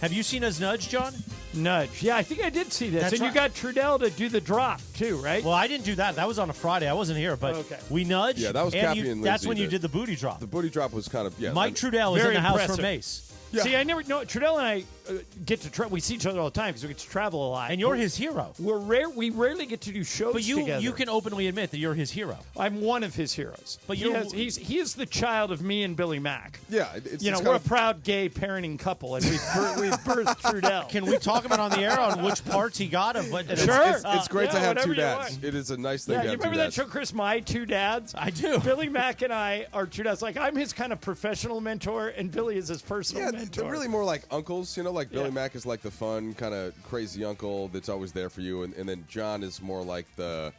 Have you seen us nudge, John? Nudge. Yeah, I think I did see this. That's and you got Trudell to do the drop, too, right? Well, I didn't do that. That was on a Friday. I wasn't here, but we nudged. Yeah, that was Cappy and Lindsay. That's when you did the booty drop. The booty drop was kind of, Mike Trudell is in the house for Mace. Yeah. See, I never know. Trudell and I get to travel. We see each other all the time because we get to travel a lot. And you're his hero. We rarely get to do shows together. But you can openly admit that you're his hero. I'm one of his heroes. But he is the child of me and Billy Mack. Yeah, we're a proud gay parenting couple, and we've birthed Trudell. Can we talk about on the air on which parts he got of what? Sure. It's great to have two dads. It is a nice thing to have you remember two dads. that show, Chris, My Two Dads? I do. Billy Mack and I are two dads. Like, I'm his kind of professional mentor, and Billy is his personal mentor. They're really more like uncles, like Billy Mack is like the fun, kind of crazy uncle that's always there for you, and then John is more like the,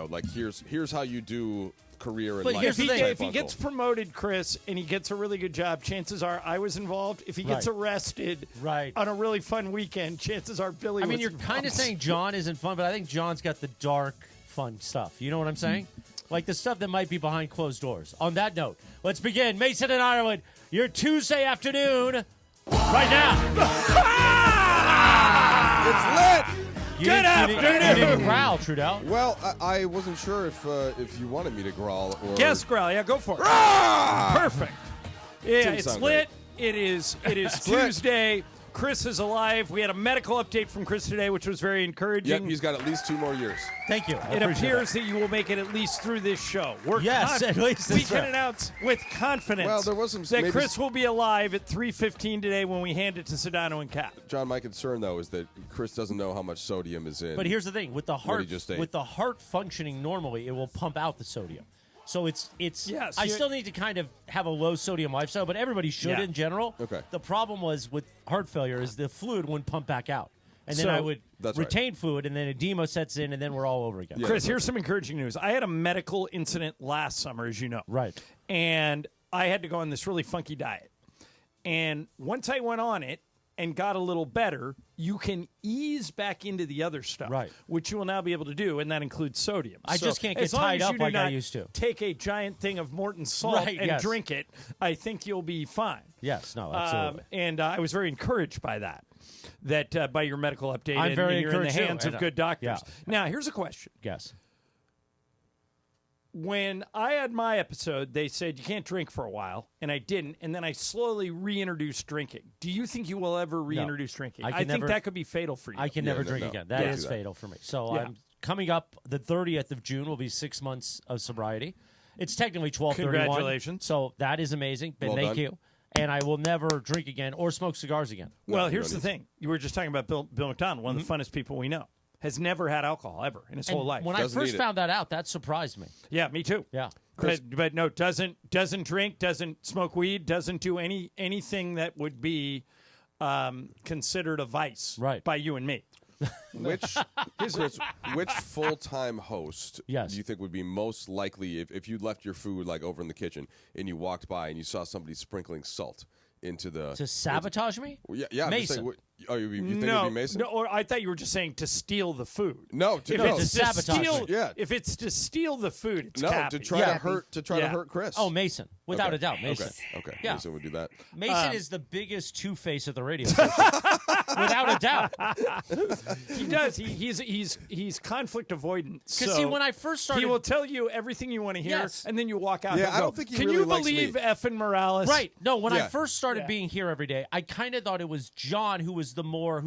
like here's how you do career and life. If he gets promoted, Chris, and he gets a really good job, chances are I was involved. If he gets arrested on a really fun weekend, chances are Billy was you're involved. kind of saying John isn't fun, but I think John's got the dark, fun stuff. You know what I'm saying? Like the stuff that might be behind closed doors. On that note, let's begin. Mason and Ireland, your Tuesday afternoon right now. It's lit! Good afternoon! You didn't growl, Trudell. Well, I wasn't sure if you wanted me to growl or... Guess growl. Yeah, go for it. Perfect. Yeah, it's lit. Great. It is Tuesday. Chris is alive. We had a medical update from Chris today, which was very encouraging. Yep, he's got at least 2 more years. Thank you. It appears that you will make it at least through this show. At least we can announce with confidence well, there was some, that Chris will be alive at 3:15 today when we hand it to Sedano and Cap. John, my concern though is that Chris doesn't know how much sodium is in. But here's the thing: with the heart functioning normally, it will pump out the sodium. So it's. Yes, I still need to kind of have a low sodium lifestyle, but everybody should in general. Okay. The problem was with heart failure is the fluid wouldn't pump back out, and then I would retain fluid, and then edema sets in, and then we're all over again. Yeah, Chris, here's some encouraging news. I had a medical incident last summer, as you know. Right. And I had to go on this really funky diet. And once I went on it and got a little better, you can ease back into the other stuff, which you will now be able to do, and that includes sodium. I just can't get tied up like I used to. Take a giant thing of Morton salt and drink it. I think you'll be fine. Yes, no, absolutely. And I was very encouraged by that by your medical update. I'm very and you're in the encouraged hands too. of good doctors. Yeah. Now, here's a question. Yes. When I had my episode, they said you can't drink for a while, and I didn't, and then I slowly reintroduced drinking. Do you think you will ever reintroduce drinking? I think that could be fatal for you. I can never drink again. That is fatal for me. So I'm coming up the 30th of June will be 6 months of sobriety. It's technically 12/31. Congratulations. So that is amazing. But thank you. And I will never drink again or smoke cigars again. Well, here's the thing. You were just talking about Bill McDonald, one of the funnest people we know. Has never had alcohol ever in his whole life. When I first found that out, that surprised me. Yeah, me too. Yeah. But no, doesn't drink, doesn't smoke weed, doesn't do anything that would be considered a vice by you and me. Which full-time host do you think would be most likely if you left your food like over in the kitchen and you walked by and you saw somebody sprinkling salt into the... To sabotage me? Yeah. Mason. You think it would be Mason? No, or I thought you were just saying to steal the food. No, to sabotage. If it's to steal the food, it's Cappy. to try to hurt Chris. Oh, Mason, without a doubt, Mason. Okay. Yeah. Mason would do that. Mason is the biggest two-face of the radio station, without a doubt. He does. He's conflict avoidant. Because see, when I first started, he will tell you everything you want to hear, and then you walk out. Yeah, and I go, don't think he Can really you likes believe me. effing Morales? Right. No, when I first started being here every day, I kind of thought it was John who was the more,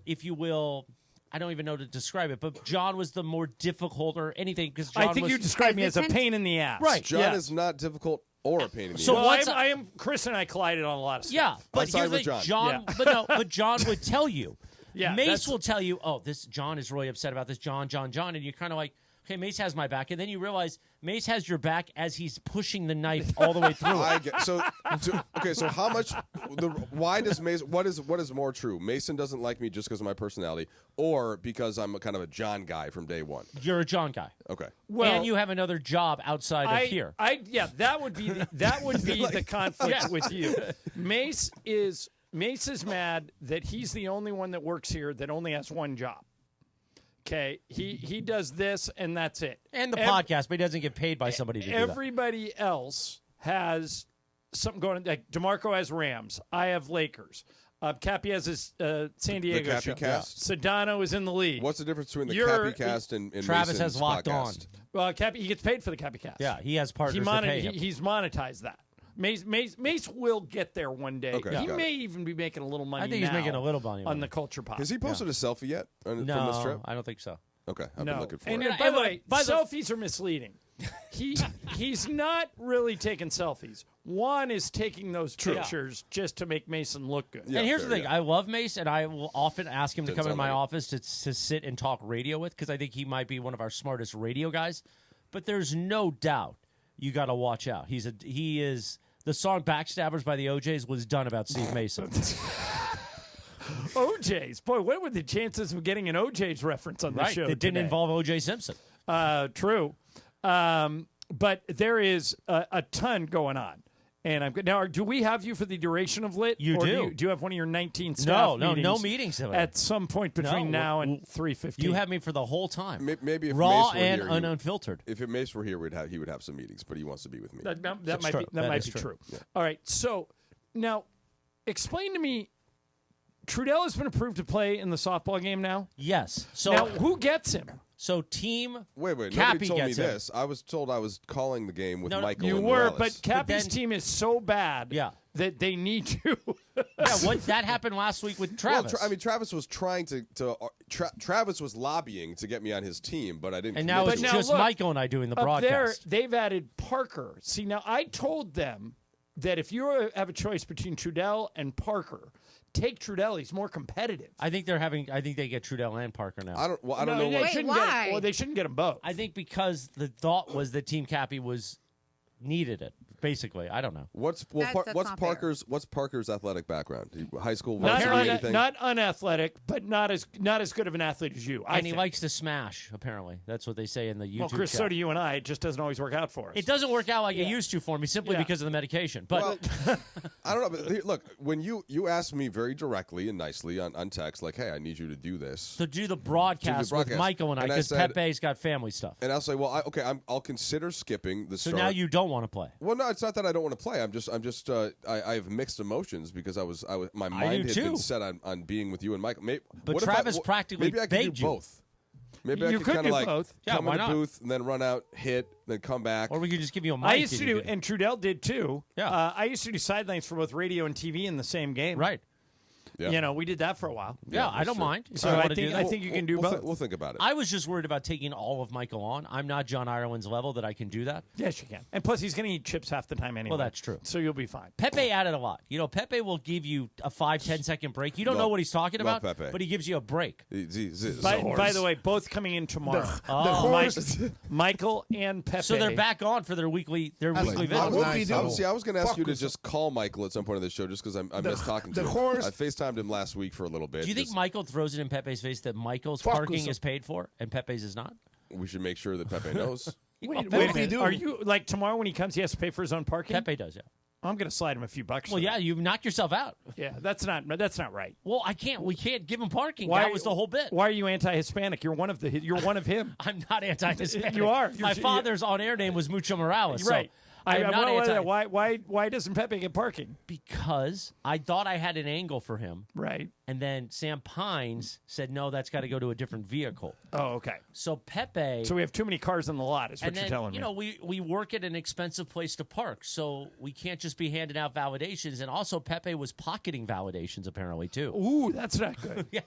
if you will, I don't even know to describe it, but John was the more difficult or anything. Because I think you described me as a pain in the ass. Right. John is not difficult or a pain in the ass. So I am. Chris and I collided on a lot of stuff. Yeah, but here's the thing, John. But John would tell you. Yeah, Mace will tell you, oh, this John is really upset about this, John, and you're kind of like, okay, Mace has my back, and then you realize Mace has your back as he's pushing the knife all the way through. So how much? Why does Mason? What is more true? Mason doesn't like me just because of my personality, or because I'm kind of a John guy from day one. You're a John guy. Okay. Well, and you have another job outside of here. That would be the conflict with you. Mace is mad that he's the only one that works here that only has one job. Okay, he does this and that's it. And the podcast, but he doesn't get paid by somebody to do that. Everybody else has something going. Like DeMarco has Rams. I have Lakers. Cappy has his San Diego Cappy show. cast. Sedano is in the league. What's the difference between the You're- Cappy cast and Travis Mason's has Locked podcast? On. Cappy, he gets paid for the Cappy cast. Yeah, he has partners that pay him. He's monetized that. Mace will get there one day. Okay, he got may even be making a little money. I think he's now making a little money on the Culture Pop. Has he posted a selfie yet from this No, trip? I don't think so. Okay, I've been No. looking for And it. by the way, selfies are misleading. He's not really taking selfies. Juan is taking those pictures just to make Mason look good. Yeah, and here's fair, the thing. yeah. I love Mace, and I will often ask him to Didn't come in sound my like it. office to sit and talk radio with because I think he might be one of our smartest radio guys. But there's no doubt you got to watch out. He is the song "Backstabbers" by the OJs was done about Steve Mason. OJ's. Boy, what were the chances of getting an OJ's reference on the Right? show It didn't today? involve OJ Simpson. True. But there is a ton going on. And I'm good. Now, do we have you for the duration of Lit? You or do. Do you have one of your 19 staff No meetings meetings of it. at some point between No, now and 3:15? You have me for the whole time. Maybe if Raw Mace were and here, unfiltered. if Mace were here, he would have some meetings, but he wants to be with me. That That's might true. be, That might is be true. true. All right. So now, explain to me. Trudell has been approved to play in the softball game now. Yes. So Now, who gets him? So team Wait, nobody Cappy told me gets it. this. I was told I was calling the game with No, Michael You and were, Morales. but Cappy's then- team is so bad Yeah. that they need you. Yeah, what that happened last week with Travis. Well, Travis was trying to Travis was lobbying to get me on his team, but I didn't. and now commit it's to now it. just look, Michael and I doing the Up there, broadcast. they've added Parker. See, now I told them that if you have a choice between Trudell and Parker, take Trudell. He's more competitive. I think they get Trudell and Parker now. I don't know they what. Wait, shouldn't why? Well, they shouldn't get them both. I think because the thought was that Team Cappy needed it. Basically, I don't know. What's That's not fair. Parker's athletic background? High school, not, varsity, anything? not unathletic, but not as good of an athlete as you. I And he think. likes to smash. Apparently, that's what they say in the YouTube. Well, Chris, chat. so do you and I. It just doesn't always work out for us. It doesn't work out like it used to for me simply Yeah. because of the medication. But I don't know. But here, look, when you asked me very directly and nicely on text, like, "Hey, I need you to do this," to do the broadcast, with Michael and I, And I because said- Pepe's got family stuff. and I'll say, "Well, I'll consider skipping the So start." now you don't want to play. Well, no, it's not that I don't want to play. I have mixed emotions because my mind had too. been set on being with you and Michael. But what if Travis practically maybe I could begged do you. both. Maybe I You could could kind do of like both. Yeah, come why in the not? booth and then run out, hit, then come back. Or we could just give you a mic. I used to and do, you could- and Trudell did too. Yeah. I used to do sidelines for both radio and TV in the same game. right. Yeah. You know, we did that for a while. Yeah, I that's don't true. mind. If So you I want to think- do I that. think you can do we'll both. We'll think about it. I was just worried about taking all of Michael on. I'm not John Ireland's level that I can do that. Yes, you can. And plus, he's going to eat chips half the time anyway. Well, that's true. So you'll be fine. Pepe added a lot. You know, Pepe will give you a 5-10 second break. You don't know Love- what he's talking love about, Pepe. but he gives you a break. By the way, both coming in tomorrow. Michael and Pepe. So they're back on for their weekly visit. I Nice. was going to ask Fuck you to with just call Michael at some point of the show just because I missed talking to the him. horse- I FaceTimed him last week for a little bit. Do you think just- Michael throws it in Pepe's face that Michael's Fuck parking with is paid for and Pepe's is not? we should make sure that Pepe knows? Wait a What if he minute. do? Are you like tomorrow when he comes? He has to pay for his own parking. Pepe does, yeah. I'm going to slide him a few bucks. Well, for yeah, that. you've knocked yourself out. Yeah, that's not right. Well, we can't give him parking. That was the whole bit. Why are you anti-Hispanic? You're one of him. I'm not anti-Hispanic. You are. My father's on-air name was Mucho Morales. Right. So I am not anti. Why doesn't Pepe get parking? Because I thought I had an angle for him, Right. and then Sam Pines said, no, that's got to go to a different vehicle. Oh, okay. So Pepe... So we have too many cars in the lot, is what and you're then, telling me. you know, we work at an expensive place to park, so we can't just be handing out validations. And also, Pepe was pocketing validations, apparently, too. Ooh, that's not good. Yeah.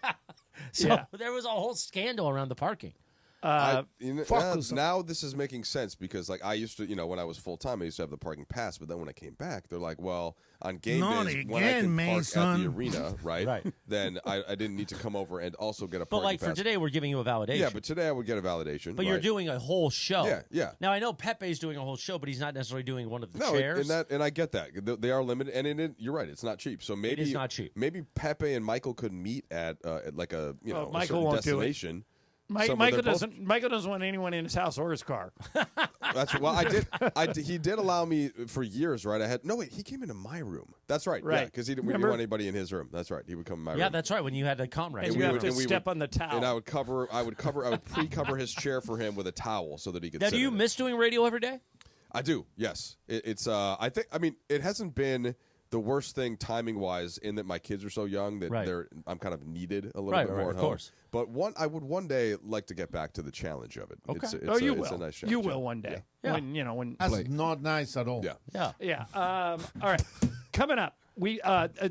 So Yeah. there was a whole scandal around the parking. Now this is making sense because like I used to, when I was full time, I used to have the parking pass. But then when I came back, they're like, well, on game Not days when I again, can park at the Mason. arena, right? Right. Then I didn't need to come over and also get a But parking like pass. for today, we're giving you a validation. Yeah, but today I would get a validation. But you're right? doing a whole show. Yeah, yeah. Now I know Pepe's doing a whole show, but he's not necessarily doing one of the No, chairs. and I get that they are limited, and you're right, it's not cheap. So maybe is not cheap. Maybe Pepe and Michael could meet at like a a Michael certain won't do it. destination. Michael they're both- doesn't want anyone in his house or his car. That's well, he did allow me for years, right? He came into my room. That's right, Right. because we didn't Remember? want anybody in his room. That's right, he would come in my room. yeah, that's right. When you had a comrade. And we you have would- to and we step would- on the towel. And I would pre-cover his chair for him with a towel so that he could. Now, sit do you in it. miss doing radio every day? I do. Yes, it's. I think. I mean, it hasn't been the worst thing timing wise in that my kids are so young that I'm kind of needed a little bit more at home. Course. But I would one day like to get back to the challenge of it. Okay. It's you it's will. a nice challenge. You will one day. Yeah. When That's not nice at all. Yeah. All right. Coming up, we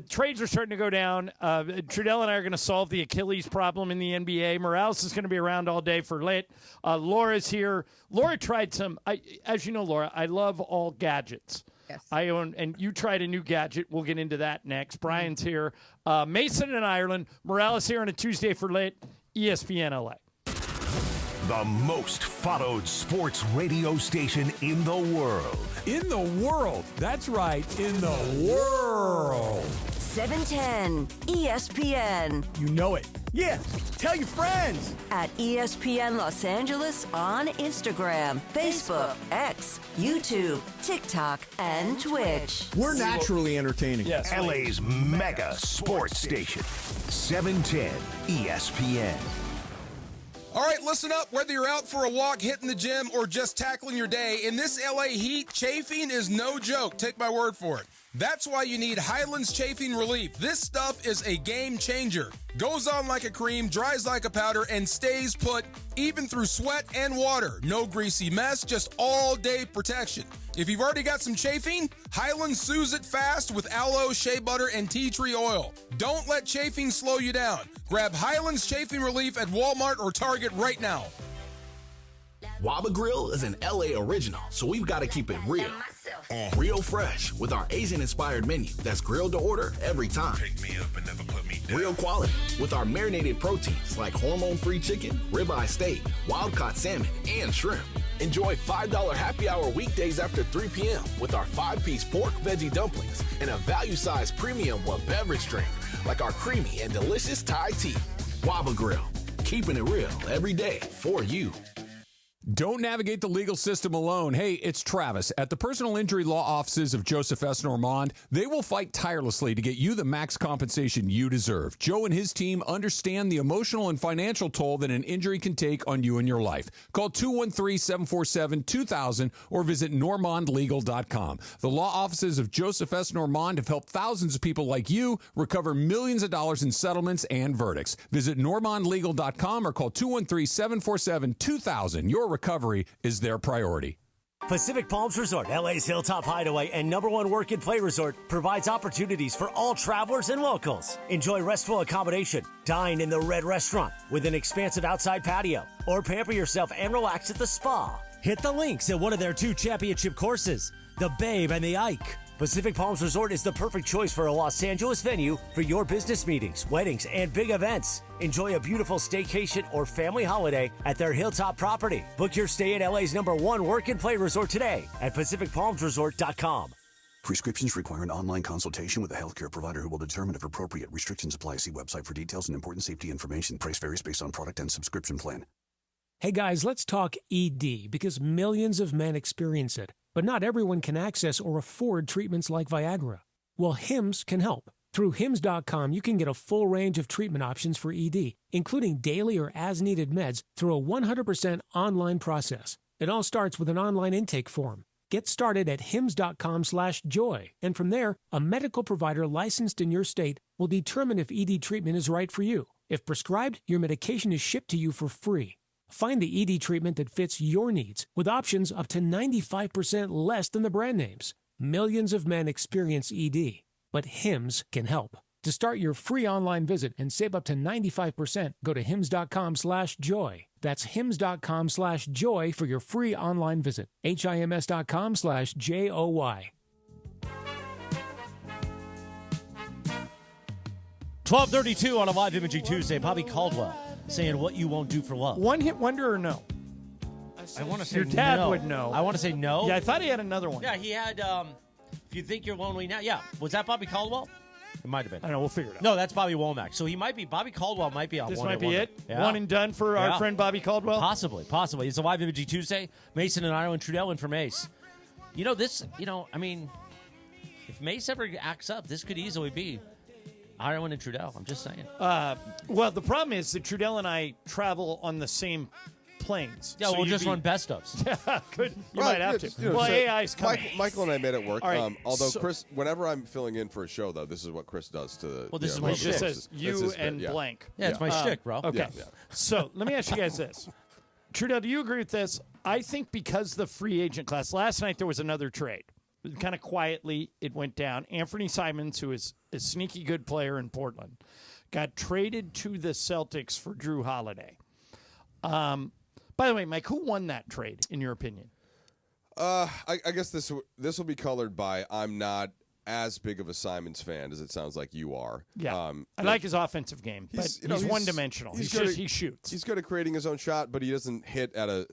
trades are starting to go down. Trudell and I are going to solve the Achilles problem in the NBA. Morales is going to be around all day for lit. Laura's here. Laura tried some. As you know, Laura, I love all gadgets. Yes. I own, and you tried a new gadget. We'll get into that next. Brian's here. Mason in Ireland. Morales here on a Tuesday for lit. ESPN LA. The most followed sports radio station in the world. In the world. That's right. In the world. 710 ESPN. You know it. Yeah. Tell your friends. At ESPN Los Angeles on Instagram, Facebook, X, YouTube, TikTok, and Twitch. We're naturally entertaining. Yes. LA's mega sports station. 710 ESPN. All right, listen up. Whether you're out for a walk, hitting the gym, or just tackling your day, in this LA heat, chafing is no joke. Take my word for it. That's why you need Highlands Chafing Relief. This stuff is a game changer. Goes on like a cream, dries like a powder, and stays put even through sweat and water. No greasy mess, just all-day protection. If you've already got some chafing, Highlands soothes it fast with aloe, shea butter, and tea tree oil. Don't let chafing slow you down. Grab Highlands Chafing Relief at Walmart or Target right now. Waba Grill is an LA original, so we've got to keep it real. Real fresh with our Asian-inspired menu that's grilled to order every time. Pick me up and never put me down. Real quality with our marinated proteins like hormone-free chicken, ribeye steak, wild-caught salmon, and shrimp. Enjoy $5 happy hour weekdays after 3 p.m. with our 5-piece pork veggie dumplings and a value-sized premium beverage drink like our creamy and delicious Thai tea. Waba Grill, keeping it real every day for you. Don't navigate the legal system alone. Hey, it's Travis. At the personal injury law offices of Joseph S. Normand, they will fight tirelessly to get you the max compensation you deserve. Joe and his team understand the emotional and financial toll that an injury can take on you and your life. Call 213-747-2000 or visit normandlegal.com. The law offices of Joseph S. Normand have helped thousands of people like you recover millions of dollars in settlements and verdicts. Visit normandlegal.com or call 213-747-2000. Your recovery is their priority. Pacific Palms Resort, LA's Hilltop Hideaway and #1 work and play resort, provides opportunities for all travelers and locals. Enjoy restful accommodation, dine in the Red Restaurant with an expansive outside patio, or pamper yourself and relax at the spa. Hit the links at one of their 2 championship courses, the Babe and the Ike. Pacific Palms Resort is the perfect choice for a Los Angeles venue for your business meetings, weddings, and big events. Enjoy a beautiful staycation or family holiday at their Hilltop property. Book your stay at LA's #1 work and play resort today at PacificPalmsResort.com. Prescriptions require an online consultation with a healthcare provider who will determine if appropriate. Restrictions apply. See website for details and important safety information. Price varies based on product and subscription plan. Hey guys, let's talk ED because millions of men experience it. But not everyone can access or afford treatments like Viagra. Well, Hims can help. Through Hims.com, you can get a full range of treatment options for ED, including daily or as-needed meds through a 100% online process. It all starts with an online intake form. Get started at Hims.com/joy, and from there, a medical provider licensed in your state will determine if ED treatment is right for you. If prescribed, your medication is shipped to you for free. Find the ED treatment that fits your needs with options up to 95% less than the brand names. Millions of men experience ED, but Hims can help. To start your free online visit and save up to 95%, go to Hims.com/joy. That's Hims.com/joy for your free online visit. HIMS.com/JOY. 12:32 on a live imaging Tuesday. Bobby Caldwell saying what you won't do for love. One hit wonder or no? I want to say your dad no. would know. I want to say no. Yeah, I thought he had another one. Yeah, he had. If you think you're lonely now, yeah. Was that Bobby Caldwell? It might have been. I don't know. We'll figure it out. No, that's Bobby Womack. So he might be. Bobby Caldwell might be on. This one might be wonder. it. Yeah. One and done for our friend Bobby Caldwell. Possibly. It's a live imaging Tuesday. Mason and Ireland Trudell in for Mace. You know this. I mean, if Mace ever acts up, this could easily be Ireland and Trudell. I'm just saying. Well, the problem is that Trudell and I travel on the same planes. Yeah, So we'll you'd just be- run best ofs. Yeah, good. You Well, might have yeah, to. you know, Well, so AI's coming. Michael and I made it work. All right, Although so- Chris, whenever I'm filling in for a show, though, this is what Chris does to the. Well, this is whoever my It just shtick. hosts. says That's you his bit, and yeah. blank. Yeah, it's my shtick, bro. Okay. Yeah. So let me ask you guys this. Trudell, do you agree with this? I think because the free agent class, last night there was another trade. Kind of quietly, it went down. Anthony Simons, who is a sneaky good player in Portland, got traded to the Celtics for Drew Holiday. By the way, Mike, who won that trade, in your opinion? I guess this will be colored by I'm not as big of a Simons fan as it sounds like you are. Yeah, I like his offensive game, but he's one-dimensional. He shoots. He's good at creating his own shot, but he doesn't hit at a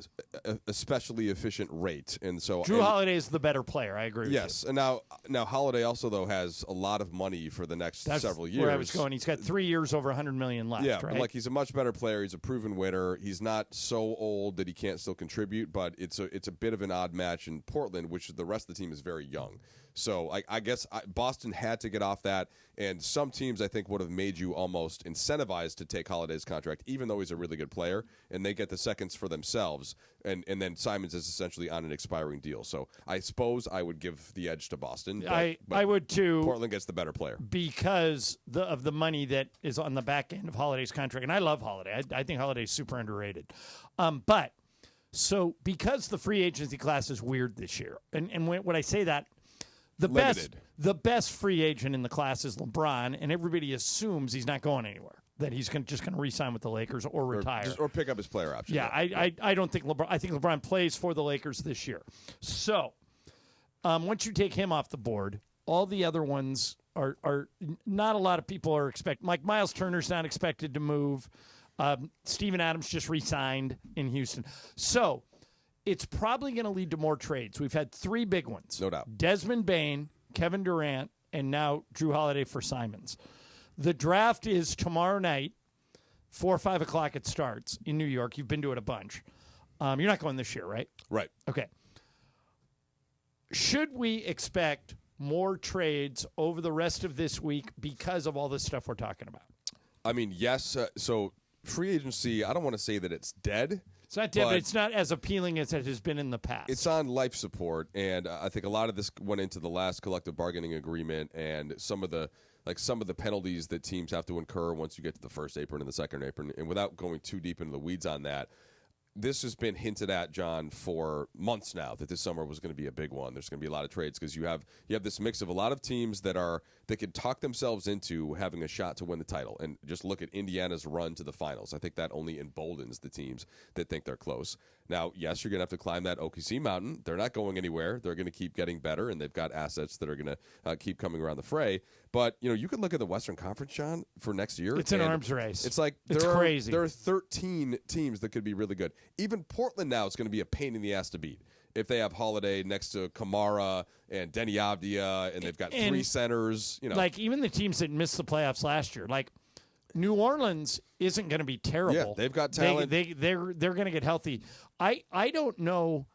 especially efficient rate. And so Drew Holiday is the better player. I agree with you. Yes, and now Holiday also though has a lot of money for the next several years. Where I was going. He's got 3 years over $100 million left. Yeah, right? but like he's a much better player. He's a proven winner. He's not so old that he can't still contribute, but it's a bit of an odd match in Portland, which the rest of the team is very young. So I guess Boston had to get off that, and some teams I think would have made you almost incentivized to take Holiday's contract, even though he's a really good player, and they get the seconds for themselves, and then Simons is essentially on an expiring deal. So I suppose I would give the edge to Boston. But I would too. Portland gets the better player because of the money that is on the back end of Holiday's contract, and I love Holiday. I think Holiday's super underrated. But so because the free agency class is weird this year, and when I say that. The best free agent in the class is LeBron, and everybody assumes he's not going anywhere. That he's just going to re-sign with the Lakers or retire or pick up his player option. Yeah, I don't think LeBron. I think LeBron plays for the Lakers this year. So once you take him off the board, all the other ones are not a lot of people are expecting. Like Miles Turner's not expected to move. Steven Adams just re-signed in Houston. So. It's probably going to lead to more trades. We've had 3 big ones. No doubt. Desmond Bane, Kevin Durant, and now Drew Holiday for Simons. The draft is tomorrow night, 4 or 5 o'clock it starts in New York. You've been to it a bunch. You're not going this year, right? Right. Okay. Should we expect more trades over the rest of this week because of all this stuff we're talking about? I mean, yes. So free agency, I don't want to say that it's dead. It's not dead, but it's not as appealing as it has been in the past. It's on life support, and I think a lot of this went into the last collective bargaining agreement and some of the penalties that teams have to incur once you get to the first apron and the second apron. And without going too deep into the weeds on that, this has been hinted at, John, for months now that this summer was going to be a big one. There's going to be a lot of trades because you have this mix of a lot of teams that could talk themselves into having a shot to win the title. And just look at Indiana's run to the finals. I think that only emboldens the teams that think they're close. Now, yes, you're going to have to climb that OKC mountain. They're not going anywhere. They're going to keep getting better, and they've got assets that are going to keep coming around the fray. But you can look at the Western Conference, John, for next year. It's an arms race. It's like it's crazy. There are 13 teams that could be really good. Even Portland now is going to be a pain in the ass to beat if they have Holiday next to Kamara and Denny Avdia, and they've got 3 centers. Like even the teams that missed the playoffs last year, like New Orleans isn't going to be terrible. Yeah, they've got talent. They're going to get healthy. I don't know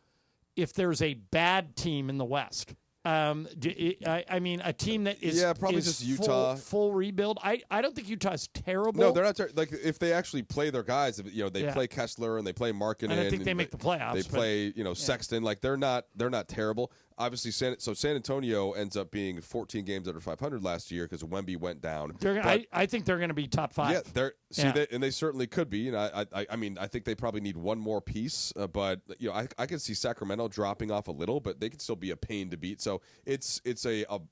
if there's a bad team in the West. I mean, a team that is probably just Utah full rebuild. I don't think Utah's terrible. No, they're not. Like if they actually play their guys, they play Kessler and they play Markkanen. I don't think they make the playoffs. They play Sexton. Like they're not terrible. Obviously, San Antonio ends up being 14 games under 500 last year because Wemby went down. I think they're going to be top 5. Yeah, and they certainly could be. And I mean, I think they probably need one more piece. But I could see Sacramento dropping off a little, but they could still be a pain to beat. So it's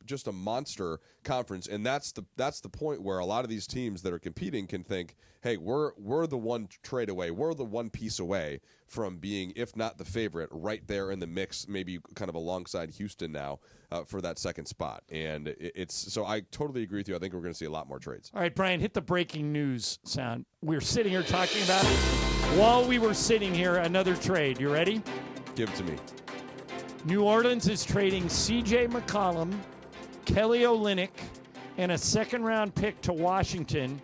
just a monster conference, and that's the point where a lot of these teams that are competing can think, hey, we're the one trade away, we're the one piece away from being, if not the favorite, right there in the mix, maybe kind of alongside Houston now for that second spot. And so I totally agree with you. I think we're going to see a lot more trades. All right, Brian, hit the breaking news sound. We're sitting here talking about it. While we were sitting here, another trade. You ready? Give it to me. New Orleans is trading C.J. McCollum, Kelly Olynyk, and a second-round pick to Washington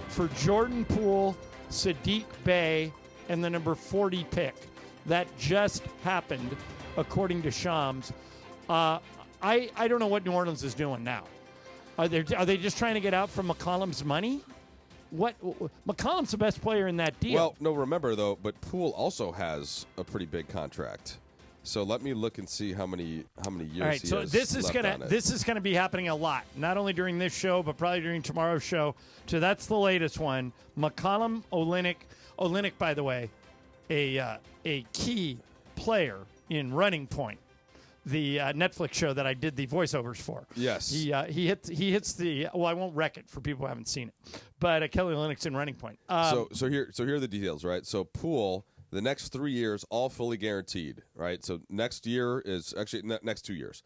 for Jordan Poole, Sadiq Bey, and the number 40 pick. That just happened, according to Shams. I don't know what New Orleans is doing now. Are they just trying to get out from McCollum's money? McCollum's the best player in that deal. Well, no, remember, though, but Poole also has a pretty big contract. So let me look and see how many years All right, he so has this is left gonna on it. this is gonna be happening a lot, not only during this show, but probably during tomorrow's show. So that's the latest one. McCollum, Olynyk, by the way, a key player in Running Point, the Netflix show that I did the voiceovers for. Yes, he hits the. Well, I won't wreck it for people who haven't seen it, but Kelly Olynyk's in Running Point. So here are the details, right? So Poole, the next 3 years, all fully guaranteed, right? So next year is actually next 2 years,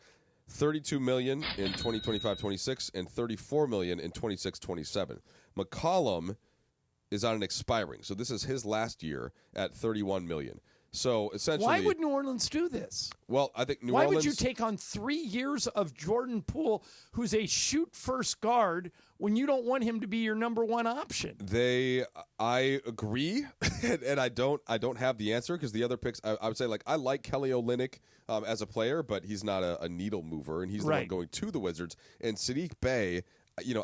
$32 million in 2025-26 and $34 million in 26-27. McCollum is on an expiring, so this is his last year at $31 million. So essentially, why would New Orleans do this? Well, I think Why would you take on 3 years of Jordan Poole, who's a shoot-first guard, when you don't want him to be your number one option? I agree, and I don't have the answer because the other picks, I would say, like, I like Kelly Olynyk as a player, but he's not a needle mover, and he's the one going to the Wizards. And Sadiq Bey,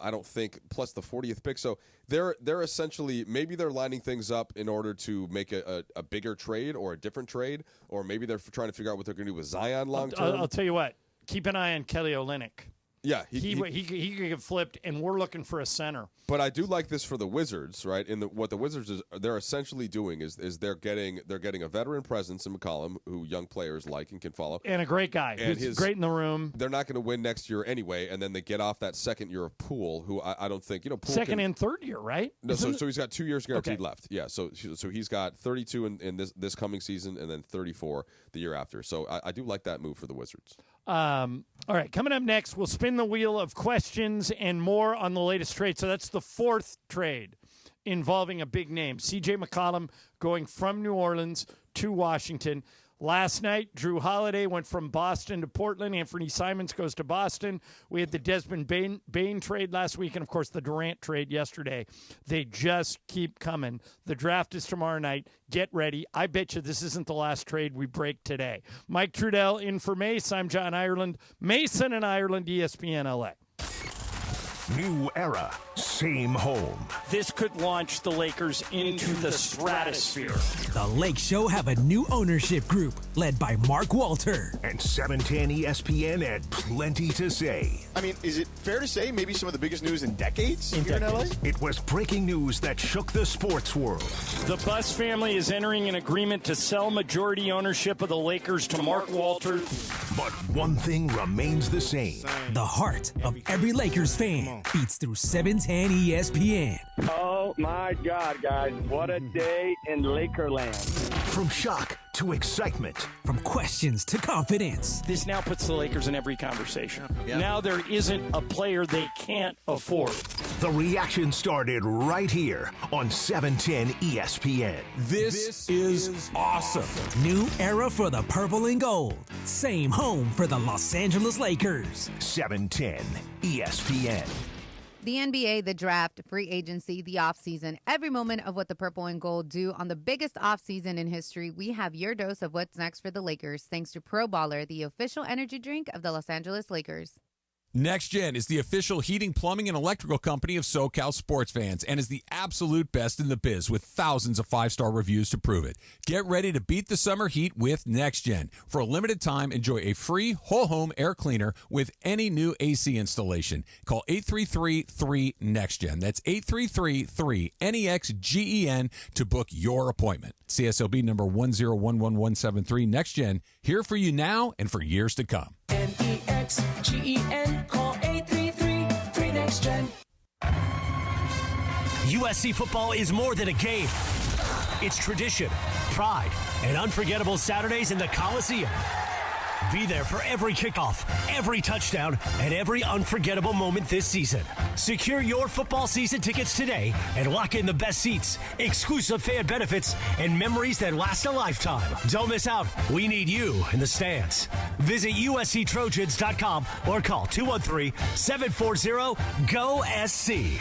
I don't think, plus the 40th pick. So they're essentially, maybe they're lining things up in order to make a bigger trade or a different trade, or maybe they're trying to figure out what they're going to do with Zion long term. I'll tell you what. Keep an eye on Kelly Olynyk. Yeah, he could get flipped, and we're looking for a center. But I do like this for the Wizards, right? What the Wizards they're essentially doing is they're getting a veteran presence in McCollum, who young players like and can follow, and a great guy who's great in the room. They're not going to win next year anyway, and then they get off that second year of Poole, who I don't think Poole second and third year, right? No, so he's got 2 years guaranteed left. Yeah, so he's got 32 in this coming season, and then 34 the year after. So I do like that move for the Wizards. All right, coming up next, we'll spin the wheel of questions and more on the latest trade. So that's the fourth trade involving a big name. C.J. McCollum going from New Orleans to Washington. Last night, Drew Holiday went from Boston to Portland. Anthony Simons goes to Boston. We had the Desmond Bane trade last week, and, of course, the Durant trade yesterday. They just keep coming. The draft is tomorrow night. Get ready. I bet you this isn't the last trade we break today. Mike Trudell in for Mace. I'm John Ireland. Mason and Ireland, ESPN LA. New era, same home. This could launch the Lakers into the stratosphere. The Lake Show have a new ownership group led by Mark Walter. And 710 ESPN had plenty to say. I mean, is it fair to say maybe some of the biggest news in decades here in LA? It was breaking news that shook the sports world. The Buss family is entering an agreement to sell majority ownership of the Lakers to Mark Walter. But one thing remains the same. The heart of every Lakers fan beats through 710 ESPN. Oh, my God, guys. What a day in Lakerland. From shock to excitement. From questions to confidence. This now puts the Lakers in every conversation. Yeah. Now there isn't a player they can't afford. The reaction started right here on 710 ESPN. This is awesome. New era for the purple and gold. Same home for the Los Angeles Lakers. 710 ESPN. The NBA, the draft, free agency, the offseason, every moment of what the purple and gold do on the biggest offseason in history, we have your dose of what's next for the Lakers, thanks to Pro Baller, the official energy drink of the Los Angeles Lakers. Next Gen is the official heating, plumbing, and electrical company of SoCal sports fans and is the absolute best in the biz with thousands of 5-star reviews to prove it. Get ready to beat the summer heat with Next Gen. For a limited time, enjoy a free whole home air cleaner with any new AC installation. Call 833-3-NEXT-GEN. That's 833-3-NEXGEN to book your appointment. CSLB number 1011173. Next Gen, here for you now and for years to come. NEXGEN. Call 833-3-NEXT-GEN. USC football is more than a game. It's tradition, pride, and unforgettable Saturdays in the Coliseum. Be there for every kickoff, every touchdown, and every unforgettable moment this season. Secure your football season tickets today and lock in the best seats, exclusive fan benefits, and memories that last a lifetime. Don't miss out. We need you in the stands. Visit USCTrojans.com or call 213-740-GO-SC.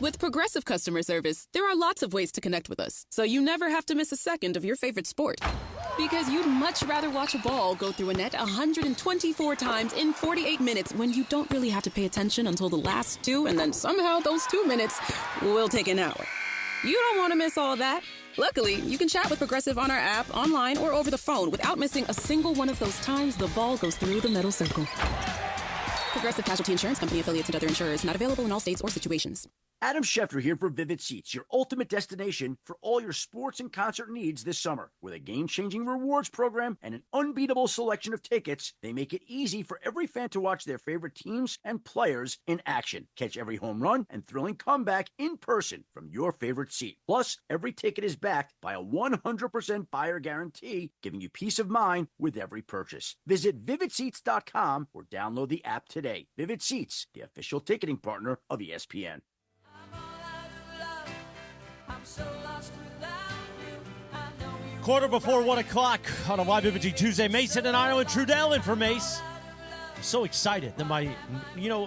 With Progressive Customer Service, there are lots of ways to connect with us, so you never have to miss a second of your favorite sport. Because you'd much rather watch a ball go through a net 124 times in 48 minutes when you don't really have to pay attention until the last 2, and then somehow those 2 minutes will take an hour. You don't want to miss all that. Luckily, you can chat with Progressive on our app, online, or over the phone without missing a single one of those times the ball goes through the metal circle. Progressive Casualty Insurance Company, affiliates, and other insurers. Not available in all states or situations. Adam Schefter here for Vivid Seats, your ultimate destination for all your sports and concert needs this summer. With a game-changing rewards program and an unbeatable selection of tickets, they make it easy for every fan to watch their favorite teams and players in action. Catch every home run and thrilling comeback in person from your favorite seat. Plus, every ticket is backed by a 100% buyer guarantee, giving you peace of mind with every purchase. Visit VividSeats.com or download the app today. Vivid Seats, the official ticketing partner of ESPN. Quarter before 1 o'clock on a YBBG Tuesday. Mason and Ireland, Trudell in for Mace. I'm so excited that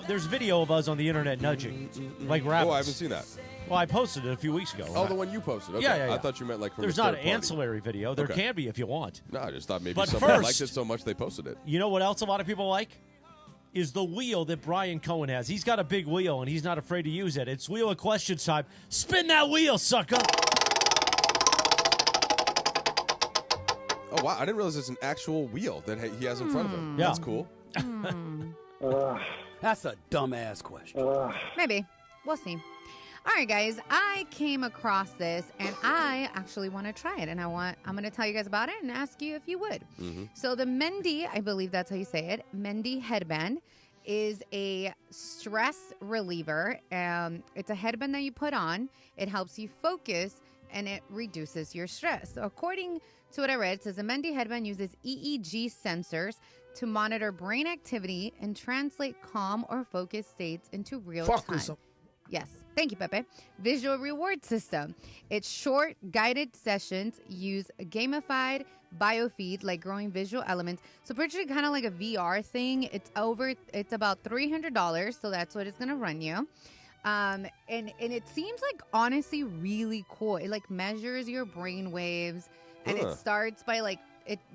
there's video of us on the internet nudging like rabbits. Oh, I haven't seen that. Well, I posted it a few weeks ago. Oh, the one you posted. Okay. Yeah. I thought you meant like from There's a not third an party. ancillary video. There can be if you want. No, I just thought maybe But somebody first, liked it so much they posted it. You know what else a lot of people like? Is the wheel that Brian Cohen has. He's got a big wheel, and he's not afraid to use it. It's Wheel of Questions time. Spin that wheel, sucker. Oh, wow. I didn't realize it's an actual wheel that he has in front of him. Yeah. That's cool. That's a dumbass question. Maybe. We'll see. All right, guys. I came across this, and I actually want to try it. And I'm going to tell you guys about it and ask you if you would. Mm-hmm. So the Mendy, I believe that's how you say it, Mendy headband is a stress reliever. It's a headband that you put on. It helps you focus, and it reduces your stress. So according to what I read, it says the Mendy headband uses EEG sensors to monitor brain activity and translate calm or focused states into real time. Yes. Thank you, Pepe. Visual reward system. Its short, guided sessions use a gamified biofeed like growing visual elements. So picture kind of like a VR thing. It's about $300, so that's what it's going to run you. And it seems like honestly really cool. It like measures your brain waves, and it starts by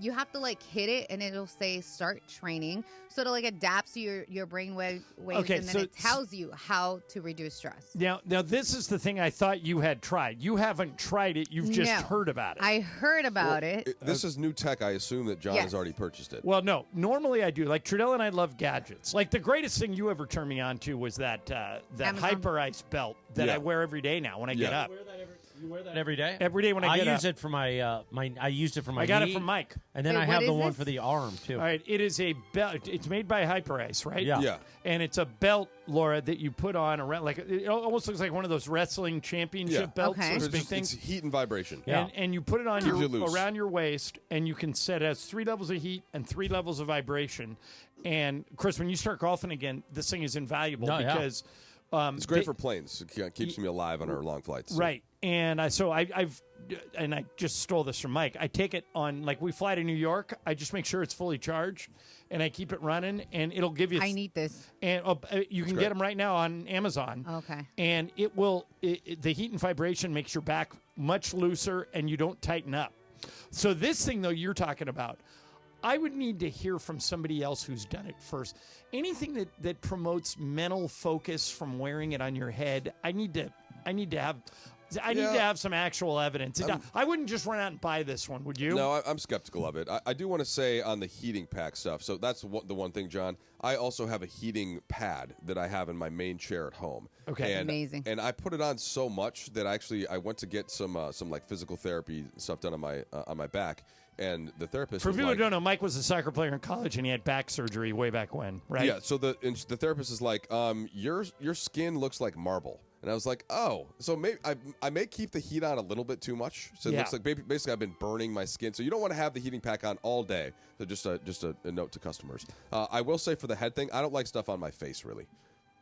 you have to hit it, and it'll say start training. So it adapts to your brain waves, Okay, and then so it tells you how to reduce stress. Now this is the thing I thought you had tried. You haven't tried it. You've just heard about it. I heard about it. This is new tech. I assume that John has already purchased it. Well, no. Normally I do. Like Trudell and I love gadgets. Like the greatest thing you ever turned me on to was that Hyper Ice belt that I wear every day now when I get up. You wear that every day? Every day when I get up. use it for my I used it for my I got knee, it from Mike. And then I have the one for the arm, too. All right. It is a belt. It's made by Hyper Ice, right? Yeah. And it's a belt, Laura, that you put on around. It almost looks like one of those wrestling championship belts. Okay. Those big It's things. heat and vibration. And you put it on Keeps you loose. around your waist, and you can set it has 3 levels of heat and 3 levels of vibration. And Chris, when you start golfing again, this thing is invaluable because it's great for planes. It keeps me alive on our long flights. Right. And I just stole this from Mike. I take it on, we fly to New York. I just make sure it's fully charged, and I keep it running, and it'll give you. I need this. And you can get them right now on Amazon. Okay. And it will. The heat and vibration makes your back much looser, and you don't tighten up. So this thing, though, you're talking about, I would need to hear from somebody else who's done it first. Anything that promotes mental focus from wearing it on your head, I need to have some actual evidence. I wouldn't just run out and buy this one, would you? No, I'm skeptical of it. I do want to say on the heating pack stuff, so that's the one thing, John. I also have a heating pad that I have in my main chair at home. Okay. And, amazing. And I put it on so much that I went to get some physical therapy stuff done on my back. And the therapist For was people who don't know, Mike was a soccer player in college, and he had back surgery way back when, right? Yeah, so the therapist is like, your skin looks like marble. And I was like, oh, so maybe I may keep the heat on a little bit too much. So it looks like basically I've been burning my skin. So you don't want to have the heating pack on all day. So just a note to customers. I will say for the head thing, I don't like stuff on my face really.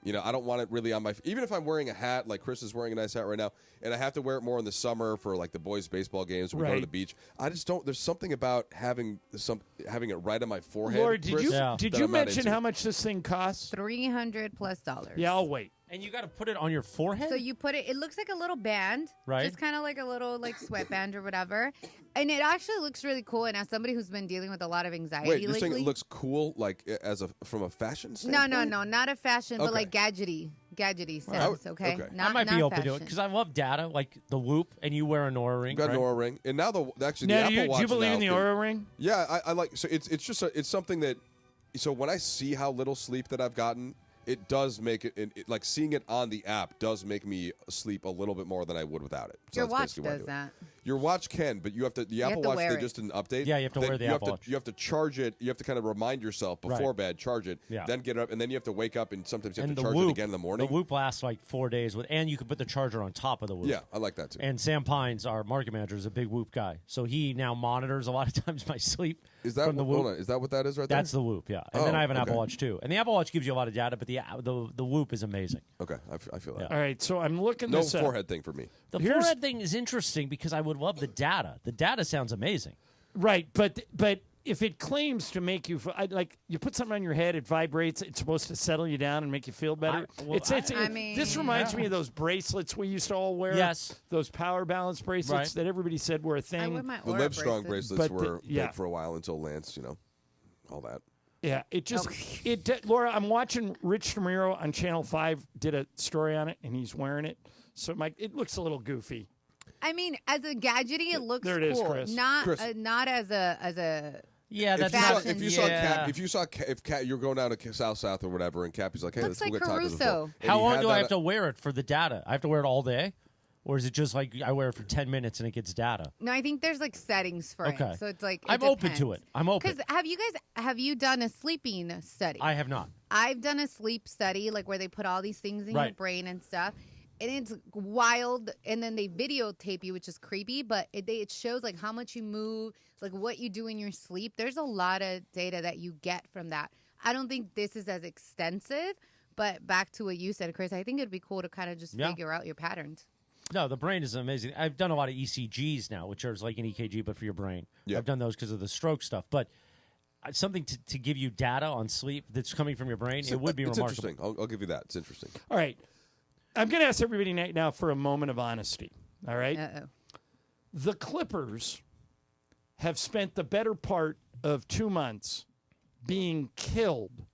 I don't want it really on my – even if I'm wearing a hat, like Chris is wearing a nice hat right now, and I have to wear it more in the summer for, the boys' baseball games when we go to the beach. I just don't – there's something about having it right on my forehead, Laura, Chris, did you mention how much this thing costs? $300+. Yeah, I'll wait. And you got to put it on your forehead? So you put it looks like a little band. Right. Just kind of like a little sweatband or whatever. And it actually looks really cool. And as somebody who's been dealing with a lot of anxiety Wait, you're lately. saying it looks cool, like from a fashion standpoint? No, not a fashion, but Okay. like gadgety sense, okay? I might be open to it fashion. because I love data, like the Whoop, and you wear a Nora ring. Got an right? Nora ring, and now the Now, Apple Watch. do you believe now in the can- Oura ring? Yeah, I like. So it's just it's something that. So when I see how little sleep that I've gotten, it does make it like seeing it on the app does make me sleep a little bit more than I would without it. So Your that's watch basically why I does do it. that. Your watch can, but you have to. The Apple have to Watch wear they it. just did an update. Yeah, you have to wear the you Apple have Watch. You have to charge it. You have to kind of remind yourself before Right. bed, charge it, Yeah. then get up, and then you have to wake up and sometimes you have And to the charge Whoop, it again in the morning. The Whoop lasts like 4 days, and you can put the charger on top of the Whoop. Yeah, I like that too. And Sam Pines, our market manager, is a big Whoop guy, so he now monitors a lot of times my sleep. Is that from the what, Whoop? hold on? Is that what that is right there? That's the Whoop, yeah. And then Oh, I have an okay. Apple Watch too, and the Apple Watch gives you a lot of data, but the Whoop is amazing. Okay, I feel that. All right, so I'm looking No this up. forehead thing for me. The Here's- forehead thing is interesting because I would love the data. The data sounds amazing. Right, but if it claims to make you like you put something on your head, it vibrates. It's supposed to settle you down and make you feel better. This reminds me of those bracelets we used to all wear. Yes, those power balance bracelets Right. that everybody said were a thing. wear my The Oura Livestrong bracelets But were yeah. big for a while until Lance, all that. Yeah, it just Laura, I'm watching Rich DeMiro on Channel 5 did a story on it, and he's wearing it. So it looks a little goofy. I mean, as a gadgety, it looks There it is, cool. Chris. Not Chris. Not as a Yeah, If that's you saw, not. if you saw Cap, if Cap, you're going down to South or whatever, and Cappy's like, "Hey, Looks let's go like get tacos." Caruso. And How he long had do I that- have to wear it for the data? I have to wear it all day, or is it just like I wear it for 10 minutes and it gets data? No, I think there's settings for Okay. it. So it's like I'm open to it. I'm open. Because have you done a sleeping study? I have not. I've done a sleep study, like where they put all these things in your Right. brain and stuff. And it's wild. And then they videotape you, which is creepy. But it shows like how much you move, like what you do in your sleep. There's a lot of data that you get from that. I don't think this is as extensive. But back to what you said, Chris, I think it'd be cool to kind of just Yeah. figure out your patterns. No, the brain is amazing. I've done a lot of ECGs now, which are like an EKG, but for your brain. Yeah. I've done those because of the stroke stuff. But something to give you data on sleep that's coming from your brain, it would be it's remarkable. interesting. I'll give you that. It's interesting. All right. I'm going to ask everybody now for a moment of honesty. All right? Uh-oh. The Clippers have spent the better part of 2 months being killed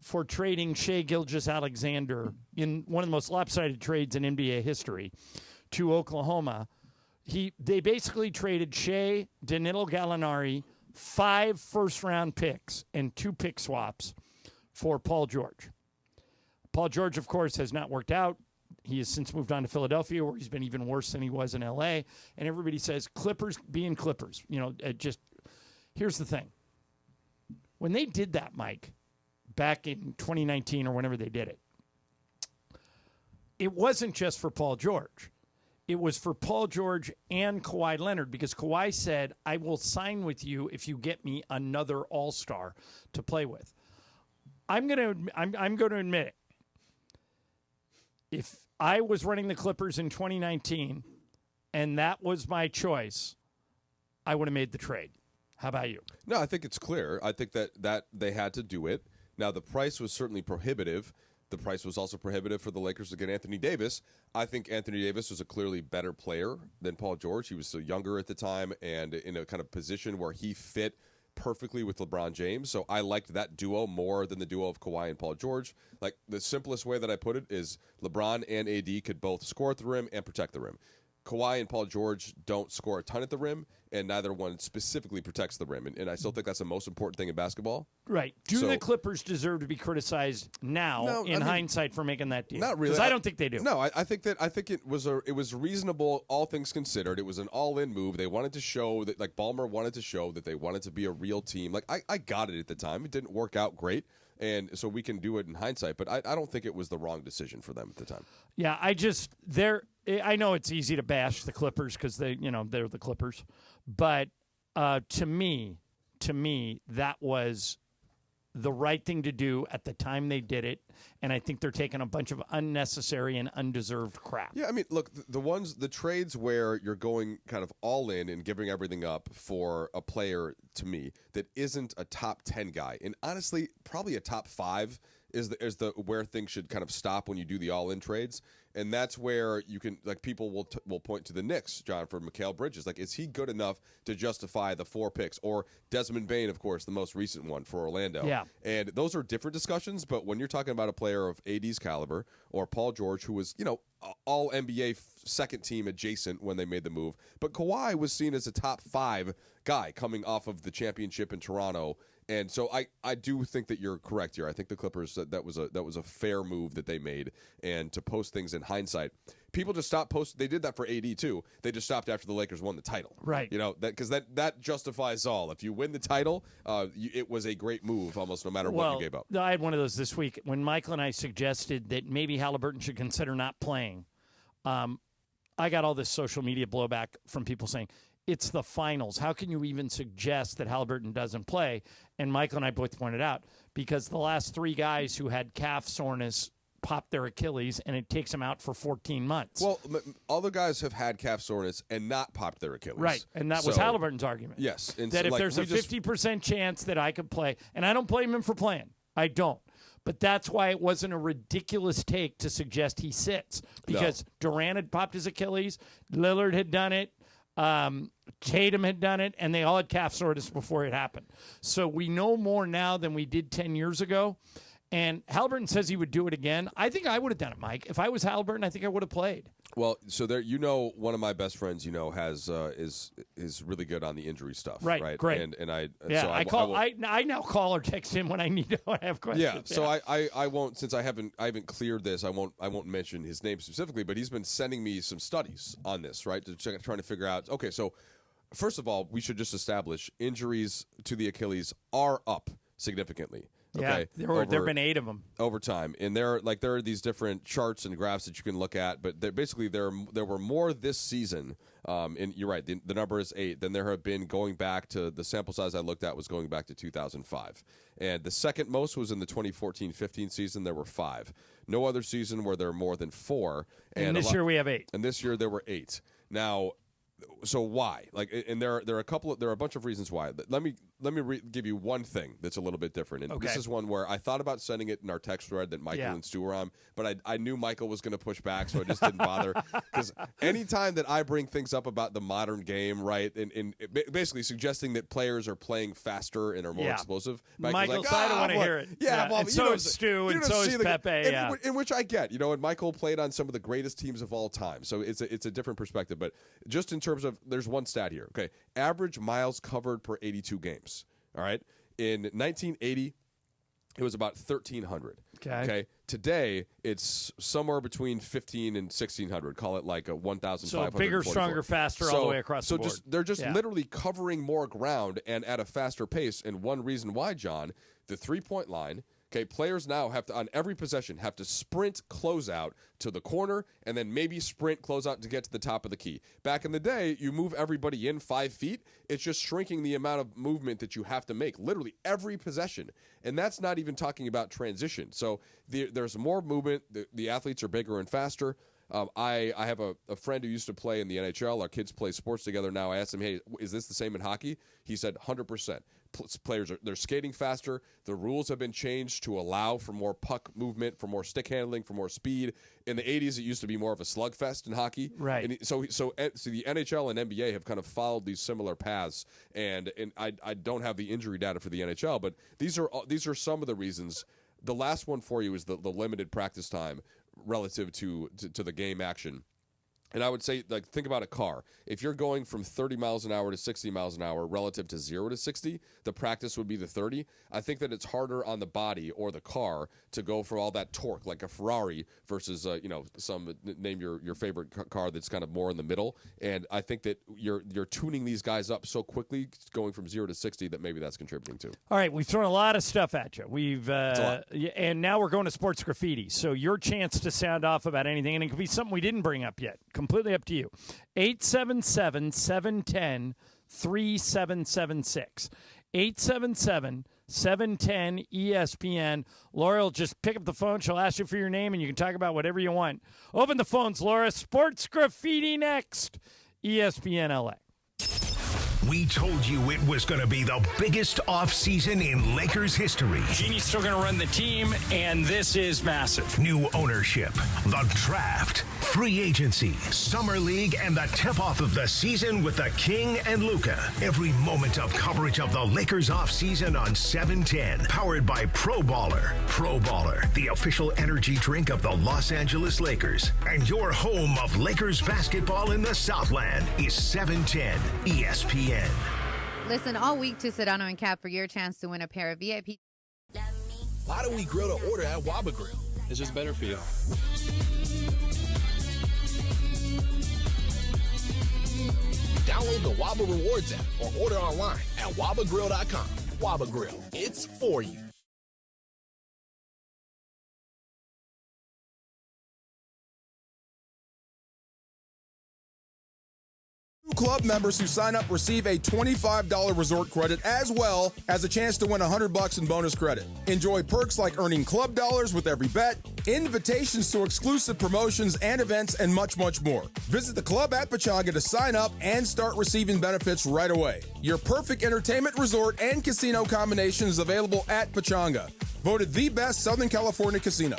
for trading Shai Gilgeous-Alexander in one of the most lopsided trades in NBA history to Oklahoma. They basically traded Shai, Danilo Gallinari, 5 first-round picks and 2 pick swaps for Paul George. Paul George, of course, has not worked out. He has since moved on to Philadelphia, where he's been even worse than he was in L.A. And everybody says Clippers being Clippers. Here's the thing. When they did that, Mike, back in 2019 or whenever they did it, it wasn't just for Paul George. It was for Paul George and Kawhi Leonard, because Kawhi said, I will sign with you if you get me another all-star to play with. I'm going to admit it. If I was running the Clippers in 2019 and that was my choice, I would have made the trade. How about you? No, I think it's clear. I think that they had to do it. Now, the price was certainly prohibitive. The price was also prohibitive for the Lakers to get Anthony Davis. I think Anthony Davis was a clearly better player than Paul George. He was so younger at the time and in a kind of position where he fit perfectly with LeBron James. So I liked that duo more than the duo of Kawhi and Paul George. Like, the simplest way that I put it is LeBron and AD could both score at the rim and protect the rim. Kawhi and Paul George don't score a ton at the rim, and neither one specifically protects the rim. And I still think that's the most important thing in basketball. Right. Do the Clippers deserve to be criticized now hindsight for making that deal? Not really. Because I don't think they do. No, I think it was reasonable, all things considered. It was an all-in move. They wanted to show that, like, Ballmer wanted to show that they wanted to be a real team. Like, I got it at the time. It didn't work out great, and so we can do it in hindsight. But I don't think it was the wrong decision for them at the time. Yeah, I know it's easy to bash the Clippers because they're the Clippers, but to me, that was the right thing to do at the time they did it, and I think they're taking a bunch of unnecessary and undeserved crap. Yeah, I mean, look, the trades where you're going kind of all in and giving everything up for a player, to me, that isn't a top 10 guy, and honestly, probably a top 5 is the where things should kind of stop when you do the all-in trades, and that's where you can people will point to the Knicks, John, for Mikal Bridges. Is he good enough to justify the 4 picks, or Desmond Bane, of course, the most recent one for Orlando? Yeah, and those are different discussions. But when you're talking about a player of AD's caliber, or Paul George, who was all NBA second team adjacent when they made the move, but Kawhi was seen as a top 5 guy coming off of the championship in Toronto. And so I do think that you're correct here. I think the Clippers, that was a fair move that they made, and to post things in hindsight. People just stopped posting. They did that for AD too. They just stopped after the Lakers won the title. Right. Because that justifies all. If you win the title, it was a great move almost no matter what you gave up. I had one of those this week when Michael and I suggested that maybe Halliburton should consider not playing. I got all this social media blowback from people saying, it's the finals. How can you even suggest that Halliburton doesn't play? And Michael and I both pointed out, because the last 3 guys who had calf soreness popped their Achilles, and it takes them out for 14 months. Well, all the guys have had calf soreness and not popped their Achilles. Right, and that was Halliburton's argument. Yes. And that if there's a 50% chance that I could play, and I don't blame him for playing. I don't. But that's why it wasn't a ridiculous take to suggest he sits, because Durant had popped his Achilles, Lillard had done it, Tatum had done it, and they all had calf soreness before it happened. So we know more now than we did 10 years ago. And Halliburton says he would do it again. I think I would have done it, Mike. If I was Halliburton, I think I would have played. Well, so there, one of my best friends, has is really good on the injury stuff. Right. Great. And I now call or text him when I need to have questions. Yeah. So I won't, since I haven't cleared this. I won't mention his name specifically, but he's been sending me some studies on this, right? Trying to figure out. Okay, so first of all, we should just establish injuries to the Achilles are up significantly. Okay. Yeah, there have been 8 of them over time, and there are these different charts and graphs that you can look at. But there were more this season, and you're right, the number is 8 than there have been going back to the sample size I looked at was going back to 2005, and the second most was in the 2014-15 season. There were 5. No other season where there are more than 4. And this year we have 8. And this year there were 8. Now. So why? And there are a bunch of reasons why. Let me give you one thing that's a little bit different. And this is one where I thought about sending it in our text thread that Michael and Stu were on, but I knew Michael was going to push back, so I just didn't bother. Because anytime that I bring things up about the modern game, right, and basically suggesting that players are playing faster and are more explosive, Michael's I don't want to hear it. Yeah, well, and so is Stu, and so is Pepe. In which I get, and Michael played on some of the greatest teams of all time, so it's a different perspective. But just in terms of, there's one stat here. Okay, average miles covered per 82 games. All right, in 1980, it was about 1,300. Okay. Today, it's somewhere between 1,500 and 1,600. Call it like a 1,500. So bigger, stronger, faster, all the way across the board. So they're just literally covering more ground and at a faster pace. And one reason why, John, the 3-point line. Okay, players now have to, on every possession, have to sprint closeout to the corner and then maybe sprint closeout to get to the top of the key. Back in the day, you move everybody in 5 feet. It's just shrinking the amount of movement that you have to make, literally every possession. And that's not even talking about transition. So there's more movement. The athletes are bigger and faster. I have a friend who used to play in the NHL. Our kids play sports together now. I asked him, hey, is this the same in hockey? He said 100%. Players they're skating faster. The rules have been changed to allow for more puck movement, for more stick handling, for more speed. In the 80s, it used to be more of a slugfest in hockey. Right. And so the NHL and NBA have kind of followed these similar paths. And I don't have the injury data for the NHL, but these are some of the reasons. The last one for you is the limited practice time relative to the game action. And I would say, think about a car. If you're going from 30 miles an hour to 60 miles an hour relative to 0 to 60, the practice would be the 30. I think that it's harder on the body or the car to go for all that torque, like a Ferrari versus, name your favorite car that's kind of more in the middle. And I think that you're tuning these guys up so quickly, going from 0 to 60, that maybe that's contributing to. All right, we've thrown a lot of stuff at you. And now we're going to sports graffiti. So your chance to sound off about anything, and it could be something we didn't bring up yet. Completely up to you. 877-710-3776. 877-710-ESPN. Laura will just pick up the phone. She'll ask you for your name, and you can talk about whatever you want. Open the phones, Laura. Sports Graffiti next. ESPN LA. We told you it was going to be the biggest offseason in Lakers history. Genie's still going to run the team, and this is massive. New ownership, the draft, free agency, summer league, and the tip-off of the season with the King and Luka. Every moment of coverage of the Lakers offseason on 710. Powered by Pro Baller. Pro Baller, the official energy drink of the Los Angeles Lakers. And your home of Lakers basketball in the Southland is 710 ESPN. Listen all week to Sedano and Cap for your chance to win a pair of VIP. Why do we grill to order at Waba Grill? It's just better for you. Download the Waba Rewards app or order online at wabagrill.com. Waba Grill, it's for you. New club members who sign up receive a $25 resort credit as well as a chance to win $100 in bonus credit. Enjoy perks like earning club dollars with every bet, invitations to exclusive promotions and events, and much, much more. Visit the club at Pechanga to sign up and start receiving benefits right away. Your perfect entertainment resort and casino combination is available at Pechanga. Voted the best Southern California casino.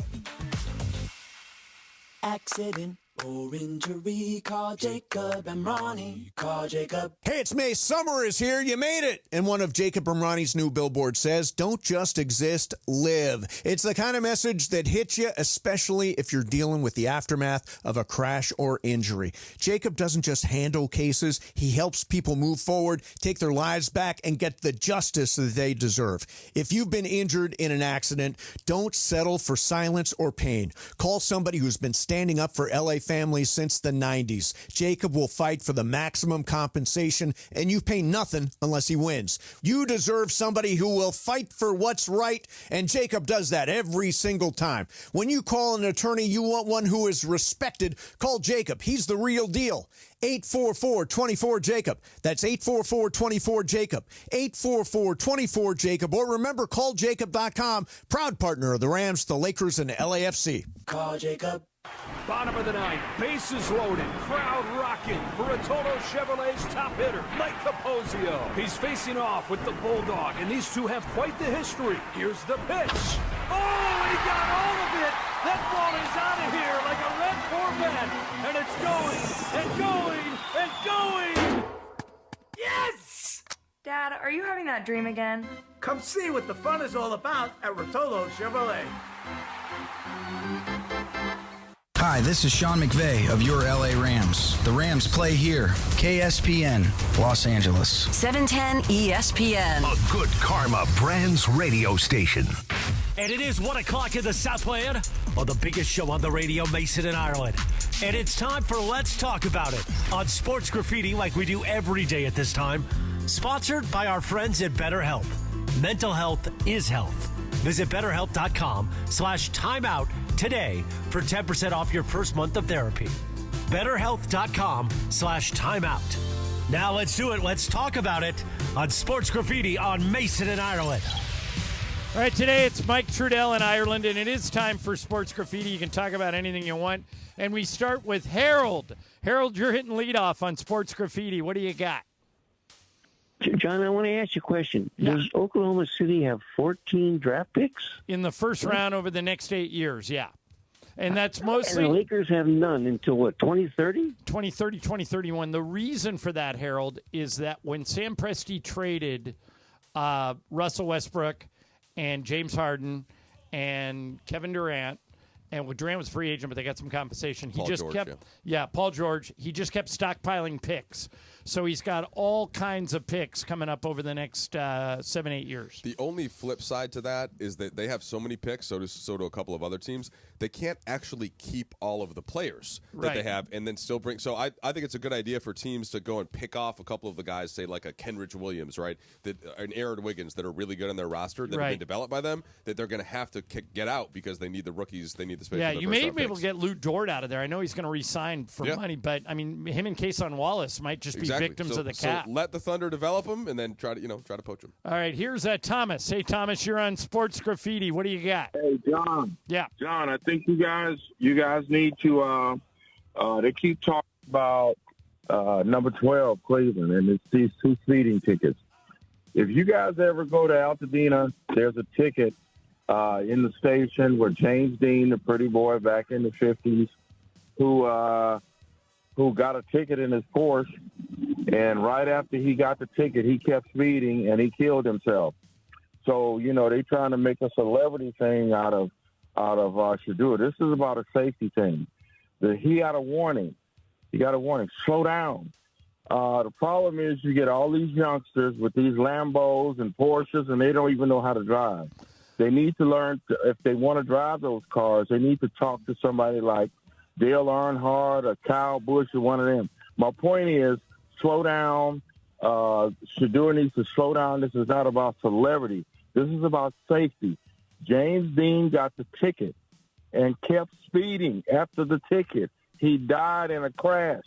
Accident or injury, call Jacob and Ronnie. Call Jacob. Hey, it's May. Summer is here. You made it. And one of Jacob and Ronnie's new billboards says, don't just exist, live. It's the kind of message that hits you, especially if you're dealing with the aftermath of a crash or injury. Jacob doesn't just handle cases. He helps people move forward, take their lives back, and get the justice that they deserve. If you've been injured in an accident, don't settle for silence or pain. Call somebody who's been standing up for LA families since the 90s. Jacob will fight for the maximum compensation, and you pay nothing unless he wins. You deserve somebody who will fight for what's right, and Jacob does that every single time. When you call an attorney, you want one who is respected. Call Jacob. He's the real deal. 844-24-JACOB. That's 844-24-JACOB. 844-24-JACOB. Or remember, calljacob.com. Proud partner of the Rams, the Lakers, and LAFC. Call Jacob. Bottom of the ninth, bases loaded, crowd rocking for a Toto Chevrolet's top hitter, Mike Capozio. He's facing off with the Bulldog, and these two have quite the history. Here's the pitch. Oh, and he got all of it. That ball is out of here like a red Corvette, and it's going and going and going. Yes! Dad, are you having that dream again? Come see what the fun is all about at Rotolo Chevrolet. Hi, this is Sean McVay of your LA Rams. The Rams play here. KSPN, Los Angeles. 710 ESPN. A good karma brands radio station. And it is 1 o'clock in the Southland on the biggest show on the radio, Mason and Ireland. And it's time for Let's Talk About It on Sports Graffiti like we do every day at this time. Sponsored by our friends at BetterHelp. Mental health is health. Visit BetterHelp.com/timeout today for 10% off your first month of therapy. BetterHelp.com/timeout. Now let's do it. Let's talk about it on Sports Graffiti on Mason and Ireland. All right, today it's Mike Trudell in Ireland, and it is time for Sports Graffiti. You can talk about anything you want. And we start with Harold. Harold, you're hitting leadoff on Sports Graffiti. What do you got? John, I want to ask you a question. Does Oklahoma City have 14 draft picks? In the first round over the next 8 years, yeah. And that's mostly... And the Lakers have none until, what, 2030? 2030, 2031. The reason for that, Harold, is that when Sam Presti traded Russell Westbrook and James Harden and Kevin Durant, and Durant was a free agent, but they got some compensation. He Paul George. He just kept stockpiling picks. So he's got all kinds of picks coming up over the next 7-8 years. The only flip side to that is that they have so many picks, so do a couple of other teams. They can't actually keep all of the players that they have and then still bring. So I think it's a good idea for teams to go and pick off a couple of the guys, say like a Kenrich Williams, right, and Aaron Wiggins that are really good on their roster that have been developed by them, that they're going to have to get out because they need the rookies, they need the space. Yeah, you may be able to get Lou Dort out of there. I know he's going to re-sign for money, but I mean, him and Kason Wallace might just be victims of the cap. So let the Thunder develop them and then try to poach them. All right, here's Thomas. Hey, Thomas, you're on Sports Graffiti. What do you got? Hey, John. Yeah. John, I think you guys need to they keep talking about number 12, Cleveland, and it's these 2 speeding tickets. If you guys ever go to Altadena, there's a ticket in the station where James Dean, the pretty boy back in the 50s, who got a ticket in his Porsche, and right after he got the ticket, he kept speeding and he killed himself. So, they trying to make a celebrity thing out of Shedeur. This is about a safety thing. He got a warning. Slow down. The problem is you get all these youngsters with these Lambos and Porsches, and they don't even know how to drive. They need to learn, if they want to drive those cars, they need to talk to somebody like Dale Earnhardt or Kyle Busch or one of them. My point is, slow down. Shedeur needs to slow down. This is not about celebrity. This is about safety. James Dean got the ticket and kept speeding after the ticket. He died in a crash.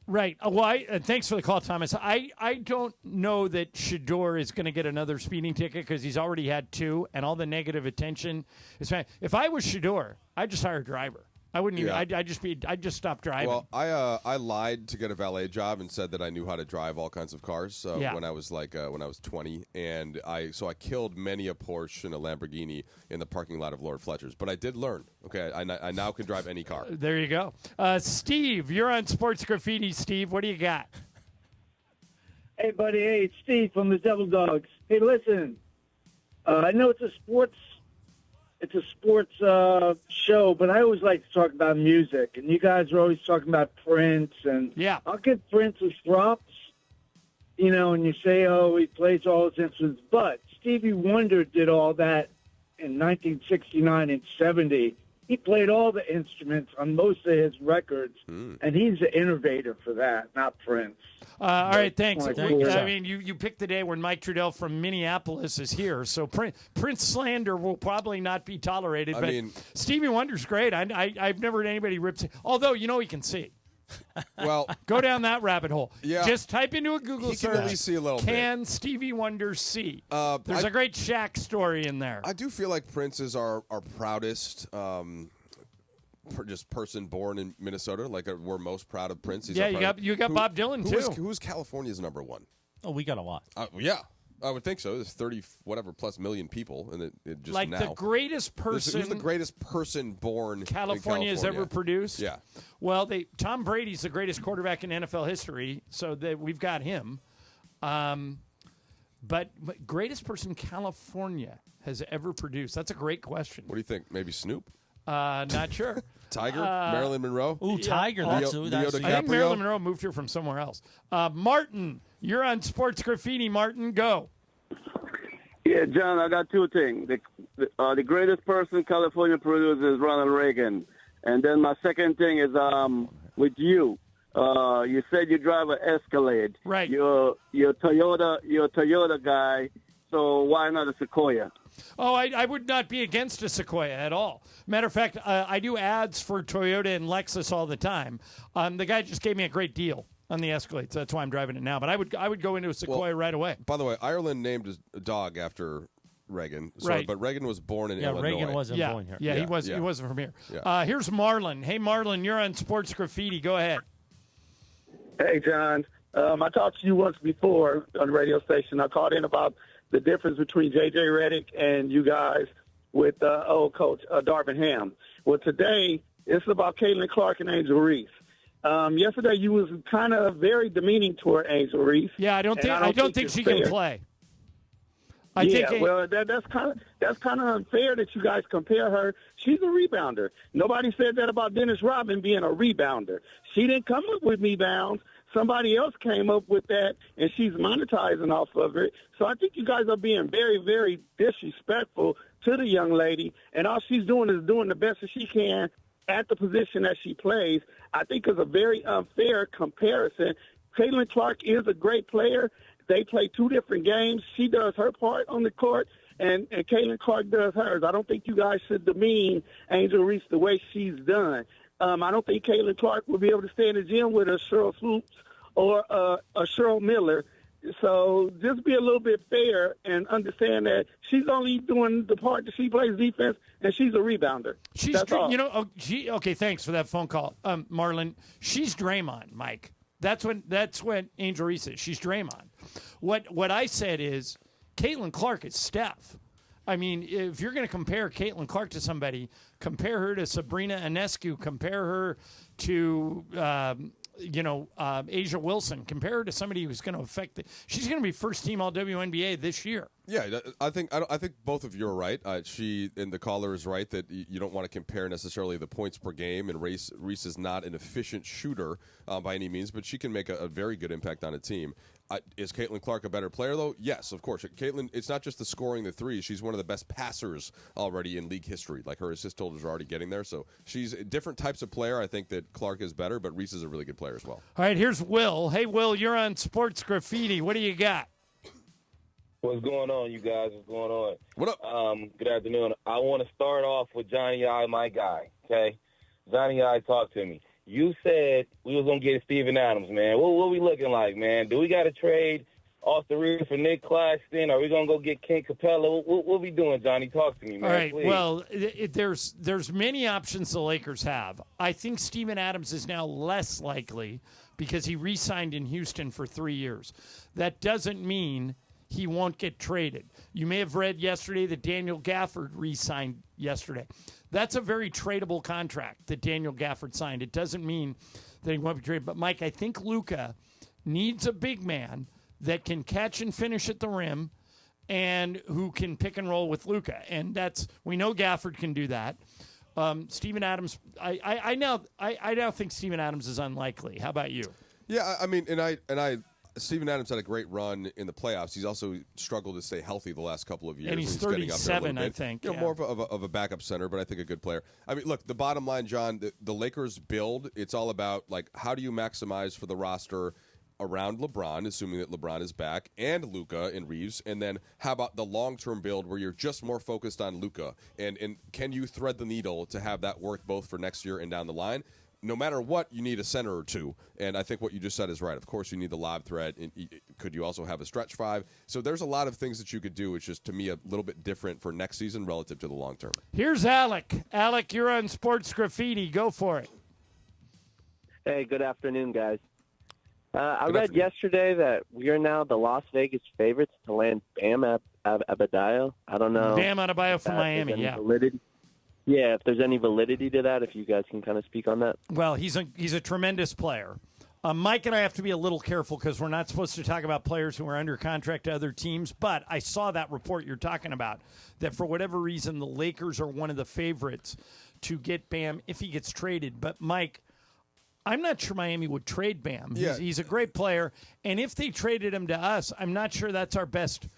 Right. Well, thanks for the call, Thomas. I don't know that Shedeur is going to get another speeding ticket because he's already had 2, and all the negative attention is fine. If I was Shedeur, I'd just hire a driver. I wouldn't even. I'd just stop driving. Well, I lied to get a valet job and said that I knew how to drive all kinds of cars when I was when I was 20, and I killed many a Porsche and a Lamborghini in the parking lot of Lord Fletcher's. But I did learn. Okay, I now can drive any car. There you go, Steve. You're on Sports Graffiti. Steve, what do you got? Hey, buddy. Hey, it's Steve from the Devil Dogs. Hey, listen. I know it's a sports show, but I always like to talk about music, and you guys are always talking about Prince, and I'll give Prince his props, and you say, oh, he plays all his instruments, but Stevie Wonder did all that in 1969 and 70. He played all the instruments on most of his records, and he's the innovator for that, not Prince. All right, thanks. I mean, you picked the day when Mike Trudell from Minneapolis is here, so Prince slander will probably not be tolerated. But Stevie Wonder's great. I've never heard anybody rip. Although he can see. Well, go down that rabbit hole. Yeah, just type into a Google he search. Can at least see a little can bit. Stevie Wonder see? There's a great Shaq story in there. I do feel like Prince is our proudest. Just person born in Minnesota, like we're most proud of Prince. He's you got Bob Dylan too. Who's California's number 1? Oh, we got a lot. Yeah, I would think so. There's 30 whatever plus million people, and it just like now. The greatest person. Who's the greatest person born California has ever produced? Yeah. Well, Tom Brady's the greatest quarterback in NFL history, so we've got him. But greatest person California has ever produced? That's a great question. What do you think? Maybe Snoop? Not sure. Tiger? Marilyn Monroe? Ooh, Tiger. That's Leo I think Marilyn Monroe moved here from somewhere else. Martin, you're on Sports Graffiti. Martin, go. Yeah, John, I got 2 things. The greatest person California produced is Ronald Reagan. And then my second thing is with you. You said you drive an Escalade. Right. You're a Toyota guy, so why not a Sequoia? Oh, I would not be against a Sequoia at all. Matter of fact, I do ads for Toyota and Lexus all the time. The guy just gave me a great deal on the Escalade, so that's why I'm driving it now. But I would go into a Sequoia right away. By the way, Ireland named his dog after Reagan. Right. But Reagan was born in Illinois. Reagan wasn't born here. Yeah, he wasn't from here. Yeah. Here's Marlon. Hey, Marlon, you're on Sports Graffiti. Go ahead. Hey, John. I talked to you once before on the radio station. I called in about the difference between J.J. Redick and you guys with old coach Darvin Ham. Well, today it's about Caitlin Clark and Angel Reese. Yesterday you was kind of very demeaning toward Angel Reese. Yeah, I don't think she can play. That's kind of unfair that you guys compare her. She's a rebounder. Nobody said that about Dennis Rodman being a rebounder. She didn't come up with rebounds. Somebody else came up with that, and she's monetizing off of it. So I think you guys are being very, very disrespectful to the young lady, and all she's doing is doing the best that she can at the position that she plays. I think it's a very unfair comparison. Caitlin Clark is a great player. They play 2 different games. She does her part on the court, and Caitlin Clark does hers. I don't think you guys should demean Angel Reese the way she's done. I don't think Caitlin Clark will be able to stay in the gym with a Cheryl Swoops or a Cheryl Miller. So just be a little bit fair and understand that she's only doing the part that she plays defense, and she's a rebounder. That's all. Okay, thanks for that phone call. Marlon, she's Draymond, Mike. That's what Angel Reese is. She's Draymond. What I said is Caitlin Clark is Steph. I mean, if you're going to compare Caitlin Clark to somebody, compare her to Sabrina Ionescu, compare her to Asia Wilson, compare her to somebody who's going to affect she's going to be first team all WNBA this year. Yeah, I think both of you are right. She and the caller is right that you don't want to compare necessarily the points per game. And Reese is not an efficient shooter by any means, but she can make a very good impact on a team. Is Caitlin Clark a better player, though? Yes, of course. Caitlin, it's not just the scoring the threes. She's one of the best passers already in league history. Like, her assist totals are already getting there. So she's different types of player. I think that Clark is better, but Reese is a really good player as well. All right, here's Will. Hey, Will, you're on Sports Graffiti. What do you got? What's going on, you guys? What's going on? What up? Good afternoon. I want to start off with Johnny I, my guy, okay? Johnny I, talk to me. You said we was going to get Steven Adams, man. What we looking like, man? Do we got to trade Austin Reeves for Nick Claxton? Are we going to go get Ken Capella? What we doing, Johnny? Talk to me, man. All right. Please. Well, there's many options the Lakers have. I think Steven Adams is now less likely because he re-signed in Houston for 3 years. That doesn't mean he won't get traded. You may have read yesterday that Daniel Gafford re-signed yesterday. That's a very tradable contract that Daniel Gafford signed. It doesn't mean that he won't be traded. But, Mike, I think Luka needs a big man that can catch and finish at the rim and who can pick and roll with Luka. And we know Gafford can do that. Steven Adams, I now think Steven Adams is unlikely. How about you? Yeah, I mean, Steven Adams had a great run in the playoffs. He's also struggled to stay healthy the last couple of years. And he's getting up there a 37, little I bit. think. More of a backup center, but I think a good player. I mean, look, the bottom line, John, the Lakers build, it's all about, like, how do you maximize for the roster around LeBron, assuming that LeBron is back, and Luka and Reeves, and then how about the long-term build where you're just more focused on Luka, and can you thread the needle to have that work both for next year and down the line? No matter what, you need a center or two, and I think what you just said is right. Of course, you need the lob threat. And could you also have a stretch five? So there's a lot of things that you could do. It's just, to me, a little bit different for next season relative to the long term. Here's Alec. Alec, you're on Sports Graffiti. Go for it. Hey, good afternoon, guys. I read yesterday that we are now the Las Vegas favorites to land Bam Adebayo. I don't know. Bam Adebayo from Miami, yeah. Validity. Yeah, if there's any validity to that, if you guys can kind of speak on that. Well, he's a tremendous player. Mike and I have to be a little careful because we're not supposed to talk about players who are under contract to other teams, but I saw that report you're talking about, that for whatever reason the Lakers are one of the favorites to get Bam if he gets traded. But, Mike, I'm not sure Miami would trade Bam. Yeah. He's a great player, and if they traded him to us, I'm not sure that's our best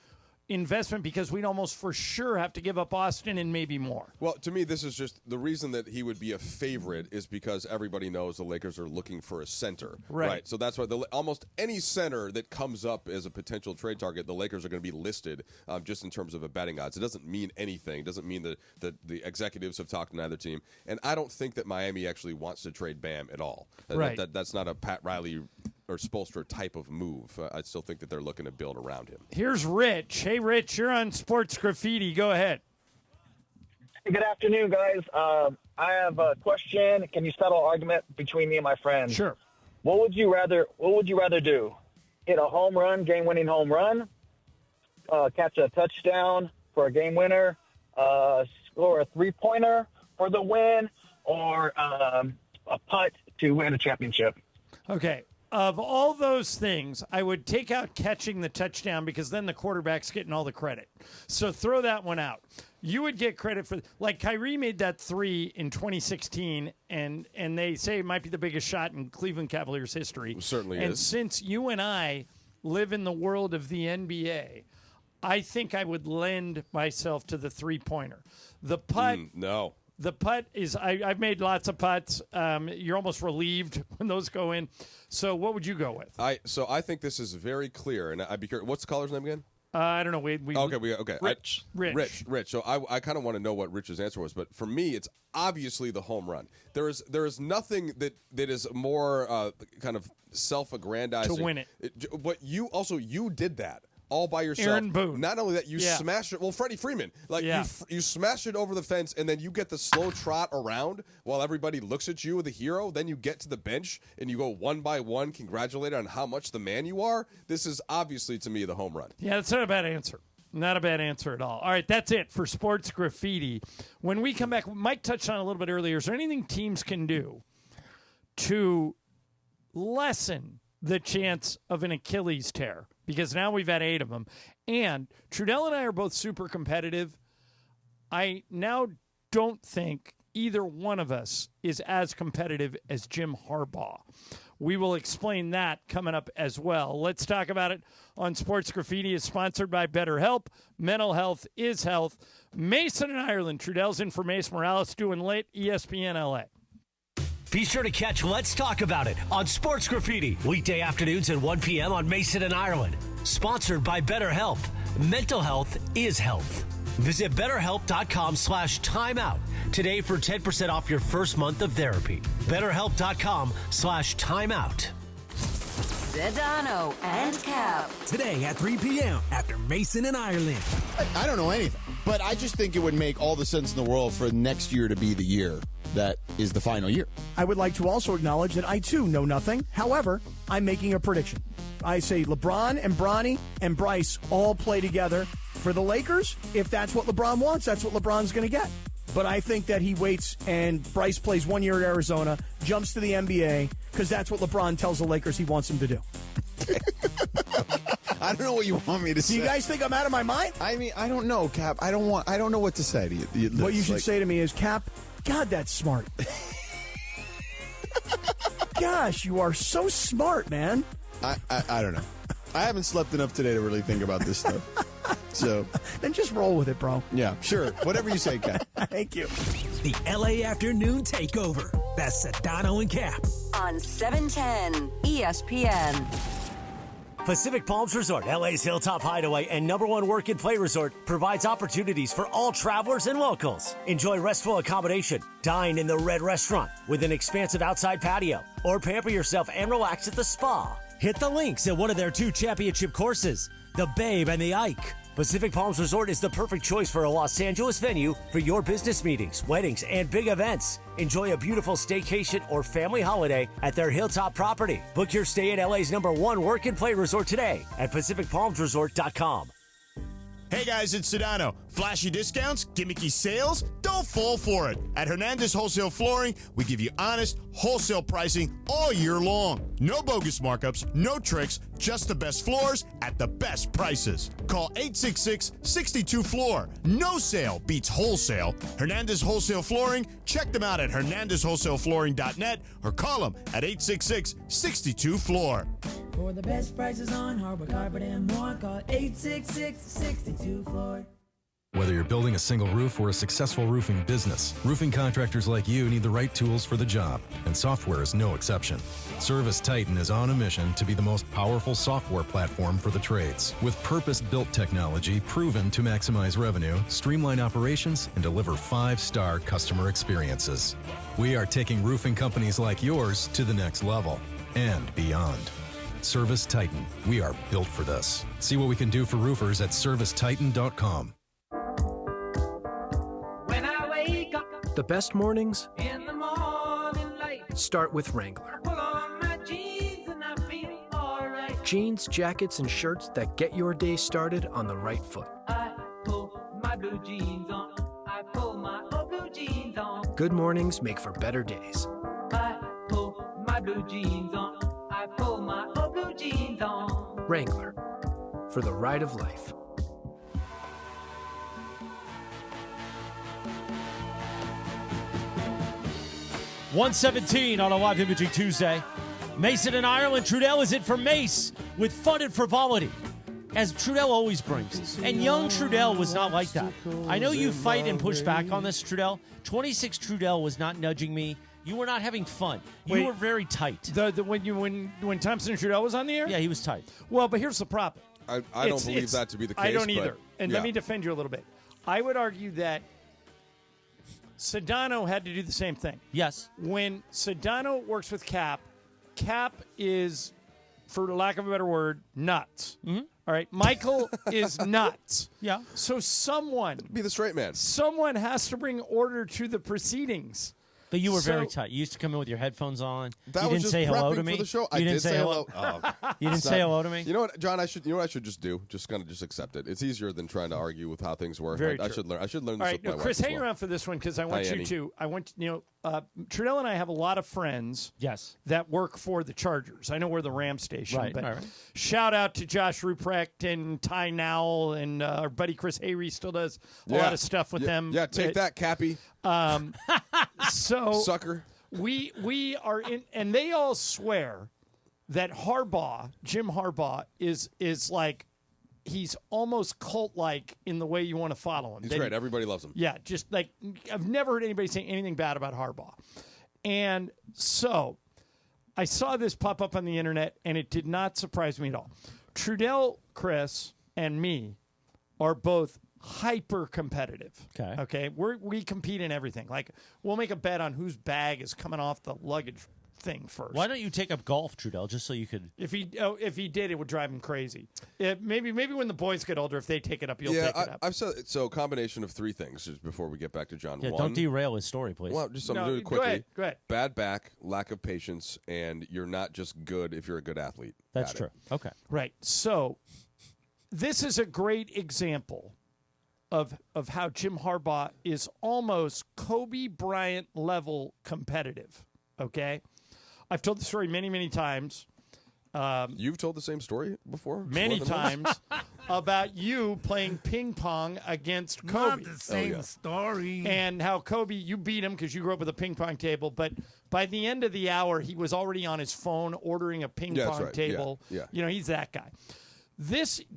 investment because we'd almost for sure have to give up Austin and maybe more. Well, to me, this is just the reason that he would be a favorite is because everybody knows the Lakers are looking for a center. Right. So that's why almost any center that comes up as a potential trade target, the Lakers are going to be listed just in terms of a betting odds. It doesn't mean anything. It doesn't mean that the executives have talked to neither team. And I don't think that Miami actually wants to trade Bam at all. Right. That's not a Pat Riley or Spoelstra type of move. I still think that they're looking to build around him. Here's Rich. Hey, Rich, you're on Sports Graffiti. Go ahead. Good afternoon, guys. I have a question. Can you settle argument between me and my friend? Sure. What would you rather do? Hit a home run, game-winning home run, catch a touchdown for a game winner, score a three-pointer for the win, or a putt to win a championship? Okay. Of all those things, I would take out catching the touchdown because then the quarterback's getting all the credit. So throw that one out. You would get credit for, like, Kyrie made that three in 2016, and they say it might be the biggest shot in Cleveland Cavaliers history. It certainly and is. Since you and I live in the world of the NBA, I think I would lend myself to the three-pointer. The putt. No. The putt is, I've made lots of putts. You're almost relieved when those go in. So what would you go with? I think this is very clear, and I'd be curious. What's the caller's name again? I don't know. Okay. Rich. Rich. So I kind of want to know what Rich's answer was, but for me, it's obviously the home run. There is nothing that is more kind of self-aggrandizing to win it. But you did that. all by yourself. Aaron Boone. Not only that, you smashed it. Well, Freddie Freeman. Like, you smashed it over the fence, and then you get the slow trot around while everybody looks at you, the hero. Then you get to the bench, and you go one by one, congratulate on how much the man you are. This is obviously, to me, the home run. Yeah, that's not a bad answer. Not a bad answer at all. All right, that's it for Sports Graffiti. When we come back, Mike touched on it a little bit earlier. Is there anything teams can do to lessen the chance of an Achilles tear? Because now we've had 8 of them. And Trudell and I are both super competitive. I now don't think either one of us is as competitive as Jim Harbaugh. We will explain that coming up as well. Let's talk about it on Sports Graffiti. Is sponsored by BetterHelp. Mental health is health. Mason in Ireland. Trudell's in for Mace Morales doing late ESPN LA. Be sure to catch Let's Talk About It on Sports Graffiti. Weekday afternoons at 1 p.m. on Mason and Ireland. Sponsored by BetterHelp. Mental health is health. Visit BetterHelp.com/timeout today for 10% off your first month of therapy. BetterHelp.com/timeout. Sedano and Cap. Today at 3 p.m. after Mason and Ireland. I don't know anything, but I just think it would make all the sense in the world for next year to be the year that is the final year. I would like to also acknowledge that I, too, know nothing. However, I'm making a prediction. I say LeBron and Bronny and Bryce all play together for the Lakers. If that's what LeBron wants, that's what LeBron's going to get. But I think that he waits and Bryce plays 1 year at Arizona, jumps to the NBA, because that's what LeBron tells the Lakers he wants him to do. I don't know what you want me to say. Do you guys think I'm out of my mind? I mean, I don't know, Cap. I don't know what to say to you. What you should say to me is, Cap, God, that's smart. Gosh, you are so smart, man. I don't know. I haven't slept enough today to really think about this stuff. So then just roll with it, bro. Yeah, sure. Whatever you say, Cap. Thank you. The LA Afternoon Takeover. That's Sedano and Cap. On 710 ESPN. Pacific Palms Resort, LA's Hilltop Hideaway and #1 work and play resort, provides opportunities for all travelers and locals. Enjoy restful accommodation, dine in the Red Restaurant with an expansive outside patio, or pamper yourself and relax at the spa. Hit the links at one of their 2 championship courses, the Babe and the Ike. Pacific Palms Resort is the perfect choice for a Los Angeles venue for your business meetings, weddings, and big events. Enjoy a beautiful staycation or family holiday at their Hilltop property. Book your stay at LA's #1 work and play resort today at PacificPalmsResort.com. Hey guys, it's Sedano. Flashy discounts, gimmicky sales? Don't fall for it. At Hernandez Wholesale Flooring, we give you honest, wholesale pricing all year long. No bogus markups, no tricks, just the best floors at the best prices. Call 866-62-FLOOR. No sale beats wholesale. Hernandez Wholesale Flooring, check them out at hernandezwholesaleflooring.net or call them at 866-62-FLOOR. For the best prices on hardwood, carpet, and more, call 866-62-FLOOR. Whether you're building a single roof or a successful roofing business, roofing contractors like you need the right tools for the job, and software is no exception. Service Titan is on a mission to be the most powerful software platform for the trades, with purpose-built technology proven to maximize revenue, streamline operations, and deliver 5-star customer experiences. We are taking roofing companies like yours to the next level and beyond. Service Titan. We are built for this. See what we can do for roofers at servicetitan.com. When I wake up The best mornings in the morning light, start with Wrangler. pull on my jeans and I feel alright. Jeans, jackets, and shirts that get your day started on the right foot. I pull my blue jeans on. I pull my old blue jeans on. Good mornings make for better days. I pull my blue jeans on. I pull my old blue jeans on. Wrangler, for the ride of life. .117 on a live imaging Tuesday. Mason in Ireland. Trudell is in for Mace with fun and frivolity, as Trudell always brings. And young Trudell was not like that. I know you fight and push back on this, Trudell. 26 Trudell was not nudging me. You were not having fun. You were very tight. When Thompson and Trudell was on the air? Yeah, he was tight. Well, but here's the problem. I don't believe that to be the case. I don't either. But, and yeah. let me defend you a little bit. I would argue that Sedano had to do the same thing. Yes. When Sedano works with Cap, Cap is for lack of a better word, nuts. Mm-hmm. All right, Michael is nuts. Yeah. So someone be the straight man. Someone has to bring order to the proceedings. But you were very tight. You used to come in with your headphones on. That you was didn't just say hello to prepping me. for the show. You I didn't did say hello. You didn't say hello to me. You know what, John? You know what I should just do? Just kind of just accept it. It's easier than trying to argue with how things work. Very I true. should learn. I should learn All this right, with my Chris, wife hang as well. around for this one because I want Hi, you Annie. to. I want Trudell and I have a lot of friends. Yes. That work for the Chargers. I know we're the Ram station, Right, but all right. shout out to Josh Ruprecht and Ty Nowell and our buddy Chris Hayrie still does a lot of stuff with them. Yeah, take that, Cappy. So sucker. We are in, and they all swear that Jim Harbaugh, is like he's almost cult-like in the way you want to follow him. He's great. Everybody loves him. Yeah, just like I've never heard anybody say anything bad about Harbaugh. And so I saw this pop up on the internet, and it did not surprise me at all. Trudell, Chris, and me are both hyper competitive. Okay. We compete in everything. Like we'll make a bet on whose bag is coming off the luggage thing first. Why don't you take up golf, Trudell, just so you could? If he did, it would drive him crazy. Maybe when the boys get older, if they take it up, you'll take it up. I've said so. A combination of three things. Just before we get back to John. Yeah, One, don't derail his story, please. Well, just something to do it quickly. Go ahead. Bad back, lack of patience, and you're not just good if you're a good athlete. That's Got true. it. Okay. Right. So this is a great example of how Jim Harbaugh is almost Kobe Bryant level competitive. Okay. I've told the story many, many times. You've told the same story before? Many More than times once? about you playing ping pong against Kobe. Not the same story. And how Kobe, you beat him because you grew up with a ping pong table. But by the end of the hour, he was already on his phone ordering a ping that's pong right. table. Yeah. You know, he's that guy.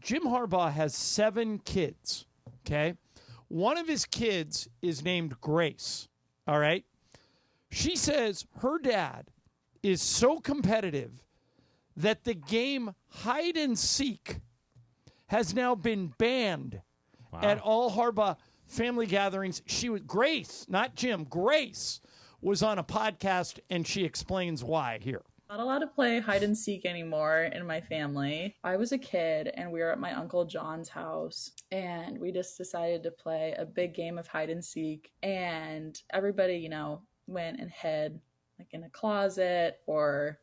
Jim Harbaugh has 7 kids, okay? One of his kids is named Grace, all right? She says her dad is so competitive that the game hide and seek has now been banned at all Harbaugh family gatherings. Grace, not Jim, Grace was on a podcast and she explains why here. Not allowed to play hide and seek anymore in my family. I was a kid and we were at my Uncle John's house and we just decided to play a big game of hide and seek, and everybody, went and hid like in a closet or,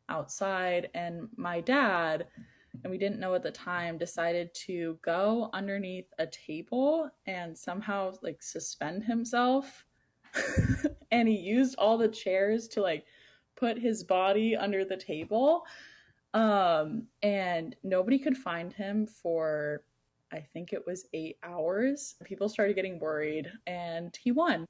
outside, and my dad, and we didn't know at the time, decided to go underneath a table and somehow like suspend himself and he used all the chairs to put his body under the table, and nobody could find him for, I think it was 8 hours. People started getting worried and he won.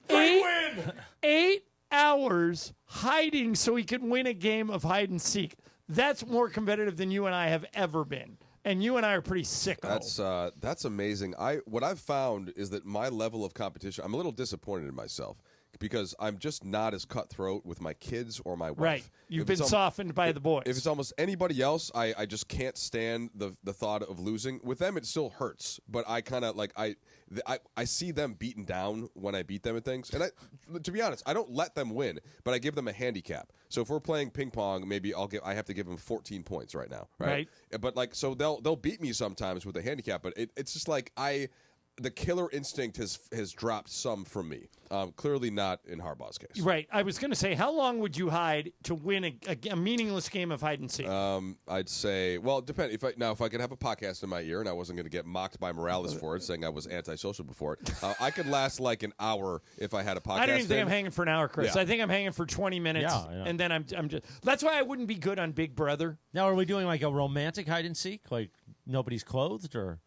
8 hours hiding so he could win a game of hide and seek. That's more competitive than you and I have ever been. And you and I are pretty sick. That's amazing. What I've found is that my level of competition, I'm a little disappointed in myself because I'm just not as cutthroat with my kids or my wife. Right. You've been softened by the boys. If it's almost anybody else, I just can't stand the thought of losing. With them, it still hurts, but I kind of I see them beaten down when I beat them at things. And to be honest, I don't let them win, but I give them a handicap. So if we're playing ping pong, maybe I have to give them 14 points right now. Right. But so they'll beat me sometimes with a handicap, but it's just the killer instinct has dropped some from me. Clearly not in Harbaugh's case. Right. I was going to say, how long would you hide to win a meaningless game of hide and seek? I'd say, well, it depends. If I could have a podcast in my ear and I wasn't going to get mocked by Morales for it, saying I was antisocial before it, I could last like an hour if I had a podcast. I don't even think I'm hanging for an hour, Chris. Yeah. I think I'm hanging for 20 minutes, and then I'm just. That's why I wouldn't be good on Big Brother. Now, are we doing like a romantic hide and seek, like nobody's clothed, or?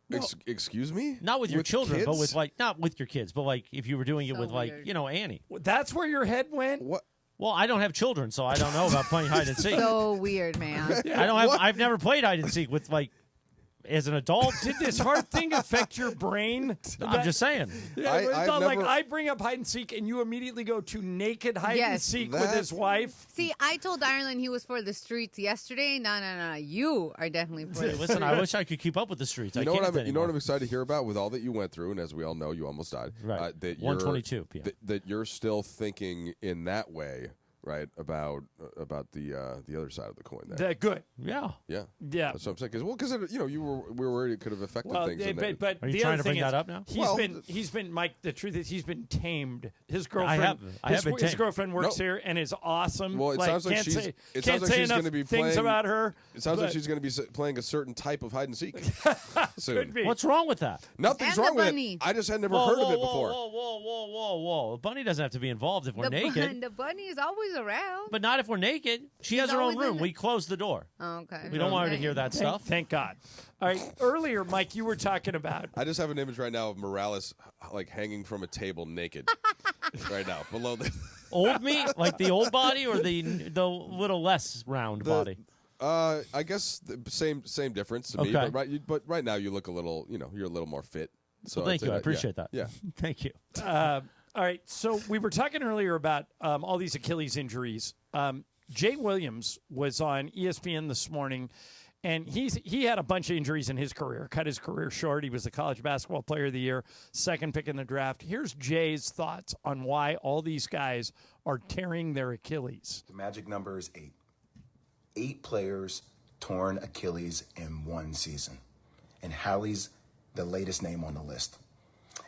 No. Excuse me? Not with your children, kids? but with not with your kids, but if you were doing it with Annie. That's where your head went? What? Well, I don't have children, so I don't know about playing hide and seek. So weird, man. I've never played hide and seek with as an adult. Did this hard thing affect your brain? I'm just saying. Yeah, it's not like I bring up hide and seek and you immediately go to naked hide and seek with his wife. See, I told Ireland he was for the streets yesterday. No. You are definitely for the streets. Listen, I wish I could keep up with the streets. You know what I'm excited to hear about with all that you went through, and as we all know, you almost died. Right. That 1:22 p.m. That you're still thinking in that way right? About the other side of the coin there. That good. Yeah. Yeah. That's what I'm saying. Because we were worried it could have affected things. But Are you the trying other to bring thing that is, up now? He's been Mike. The truth is, he's been tamed. His girlfriend, I have been his tamed. girlfriend works here and is awesome. Well, it sounds like can't she's. say, It can't sounds like say she's enough going to be things playing about her. It sounds like but- she's going to be playing a certain type of hide and seek soon. Could be. What's wrong with that? Nothing's And the wrong with bunny. it. I just had never Whoa, heard whoa, of it whoa, before. Whoa. A bunny doesn't have to be involved if we're naked. The bunny is always around. But not if we're naked. She He's has her own always room. in it. We close the door. Oh, okay. We don't want her to hear that stuff. Thank God. All right. Earlier, Mike, you were talking about. I just have an image right now of Morales like hanging from a table naked right now below the Old me, like the old body, or the little less round body. I guess the same difference to me. Okay. But right now you look a little. You're a little more fit. So Well, thank I'd say you. I that, appreciate that. Yeah. Thank you. All right. So we were talking earlier about all these Achilles injuries. Jay Williams was on ESPN this morning, and he had a bunch of injuries in his career, cut his career short. He was the college basketball player of the year, second pick in the draft. Here's Jay's thoughts on why all these guys are tearing their Achilles. The magic number is 8. 8 players torn Achilles in one season. And Hallie's the latest name on the list.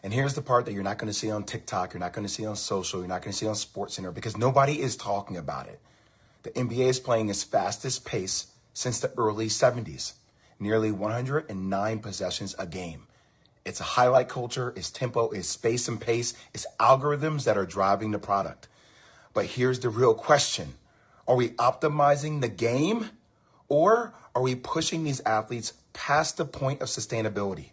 And here's the part that you're not going to see on TikTok, you're not going to see on social, you're not going to see on SportsCenter, because nobody is talking about it. The NBA is playing its fastest pace since the early 70s, nearly 109 possessions a game. It's a highlight culture, it's tempo, it's space and pace, it's algorithms that are driving the product. But here's the real question. Are we optimizing the game, or are we pushing these athletes past the point of sustainability?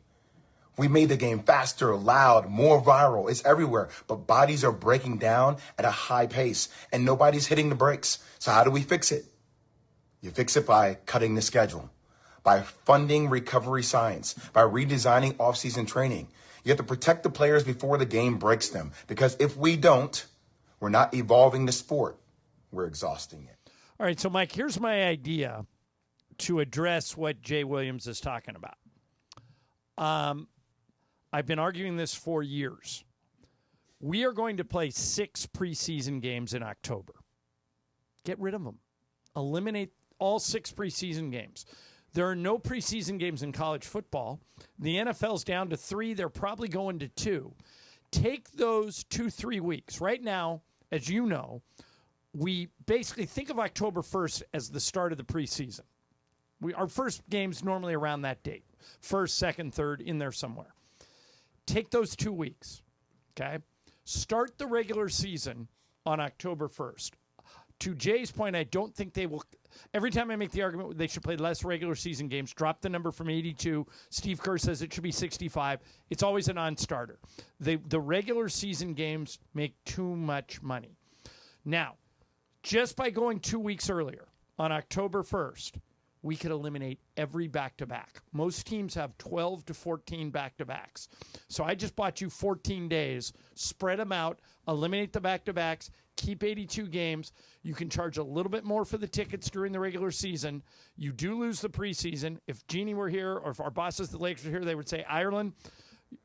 We made the game faster, loud, more viral. It's everywhere. But bodies are breaking down at a high pace, and nobody's hitting the brakes. So how do we fix it? You fix it by cutting the schedule, by funding recovery science, by redesigning off-season training. You have to protect the players before the game breaks them. Because if we don't, we're not evolving the sport. We're exhausting it. All right. So, Mike, here's my idea to address what Jay Williams is talking about. I've been arguing this for years. We are going to play 6 preseason games in October. Get rid of them. Eliminate all 6 preseason games. There are no preseason games in college football. The NFL's down to 3. They're probably going to 2. Take those 2-3 weeks. Right now, as you know, we basically think of October 1st as the start of the preseason. Our first game's normally around that date. First, second, third, in there somewhere. Take those 2 weeks, okay? Start the regular season on October 1st. To Jay's point, I don't think they will. Every time I make the argument they should play less regular season games, drop the number from 82. Steve Kerr says it should be 65. It's always a non-starter. The regular season games make too much money. Now, just by going 2 weeks earlier, on October 1st, we could eliminate every back-to-back. Most teams have 12 to 14 back-to-backs. So I just bought you 14 days, spread them out, eliminate the back-to-backs, keep 82 games. You can charge a little bit more for the tickets during the regular season. You do lose the preseason. If Jeannie were here or if our bosses, the Lakers, were here, they would say, Ireland,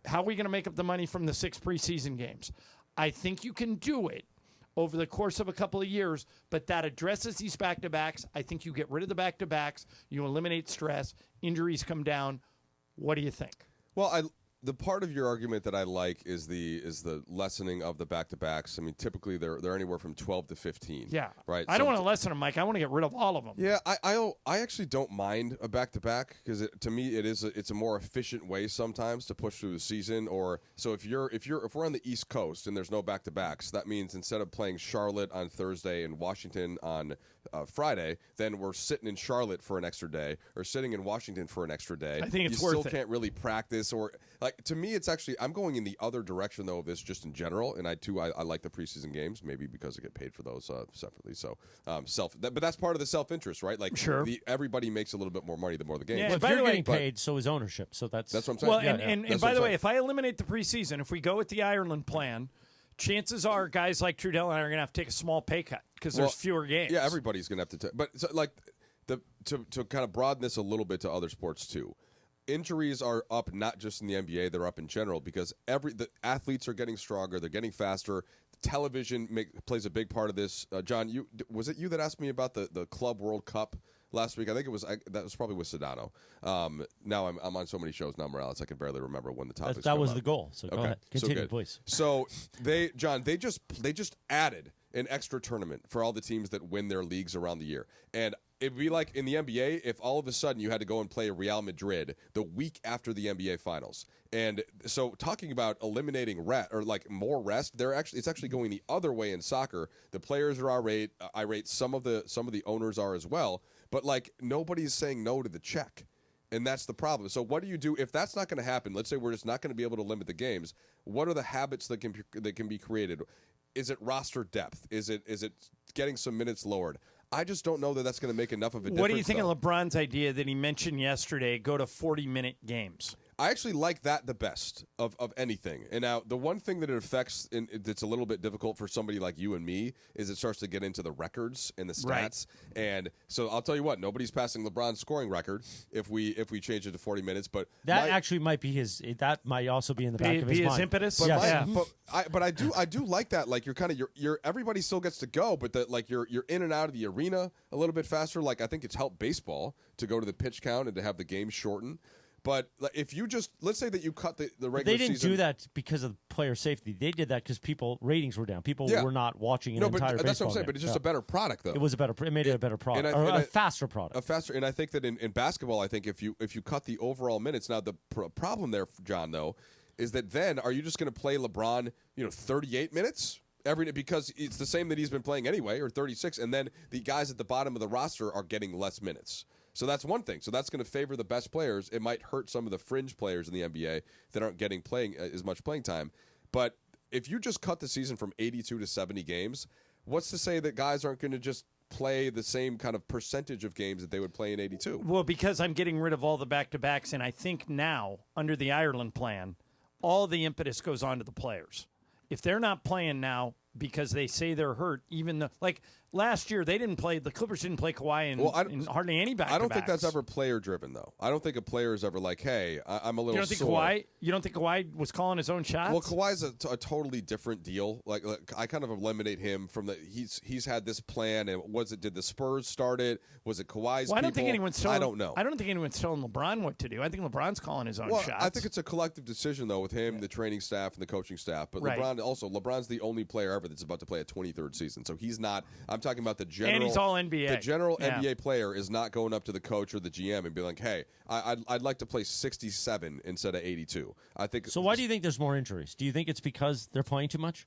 how are we going to make up the money from the 6 preseason games? I think you can do it over the course of a couple of years, but that addresses these back-to-backs. I think you get rid of the back-to-backs. You eliminate stress. Injuries come down. What do you think? Well, the part of your argument that I like is the lessening of the back-to-backs. I mean, typically they're anywhere from 12 to 15. Yeah. Right. I don't want to lessen them, Mike. I want to get rid of all of them. Yeah, I actually don't mind a back-to-back because to me it's a more efficient way sometimes to push through the season. Or so if we're on the East Coast and there's no back-to-backs, that means instead of playing Charlotte on Thursday and Washington on Friday, then we're sitting in Charlotte for an extra day or sitting in Washington for an extra day. I think it's you worth still it. Can't really practice or like to me it's actually I'm going in the other direction though of this just in general, and I like the preseason games maybe because I get paid for those separately. So but that's part of the self-interest, right? Like sure. Everybody makes a little bit more money the more the game. Yeah, But if you're getting paid, so is ownership. So that's what I'm saying. Well, Yeah, and by the way, if I eliminate the preseason, if we go with the Ireland plan, chances are guys like Trudell and I are going to have to take a small pay cut because there's fewer games. Yeah, everybody's going to have to. But so, like to kind of broaden this a little bit to other sports too. Injuries are up not just in the NBA; they're up in general because the athletes are getting stronger, they're getting faster. television plays a big part of this. John, was it you that asked me about the Club World Cup last week? I think that was probably with Sedano. Now I'm on so many shows now, Morales, I can barely remember when the topics. That was the goal. So go ahead, continue, please. So they just added an extra tournament for all the teams that win their leagues around the year, and it'd be like in the NBA if all of a sudden you had to go and play Real Madrid the week after the NBA Finals. And so talking about eliminating rest or like more rest, it's actually going the other way in soccer. The players are irate. Some of the owners are as well. But like nobody's saying no to the check. And that's the problem. So what do you do if that's not going to happen? Let's say we're just not going to be able to limit the games. What are the habits that can be created? Is it roster depth? Is it getting some minutes lowered? I just don't know that that's going to make enough of a difference. What do you think of LeBron's idea that he mentioned yesterday, go to 40-minute games? I actually like that the best of anything. And now the one thing that it affects, and it's a little bit difficult for somebody like you and me, is it starts to get into the records and the stats. Right. And so I'll tell you what, nobody's passing LeBron's scoring record if we change it to 40 minutes. But that actually might be that might also be in the back of his mind. Impetus. But, yes. but I do like that. Like you're everybody still gets to go, but you're in and out of the arena a little bit faster. Like I think it's helped baseball to go to the pitch count and to have the game shortened. But if you let's say that you cut the regular season. They didn't do that because of player safety. They did that because ratings were down. People were not watching entire baseball that's what I'm saying. game. But it's just a better product, though. It made it a better product, a faster product. And I think that in basketball, I think if you cut the overall minutes, now the problem there, John, though, is that then are you just going to play LeBron, 38 minutes? Because it's the same that he's been playing anyway, or 36, and then the guys at the bottom of the roster are getting less minutes. So that's one thing. So that's going to favor the best players. It might hurt some of the fringe players in the NBA that aren't getting as much playing time. But if you just cut the season from 82 to 70 games, what's to say that guys aren't going to just play the same kind of percentage of games that they would play in 82? Well, because I'm getting rid of all the back-to-backs, and I think now, under the Ireland plan, all the impetus goes on to the players. If they're not playing now because they say they're hurt, even though, like last year, the Clippers didn't play Kawhi in hardly any back-to-backs. I don't think that's ever player-driven, though. I don't think a player is ever like, hey, I'm a little sore. You don't think Kawhi was calling his own shots? Well, Kawhi's a totally different deal. Like I kind of eliminate him from he's had this plan, and did the Spurs start it? Was it Kawhi's people? I don't know. I don't think anyone's telling LeBron what to do. I think LeBron's calling his own shots. I think it's a collective decision, though, with him, the training staff, and the coaching staff. But LeBron's the only player ever that's about to play a 23rd season. So he's not. I'm talking about the general. And he's all NBA. The general NBA player is not going up to the coach or the GM and be like, "Hey, I'd like to play 67 instead of 82." I think. So why do you think there's more injuries? Do you think it's because they're playing too much?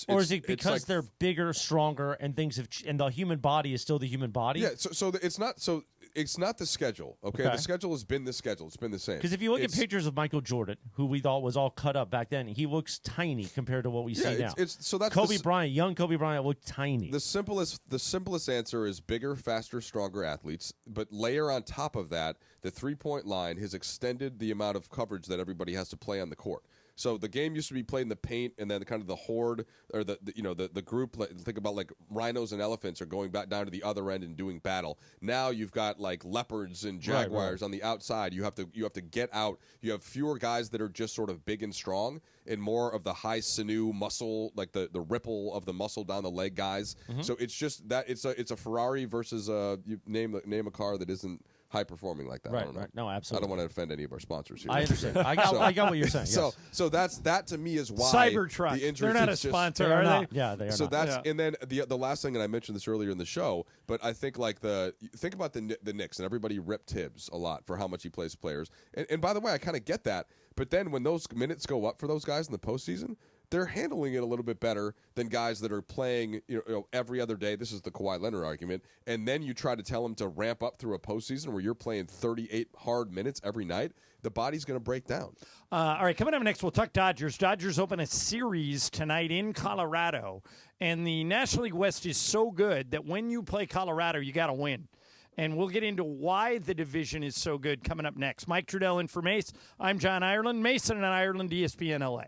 Or is it because they're bigger, stronger, and things have and the human body is still the human body? Yeah. So it's not. So it's not the schedule. Okay. The schedule has been the schedule. It's been the same. Because if you look at pictures of Michael Jordan, who we thought was all cut up back then, he looks tiny compared to what we see now. So that's young Kobe Bryant looked tiny. The simplest answer is bigger, faster, stronger athletes. But layer on top of that, the 3-point line has extended the amount of coverage that everybody has to play on the court. So the game used to be played in the paint, and then kind of the horde or the group. Think about like rhinos and elephants are going back down to the other end and doing battle. Now you've got like leopards and jaguars on the outside. You have to get out. You have fewer guys that are just sort of big and strong, and more of the high sinew muscle, like the ripple of the muscle down the leg guys. Mm-hmm. So it's just that it's a Ferrari versus you name a car that isn't high performing like that. Right, I don't know. right. No, absolutely. I don't want to offend any of our sponsors here. I understand. I got what you're saying. Yes. So that to me is why Cybertruck. The injuries. They're not a sponsor, are they? Yeah, they are. So not. And then the last thing, and I mentioned this earlier in the show, but I think think about the Knicks, and everybody ripped Tibbs a lot for how much he plays players. And by the way, I kind of get that. But then when those minutes go up for those guys in the postseason, they're handling it a little bit better than guys that are playing every other day. This is the Kawhi Leonard argument. And then you try to tell them to ramp up through a postseason where you're playing 38 hard minutes every night. The body's going to break down. All right, coming up next, we'll talk Dodgers. Dodgers open a series tonight in Colorado. And the National League West is so good that when you play Colorado, you got to win. And we'll get into why the division is so good coming up next. Mike Trudell in for Mace. I'm John Ireland. Mason and Ireland, ESPN LA.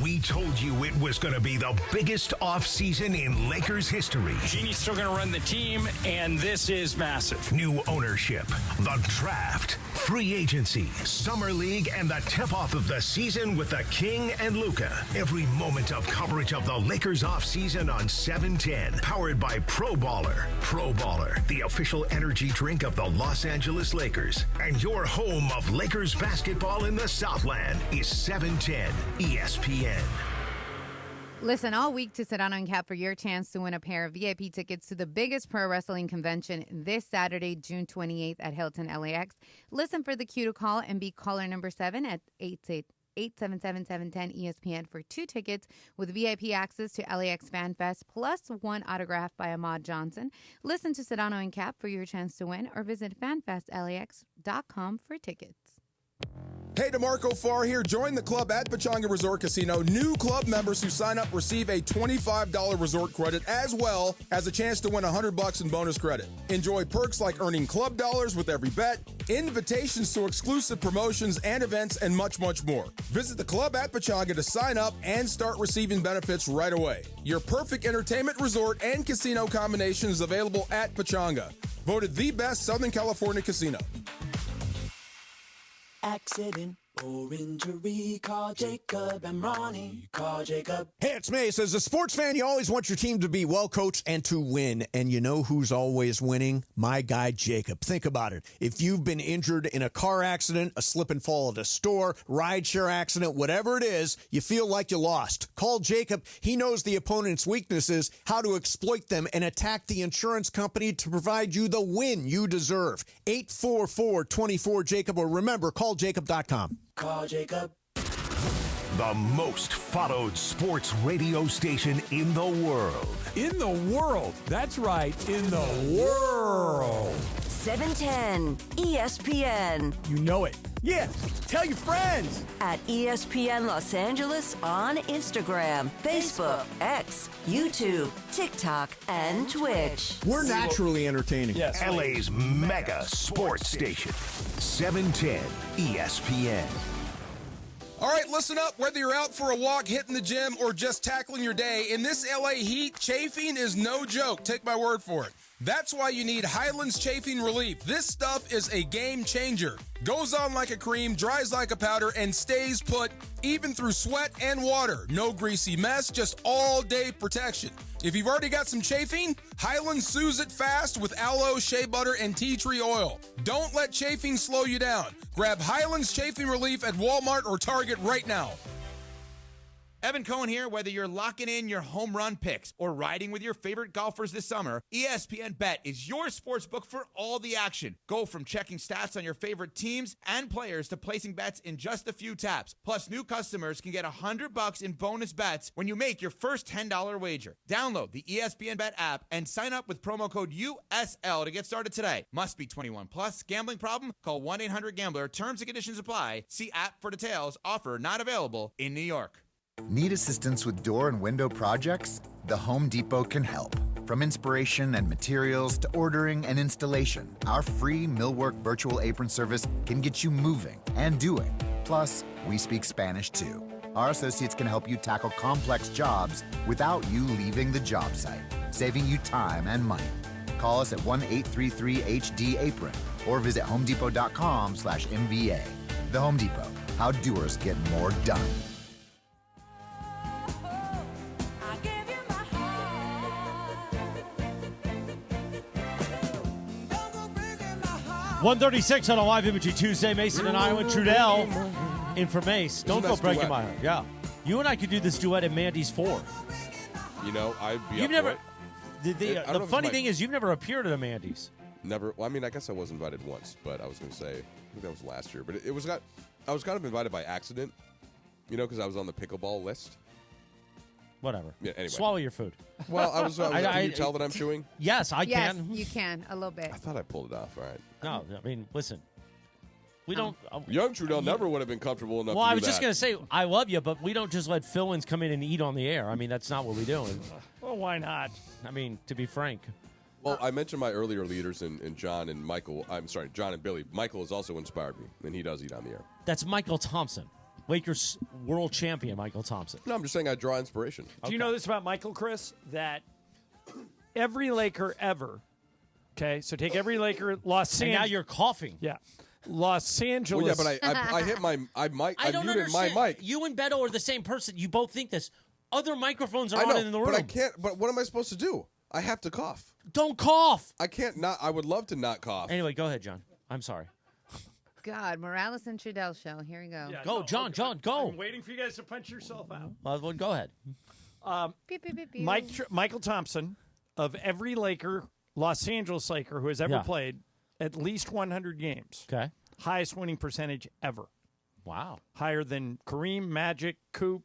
We told you it was going to be the biggest offseason in Lakers history. Genie's still going to run the team, and this is massive. New ownership, the draft, free agency, summer league, and the tip-off of the season with the King and Luka. Every moment of coverage of the Lakers offseason on 710. Powered by Pro Baller. Pro Baller, the official energy drink of the Los Angeles Lakers. And your home of Lakers basketball in the Southland is 710 ESPN. Listen all week to Sedano and Cap for your chance to win a pair of VIP tickets to the biggest pro wrestling convention this Saturday, June 28th at Hilton LAX. Listen for the cue to call and be caller number 7 at 877-710-ESPN for 2 tickets with VIP access to LAX Fan Fest plus 1 autograph by Ahmad Johnson. Listen to Sedano and Cap for your chance to win or visit fanfestlax.com for tickets. Hey, DeMarco Farr here. Join the club at Pechanga Resort Casino. New club members who sign up receive a $25 resort credit as well as a chance to win $100 in bonus credit. Enjoy perks like earning club dollars with every bet, invitations to exclusive promotions and events, and much, much more. Visit the club at Pechanga to sign up and start receiving benefits right away. Your perfect entertainment resort and casino combination is available at Pechanga. Voted the best Southern California casino. Accident or injury, call Jacob and Ronnie. Call Jacob. Hey, it's Mace. As a sports fan, you always want your team to be well coached and to win. And you know who's always winning? My guy, Jacob. Think about it. If you've been injured in a car accident, a slip and fall at a store, rideshare accident, whatever it is, you feel like you lost. Call Jacob. He knows the opponent's weaknesses, how to exploit them, and attack the insurance company to provide you the win you deserve. 844-24-JACOB, or remember, calljacob.com. Call Jacob. The most followed sports radio station in the world. In the world. That's right. In the world. 710 ESPN. You know it. Yeah, tell your friends. At ESPN Los Angeles on Instagram, Facebook, X, YouTube, TikTok, and Twitch. We're naturally entertaining. Yes, LA's mega sports station. 710 ESPN. All right, listen up. Whether you're out for a walk, hitting the gym, or just tackling your day, in this LA heat, chafing is no joke. Take my word for it. That's why you need Highlands Chafing Relief. This stuff is a game changer. Goes on like a cream, dries like a powder, and stays put even through sweat and water. No greasy mess, just all-day protection. If you've already got some chafing, Highlands soothes it fast with aloe, shea butter, and tea tree oil. Don't let chafing slow you down. Grab Highlands Chafing Relief at Walmart or Target right now. Evan Cohen here. Whether you're locking in your home run picks or riding with your favorite golfers this summer, ESPN Bet is your sports book for all the action. Go from checking stats on your favorite teams and players to placing bets in just a few taps. Plus, new customers can get $100 in bonus bets when you make your first $10 wager. Download the ESPN Bet app and sign up with promo code USL to get started today. Must be 21 plus. Gambling problem? Call 1-800-GAMBLER. Terms and conditions apply. See app for details. Offer not available in New York. Need assistance with door and window projects? The Home Depot can help. From inspiration and materials to ordering and installation, our free Millwork virtual apron service can get you moving and doing. Plus, we speak Spanish too. Our associates can help you tackle complex jobs without you leaving the job site, saving you time and money. Call us at 1-833-HD-APRON or visit homedepot.com/MVA. The Home Depot, how doers get more done. 136 on a live imaging Tuesday. Mason and I went Trudell in for Mace. Don't go breaking my heart. Yeah. You and I could do this duet at Mandy's 4. You know, I'd be You've up never. for it. The funny thing is, you've never appeared at a Mandy's. Never. Well, I mean, I guess I was invited once, but I was going to say, I think that was last year. But I was kind of invited by accident, you know, because I was on the pickleball list. Whatever. Yeah, anyway. Swallow your food. Well, I was can you tell that I'm chewing? Yes, I can. Yes, you can. A little bit. I thought I pulled it off. All right. No, I mean, listen. We don't. Young Trudell never would have been comfortable enough to do I was that. just going to say, I love you, but we don't just let fill-ins come in and eat on the air. I mean, that's not what we do. Well, why not? I mean, to be frank. Well, I mentioned my earlier leaders in John and Michael. I'm sorry, John and Billy. Michael has also inspired me, and he does eat on the air. That's Michael Thompson. Lakers world champion Michael Thompson. No, I'm just saying I draw inspiration. Do you know this about Michael, Chris? That every Laker ever, okay, so take every Laker, Los Angeles. And now you're coughing. Yeah. Los Angeles. Well, yeah, but I hit my I don't muted understand. my mic. You and Beto are the same person. You both think this. Other microphones are I know, on in the room. but I can't. But what am I supposed to do? I have to cough. Don't cough. I can't not. I would love to not cough. Anyway, go ahead, John. I'm sorry. God, Morales and Trudell show. Here we go. Yeah, Go, John, go. I'm waiting for you guys to punch yourself out. Well, go ahead. Pew, pew, pew, pew. Michael Thompson, of every Laker, Los Angeles Laker who has ever played at least 100 games. Okay. Highest winning percentage ever. Wow. Higher than Kareem, Magic, Coop,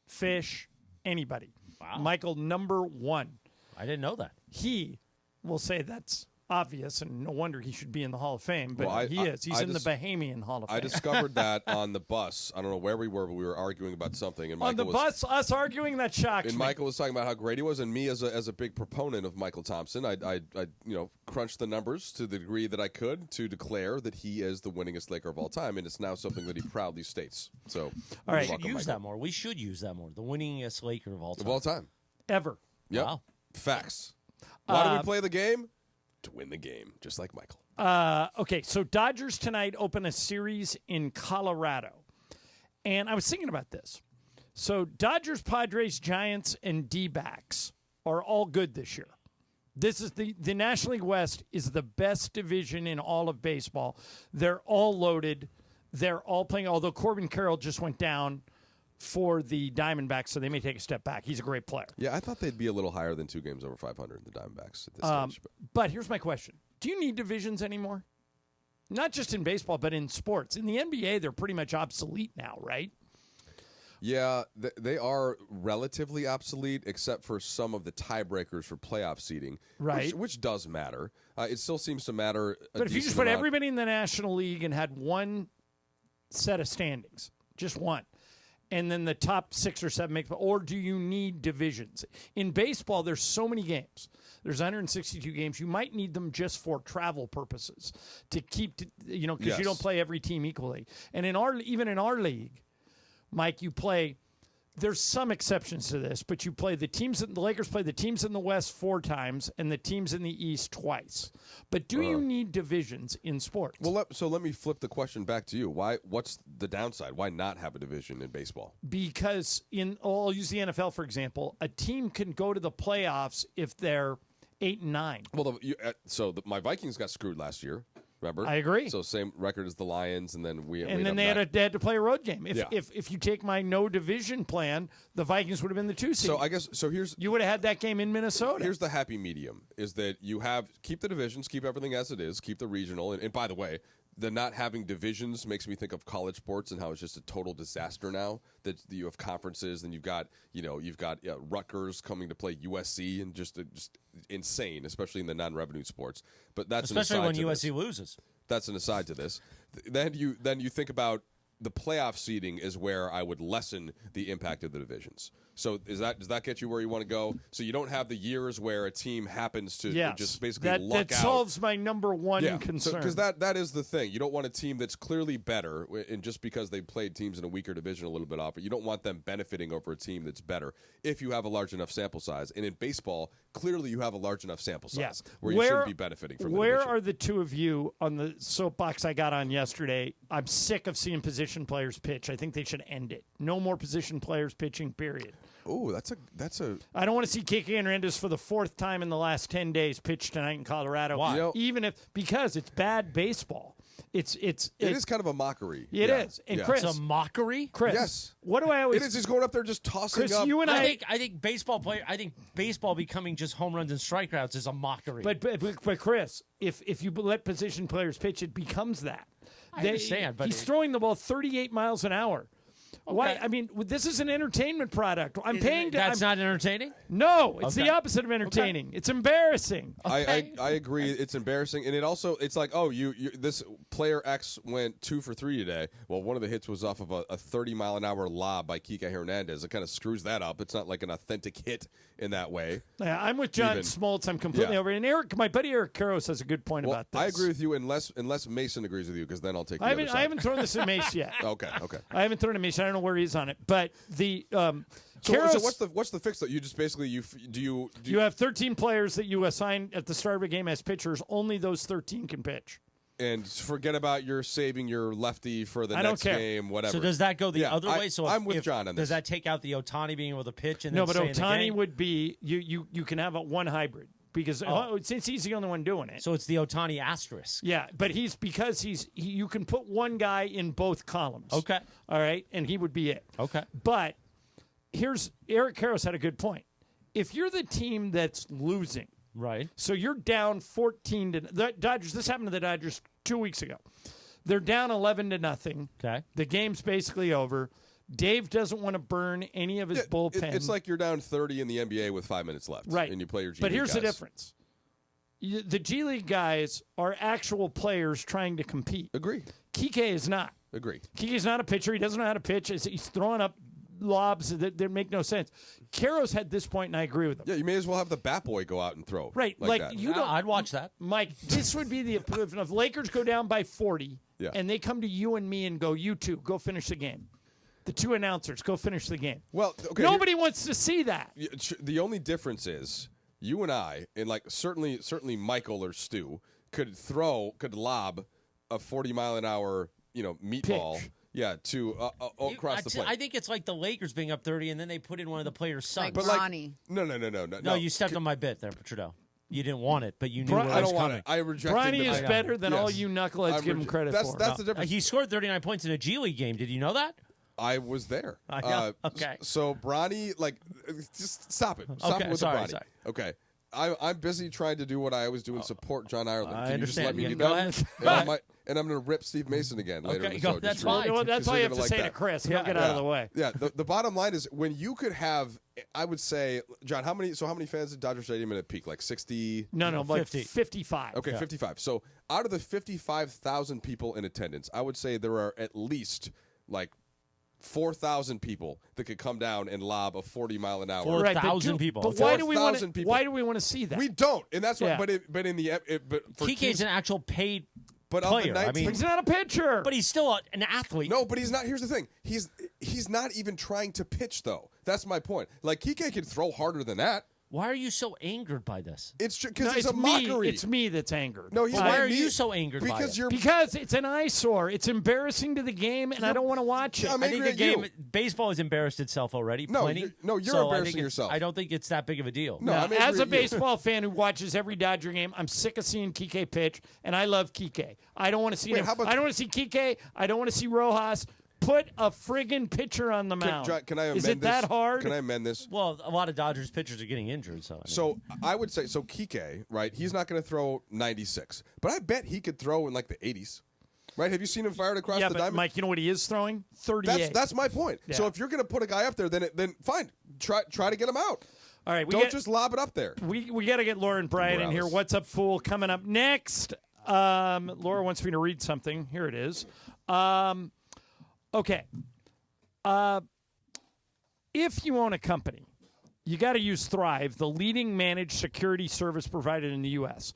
Fish, anybody. Wow. Michael, number one. I didn't know that. He will say that's obvious, and no wonder he should be in the Hall of Fame, but Well, he is. He's in the Bahamian Hall of Fame. I discovered that on the bus. I don't know where we were, but we were arguing about something. And on Michael the bus, us arguing, that shocks and me. Michael was talking about how great he was, and me as a big proponent of Michael Thompson, I crunched the numbers to the degree that I could to declare that he is the winningest Laker of all time, and it's now something that he proudly states. So, all right, we should use that more. We should use that more. The winningest Laker of all time. Of all time. Ever. Yep. Wow. Facts. Why do we play the game? To win the game, just like Michael. Okay, so Dodgers tonight open a series in Colorado. And I was thinking about this. So Dodgers, Padres, Giants, and D-backs are all good this year. This is the National League West is the best division in all of baseball. They're all loaded. They're all playing, although Corbin Carroll just went down for the Diamondbacks, so they may take a step back. He's a great player. Yeah, I thought they'd be a little higher than 2 games over 500, the Diamondbacks, at this stage. But here's my question. Do you need divisions anymore? Not just in baseball, but in sports. In the NBA, they're pretty much obsolete now, right? Yeah, they are relatively obsolete, except for some of the tiebreakers for playoff seeding, right? Which does matter. It still seems to matter. But if you just put everybody in the National League and had one set of standings, just one, and then the top 6 or 7 make, or do you need divisions? In baseball, there's so many games. There's 162 games. You might need them just for travel purposes to keep, because you don't play every team equally. And even in our league, Mike, you play. There's some exceptions to this, but you play the teams. The Lakers play the teams in the West 4 times and the teams in the East twice. But do you need divisions in sports? Well, so let me flip the question back to you. What's the downside? Why not have a division in baseball? Because I'll use the NFL for example. A team can go to the playoffs if they're 8-9. Well, my Vikings got screwed last year. Remember? I agree. So same record as the Lions, and then they had to play a road game. If you take my no division plan, the Vikings would have been the 2 seed. So I guess you would have had that game in Minnesota. Here's the happy medium: is that you keep the divisions, keep everything as it is, keep the regional, and by the way, the not having divisions makes me think of college sports and how it's just a total disaster now. That you have conferences, and you've got Rutgers coming to play USC, and just insane, especially in the non-revenue sports. But that's especially when USC loses. That's an aside to this. Then you think about the playoff seeding is where I would lessen the impact of the divisions. So does that get you where you want to go? So you don't have the years where a team happens to just basically luck out. That solves my number one concern. Because that is the thing. You don't want a team that's clearly better, and just because they played teams in a weaker division a little bit off, but you don't want them benefiting over a team that's better if you have a large enough sample size. And in baseball, clearly you have a large enough sample size where you shouldn't be benefiting from the division. Where are the two of you on the soapbox I got on yesterday? I'm sick of seeing position players pitch. I think they should end it. No more position players pitching, period. Oh, that's a. I don't want to see Kike Hernandez for the 4th time in the last 10 days pitch tonight in Colorado. Why? Because it's bad baseball. It is kind of a mockery. It is. And Chris, it's a mockery. Chris, yes. What do I always? It is. He's going up there just tossing Chris, up. you and I think baseball becoming just home runs and strikeouts is a mockery. But Chris, if you let position players pitch, it becomes that. I understand, but he's throwing the ball 38 miles an hour. Okay. Why? I mean, this is an entertainment product. That's not entertaining? No, it's the opposite of entertaining. Okay. It's embarrassing. I agree. It's embarrassing, and it's like, oh, you this player X went 2 for 3 today. Well, one of the hits was off of a 30-mile-an-hour lob by Kike Hernandez. It kind of screws that up. It's not like an authentic hit in that way. Yeah, I'm with John Smoltz. I'm completely over it. And my buddy Eric Karros has a good point about this. I agree with you unless Mason agrees with you, because then I'll take the other side. I haven't thrown this at Mace yet. Okay. I haven't thrown it at Mace. I don't know where he's on it, but the so what's the fix though? You just basically you have 13 players that you assign at the start of a game as pitchers. Only those 13 can pitch. And forget about your saving your lefty for the next game, whatever. So does that go the other way? So I'm with John on this. Does that take out the Ohtani being able to pitch? And No, then but Ohtani would be you can have one hybrid because since he's the only one doing it. So it's the Ohtani asterisk. Yeah, but you can put one guy in both columns. Okay. All right, and he would be it. Okay. But Eric Karros had a good point. If you're the team that's losing, right? So you're down 14 to the Dodgers. This happened to the Dodgers 2 weeks ago. They're down 11-0. Okay. The game's basically over. Dave doesn't want to burn any of his bullpen. It's like you're down 30 in the NBA with 5 minutes left. Right. And you play your G But League here's the guys. difference. The G League guys are actual players trying to compete. Agree. Kike is not. Agree. Kike's not a pitcher. He doesn't know how to pitch. He's throwing up lobs that make no sense. Karros had this point, and I agree with him. Yeah, you may as well have the bat boy go out and throw. Right. Like that. You don't. I'd watch that. Mike, this would be the equivalent of Lakers go down by 40, Yeah. and they come to you and me and go, you two, go finish the game. The two announcers, go finish the game. Well, okay, nobody wants to see that. The only difference is you and I, and like certainly Michael or Stu could lob a 40-mile-an-hour meatball. Pitch. Yeah, to across the plate. I think it's like the Lakers being up 30, and then they put in one of the players' sons. Like Ronnie. No. No, you stepped on my bit there, Trudeau. You didn't want it, but you knew where it was I don't want coming. it. I rejected Bronny the is idea. better than all Yes. you knuckleheads give him credit for. That's the difference. He scored 39 points in a G League game. Did you know that? I was there. I know. Okay. So Bronny, just stop it. Stop Okay, it with sorry, the Bronny. sorry. Okay. I'm busy trying to do what I always do and support John Ireland. I Can you just let understand. me Yeah, do go that? ahead. And I'm going to rip Steve Mason again later in the go. show. That's just fine. Well, that's because all you they're have to gonna say like to that. Chris. He'll get out of the way. Yeah. The bottom line is when you could have, I would say, John, how many fans at Dodger Stadium at peak? Like 60? No, like 55. Okay, 55. So out of the 55,000 people in attendance, I would say there are at least like 4,000 people that could come down and lob a 40-mile-an-hour. 4,000 people. But why do we want to? Why do we want to see that? We don't, and that's Yeah. why. But in the for Kike's teams, an actual paid but of player. the 19, I mean, He's not a pitcher. but he's still an athlete. no, but he's not. Here's the thing: he's not even trying to pitch, though. That's my point. Like Kike can throw harder than that. Why are you so angered by this? It's because No, it's a mockery. It's me that's angered. No, he's Why not are me. you so angered by Because it? you're Because it's an eyesore. It's embarrassing to the game, and I don't want to watch it. I'm I think angry the at game, you. baseball has embarrassed itself already. No, plenty. you're So I think embarrassing it's- yourself. I don't think it's that big of a deal. No, Now, I'm angry as a at you. baseball fan who watches every Dodger game, I'm sick of seeing Kike pitch, and I love Kike. I don't want to see Wait, him. how about- I don't want to see Kike. I don't want to see Rojas. Put a friggin' pitcher on the mound. Can I amend Is it this? that hard? Can I amend this? Well, a lot of Dodgers pitchers are getting injured. So, I mean, So I would say Kike, right? He's not going to throw 96, but I bet he could throw in like the 80s, right? Have you seen him fired across yeah, the but diamond? Mike, you know what he is throwing? 38. That's my point. Yeah. So if you're going to put a guy up there, then fine, try to get him out. All right, Don't just lob it up there. We got to get Lauren Bryant in here. Morales. What's up, fool? Coming up next. Laura wants me to read something. Here it is. Okay. If you own a company, you got to use Thrive, the leading managed security service provider in the U.S.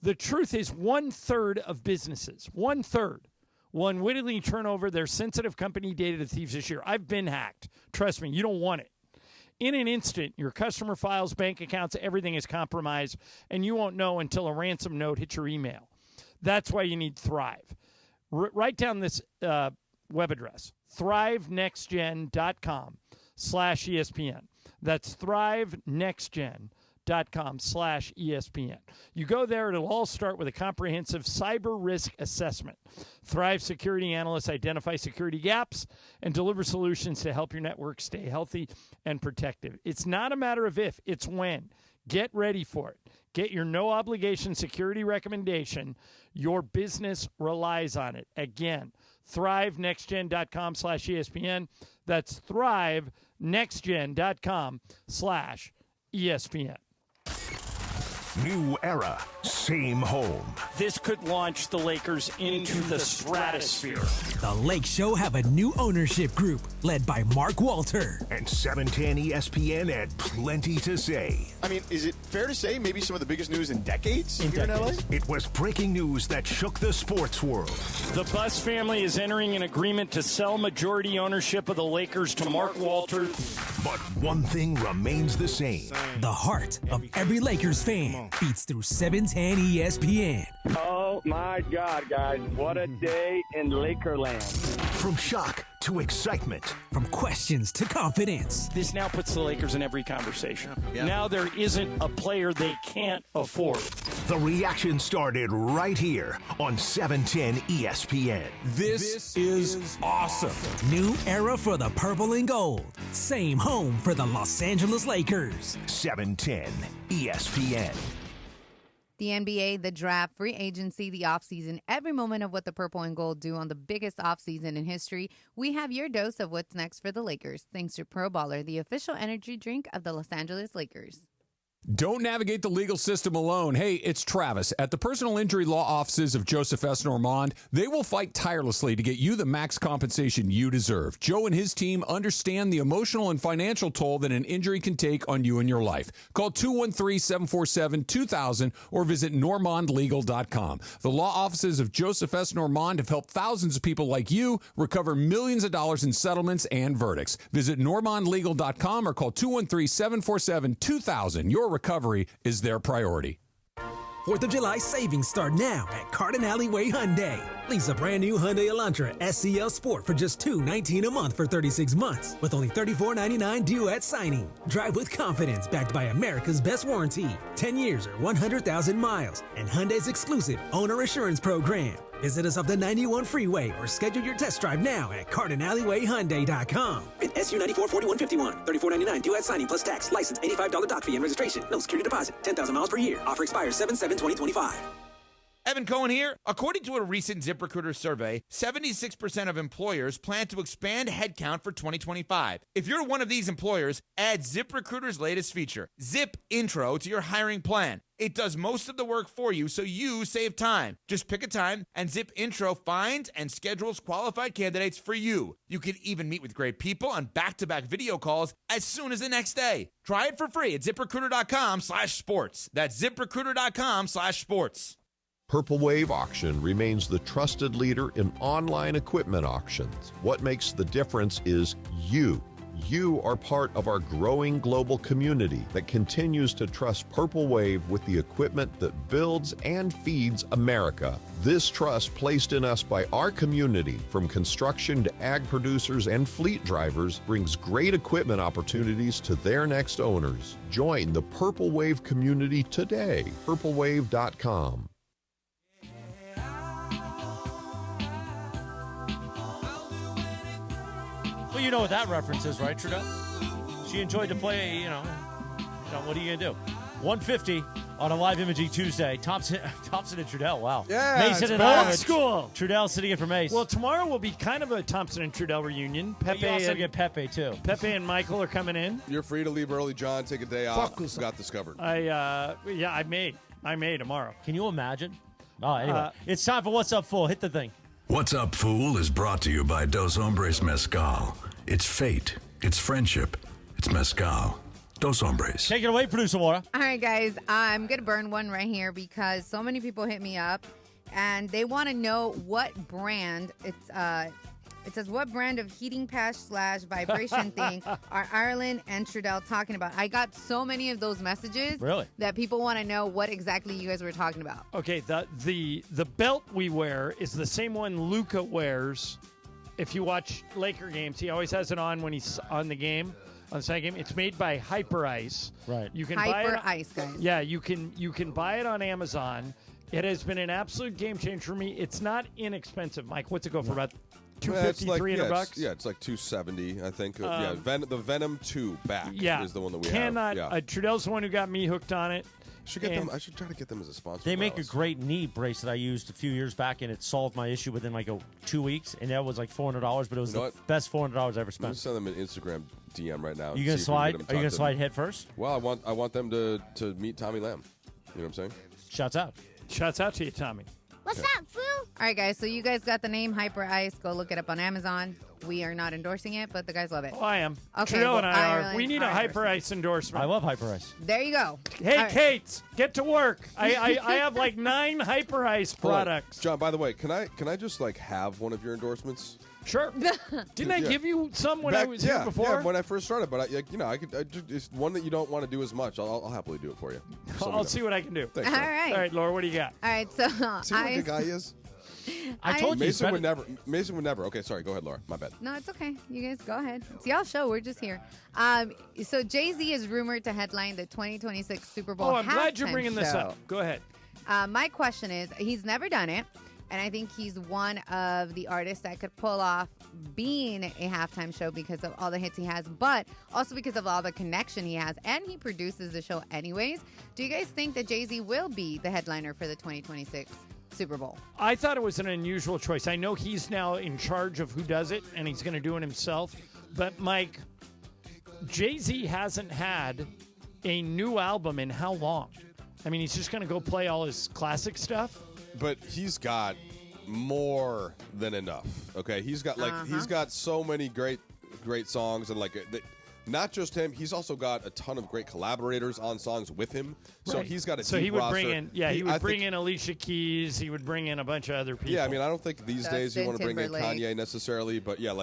The truth is 1/3 of businesses, 1/3, will unwittingly turn over their sensitive company data to thieves this year. I've been hacked. Trust me, you don't want it. In an instant, your customer files, bank accounts, everything is compromised, and you won't know until a ransom note hits your email. That's why you need Thrive. Write down this web address, thrivenextgen.com/ESPN. That's thrivenextgen.com/ESPN. You go there, it'll all start with a comprehensive cyber risk assessment. Thrive security analysts identify security gaps and deliver solutions to help your network stay healthy and protective. It's not a matter of if, it's when. Get ready for it. Get your no obligation security recommendation. Your business relies on it. Again, thrivenextgen.com/ESPN. That's thrivenextgen.com/ESPN. New era, same home. This could launch the Lakers into the stratosphere. The Lake Show have a new ownership group led by Mark Walter. And 710 ESPN had plenty to say. I mean, is it fair to say maybe some of the biggest news in decades here in LA? It was breaking news that shook the sports world. The Buss family is entering an agreement to sell majority ownership of the Lakers to Mark Walter. But one thing remains the same. The heart of every Lakers fan. beats through 710 ESPN. Oh, my God, guys. What a day in Lakerland. From shock to excitement. From questions to confidence. This now puts the Lakers in every conversation. Now there isn't a player they can't afford. The reaction started right here on 710 ESPN. This is awesome. New era for the purple and gold. Same home for the Los Angeles Lakers. 710 ESPN. The NBA, the draft, free agency, the offseason, every moment of what the purple and gold do on the biggest offseason in history. We have your dose of what's next for the Lakers, thanks to Pro Baller, the official energy drink of the Los Angeles Lakers. Don't navigate the legal system alone. Hey, it's Travis. At the personal injury law offices of Joseph S. Normand, they will fight tirelessly to get you the max compensation you deserve. Joe and his team understand the emotional and financial toll that an injury can take on you and your life. Call 213-747-2000 or visit normandlegal.com. The law offices of Joseph S. Normand have helped thousands of people like you recover millions of dollars in settlements and verdicts. Visit normandlegal.com or call 213-747-2000. Your recovery is their priority. 4th of July savings start now at Carden Alleyway Hyundai. Lease a brand new Hyundai Elantra SCL Sport for just $219 a month for 36 months with only $34.99 due at signing. Drive with confidence backed by America's best warranty, 10 years or 100,000 miles, and Hyundai's exclusive owner assurance program. Visit us off the 91 freeway or schedule your test drive now at CardenAlleyWayHyundai.com. With SU94 4151, $34.99 due at signing plus tax. License $85 doc fee and registration. No security deposit. 10,000 miles per year. Offer expires 7/7/2025. Evan Cohen here. According to a recent ZipRecruiter survey, 76% of employers plan to expand headcount for 2025. If you're one of these employers, add ZipRecruiter's latest feature, Zip Intro, to your hiring plan. It does most of the work for you, so you save time. Just pick a time, and Zip Intro finds and schedules qualified candidates for you. You can even meet with great people on back-to-back video calls as soon as the next day. Try it for free at ZipRecruiter.com/sports. That's ZipRecruiter.com/sports. Purple Wave Auction remains the trusted leader in online equipment auctions. What makes the difference is you. You are part of our growing global community that continues to trust Purple Wave with the equipment that builds and feeds America. This trust placed in us by our community, from construction to ag producers and fleet drivers, brings great equipment opportunities to their next owners. Join the Purple Wave community today. purplewave.com. Well, you know what that reference is, right, Trudell? She enjoyed to play, you know, what are you going to do? 150 on a live imaging Tuesday. Thompson and Trudell, wow. Yeah, Mason and old Irish. school. Trudell sitting in for Mace. Well, tomorrow will be kind of a Thompson and Trudell reunion. You also get Pepe, too. Pepe and Michael are coming in. You're free to leave early, John. Take a day off. Got this covered. I may tomorrow. Can you imagine? Oh, anyway. It's time for What's Up, Fool. Hit the thing. What's Up, Fool is brought to you by Dos Hombres Mezcal. It's fate. It's friendship. It's mezcal. Dos Hombres. Take it away, producer Laura. All right, guys, I'm going to burn one right here because so many people hit me up and they want to know what brand it says, what brand of heating pad / vibration thing are Ireland and Trudell talking about? I got so many of those messages that people want to know what exactly you guys were talking about. Okay, the belt we wear is the same one Luka wears. If you watch Laker games, he always has it on when he's on the game. On the second game, it's made by Hyper Ice. Right. You can Hyper buy it. Ice, guys. Yeah, you can buy it on Amazon. It has been an absolute game changer for me. It's not inexpensive, Mike. What's it go for? About $250, $300? Yeah, it's like $270, I think. The Venom 2 back is the one that we have. Trudell's the one who got me hooked on it. I should try to get them as a sponsor. They make a great knee brace that I used a few years back, and it solved my issue within like 2 weeks. And that was like $400, but it was the best $400 I ever spent. I'm gonna send them an Instagram DM right now. You gonna slide? Are you gonna slide head first? Well, I want them to meet Tommy Lamb. You know what I'm saying? Shouts out. Shouts out to you, Tommy. What's up, fool? All right, guys, so you guys got the name Hyper Ice. Go look it up on Amazon. We are not endorsing it, but the guys love it. Oh, I am. Okay, Trudell and I Ireland, are. We need a Hyper Ice endorsement. I love Hyper Ice. There you go. Hey, All right. Kate, get to work. I have like 9 Hyper Ice products. John, by the way, can I just like have one of your endorsements? Sure. Didn't I give you some when I was here before? Yeah, when I first started. But it's one that you don't want to do as much. I'll happily do it for you. I'll see what I can do. Thanks, All right. All right, Laura, what do you got? All right, so See what the guy is. I told you. Mason would never. Mason would never. Okay, sorry. Go ahead, Laura. My bad. No, it's okay. You guys go ahead. It's y'all show. We're just here. So Jay-Z is rumored to headline the 2026 Super Bowl. Oh, I'm glad you're halftime bringing this show. up. Go ahead. My question is, he's never done it, and I think he's one of the artists that could pull off being a halftime show because of all the hits he has, but also because of all the connection he has, and he produces the show anyways. Do you guys think that Jay-Z will be the headliner for the 2026 Super Bowl? I thought it was an unusual choice. I know he's now in charge of who does it, and he's going to do it himself. But, Mike, Jay-Z hasn't had a new album in how long? I mean, he's just going to go play all his classic stuff? But he's got more than enough. Okay, he's got he's got so many great songs, and not just him. He's also got a ton of great collaborators on songs with him. So Right. he's got a So deep he would roster. bring in, he would bring in Alicia Keys. He would bring in a bunch of other people. Yeah, I mean, I don't think these days you Justin want to bring in Timberlake. Kanye necessarily, but yeah,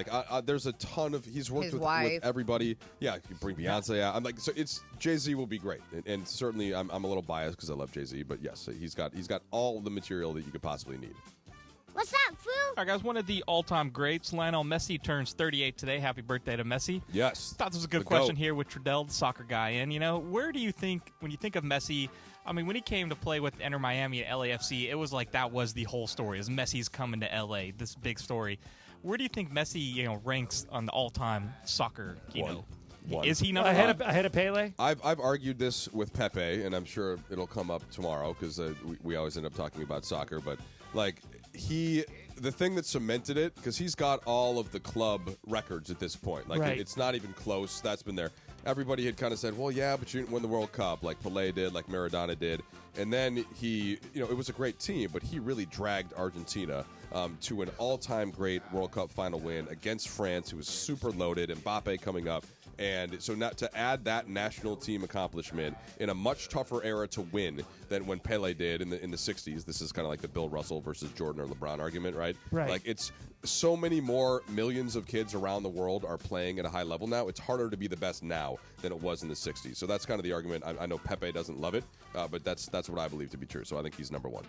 there's a ton of he's worked His with wife. everybody. Yeah, you bring Beyonce out. I'm like, so it's Jay-Z will be great, and certainly I'm a little biased because I love Jay-Z, but yes, he's got all the material that you could possibly need. What's up, Foo? All right, guys, one of the all-time greats, Lionel Messi, turns 38 today. Happy birthday to Messi. Yes. Thought this was a good The question GOAT. here with Trudell, the soccer guy. And, where do you think, when you think of Messi, I mean, when he came to play with Inter Miami at LAFC, it was like that was the whole story, is Messi's coming to LA, this big story. Where do you think Messi, ranks on the all-time soccer, One. Is he number ahead one? Ahead of Pele? I've argued this with Pepe, and I'm sure it'll come up tomorrow because we always end up talking about soccer. But the thing that cemented it, because he's got all of the club records at this point. Right. It's not even close. That's been there. Everybody had kind of said, well, yeah, but you didn't win the World Cup like Pelé did, like Maradona did. And then it was a great team, but he really dragged Argentina to an all-time great World Cup final win against France, who was super loaded, Mbappe coming up. And so not to add that national team accomplishment in a much tougher era to win than when Pele did in the 60s. This is kind of like the Bill Russell versus Jordan or LeBron argument, right? Right. Like it's so many more millions of kids around the world are playing at a high level now. It's harder to be the best now than it was in the 60s. So that's kind of the argument. I know Pepe doesn't love it, but that's what I believe to be true. So I think he's number one.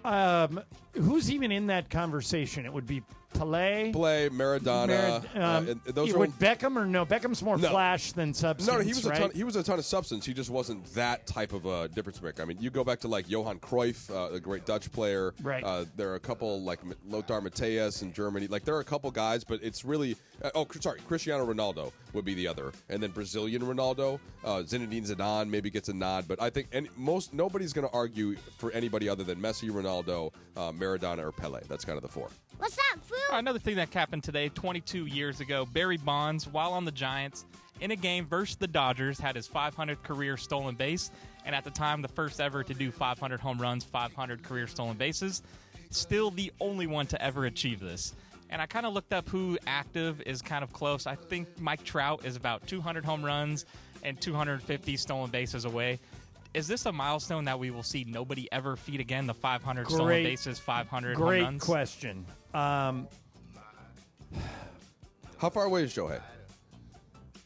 Who's even in that conversation? It would be Pelé, Maradona. And those are would Beckham or no? Beckham's more No. flash than substance. No, he was right? he was a ton of substance. He just wasn't that type of a difference maker. I mean, you go back to like Johan Cruyff, a great Dutch player. Right. There are a couple like Lothar Matthäus in Germany. Like there are a couple guys, but it's really Cristiano Ronaldo would be the other, and then Brazilian Ronaldo, Zinedine Zidane maybe gets a nod. But I think nobody's going to argue for anybody other than Messi, Ronaldo, Maradona, or Pele. That's kind of the four. What's up, Foo? Another thing that happened today, 22 years ago, Barry Bonds, while on the Giants, in a game versus the Dodgers, had his 500th career stolen base, and at the time, the first ever to do 500 home runs, 500 career stolen bases. Still the only one to ever achieve this. And I kind of looked up who active is kind of close. I think Mike Trout is about 200 home runs and 250 stolen bases away. Is this a milestone that we will see nobody ever feat again? The 500 stolen bases, 500 home runs? Great question. How far away is Shohei?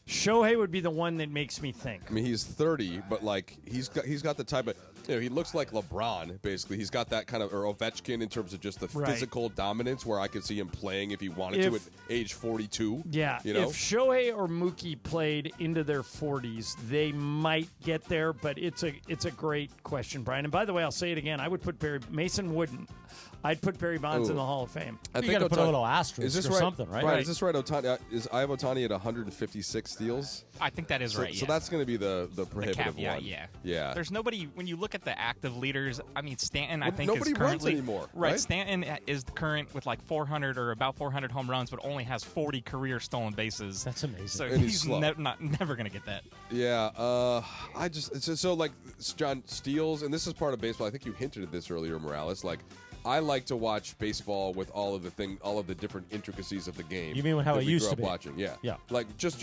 Shohei would be the one that makes me think. I mean, he's 30, but like he's got the type of he looks like LeBron basically. He's got that kind of or Ovechkin in terms of just the Right. physical dominance where I could see him playing if he wanted to at age 42. Yeah, if Shohei or Mookie played into their 40s, they might get there, but it's a great question, Brian. And by the way, I'll say it again. I would put Mason wouldn't. I'd put Barry Bonds in the Hall of Fame. You got to put a little asterisk is this or right? something, right? Right. Is this right? I have Ohtani at 156 steals. I think that is So right, So yeah. that's going to be the prohibitive caveat, one. yeah. Yeah. There's nobody, when you look at the active leaders, I mean, Stanton, I Well, think nobody is runs currently. anymore, right? Stanton is current with like 400 or about 400 home runs, but only has 40 career stolen bases. That's amazing. So And he's he's slow. never going to get that. Yeah, so like John steals, and this is part of baseball. I think you hinted at this earlier, Morales. Like I like to watch baseball with all of the different intricacies of the game. You mean how that it we used grew to up be? watching? Yeah, Yeah. Like just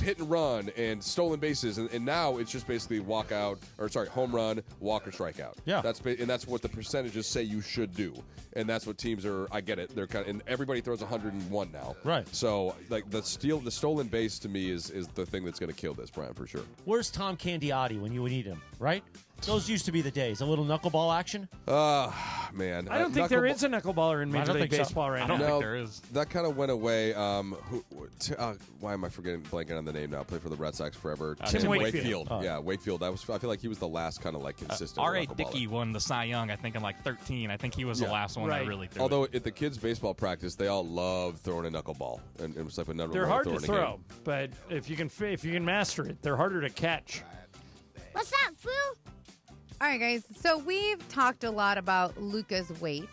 hit and run and stolen bases, and now it's just basically home run, walk or strikeout. Yeah, that's what the percentages say you should do, and that's what teams are. I get it. They're and everybody throws 101 now. Right. So like the stolen base to me is the thing that's going to kill this, Brian, for sure. Where's Tom Candiotti when you would need him? Right. Those used to be the days. A little knuckleball action. Man. I don't think there is a knuckleballer in Major League Baseball right now. I don't think there is. That kind of went away. Why am I blanking on the name now? Played for the Red Sox forever. Tim Wakefield. Yeah, Wakefield. I feel like he was the last kind of like consistent. R.A. Dickey won the Cy Young, I think, in like 13. I think he was the last one that really threw. Although at the kids' baseball practice, they all love throwing a knuckleball, and it was like another. They're hard to throw, but if you can master it, they're harder to catch. What's up, Foo? All right, guys. So we've talked a lot about Luka's weight,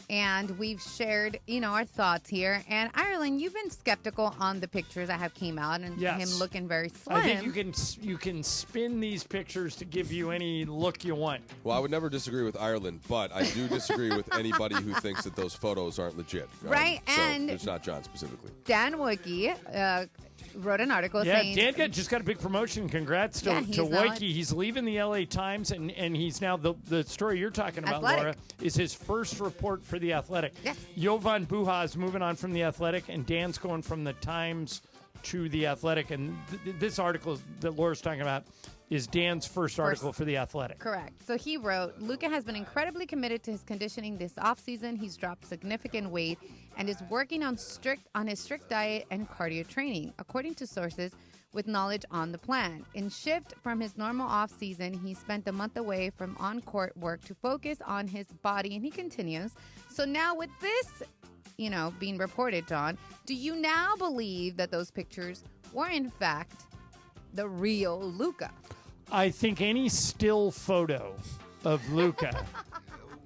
and we've shared, our thoughts here. And Ireland, you've been skeptical on the pictures that have came out and him looking very slim. I think you can spin these pictures to give you any look you want. Well, I would never disagree with Ireland, but I do disagree with anybody who thinks that those photos aren't legit. Right, and it's not John specifically. Dan Wookie wrote an article saying... Dan just got a big promotion. Congrats to Wojcicki. He's leaving the LA Times, and he's now, the story you're talking about, Athletic. Laura, is his first report for The Athletic. Yes. Jovan Buha is moving on from The Athletic, and Dan's going from the Times to The Athletic. And this article that Laura's talking about is Dan's first article for The Athletic. Correct. So he wrote, Luka has been incredibly committed to his conditioning this offseason. He's dropped significant weight and is working on his strict diet and cardio training, according to sources with knowledge on the plan. In shift from his normal offseason, he spent a month away from on-court work to focus on his body, and he continues. So now with this, being reported, John, do you now believe that those pictures were in fact the real Luka? I think any still photo of Luka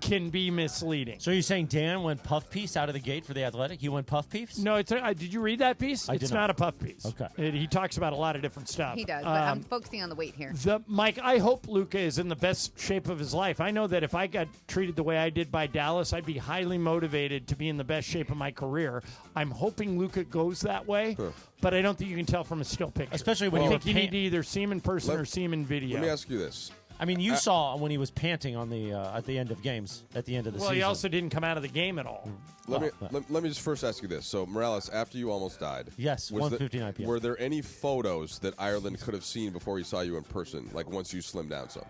can be misleading. So you're saying Dan went puff piece out of the gate for The Athletic? You went puff piece? No, did you read that piece? I did It's not. not a puff piece. Okay. He talks about a lot of different stuff. He does, but I'm focusing on the weight here. Mike, I hope Luka is in the best shape of his life. I know that if I got treated the way I did by Dallas, I'd be highly motivated to be in the best shape of my career. I'm hoping Luka goes that way, but I don't think you can tell from a still picture. Especially when I you think you need to either see him in person or see him in video. Let me ask you this. I mean, you saw when he was panting on the at the end of games, at the end of the season. Well, he also didn't come out of the game at all. Let me just first ask you this. So, Morales, after you almost died, yes, 1:59 p.m. Were there any photos that Ireland could have seen before he saw you in person, like once you slimmed down some?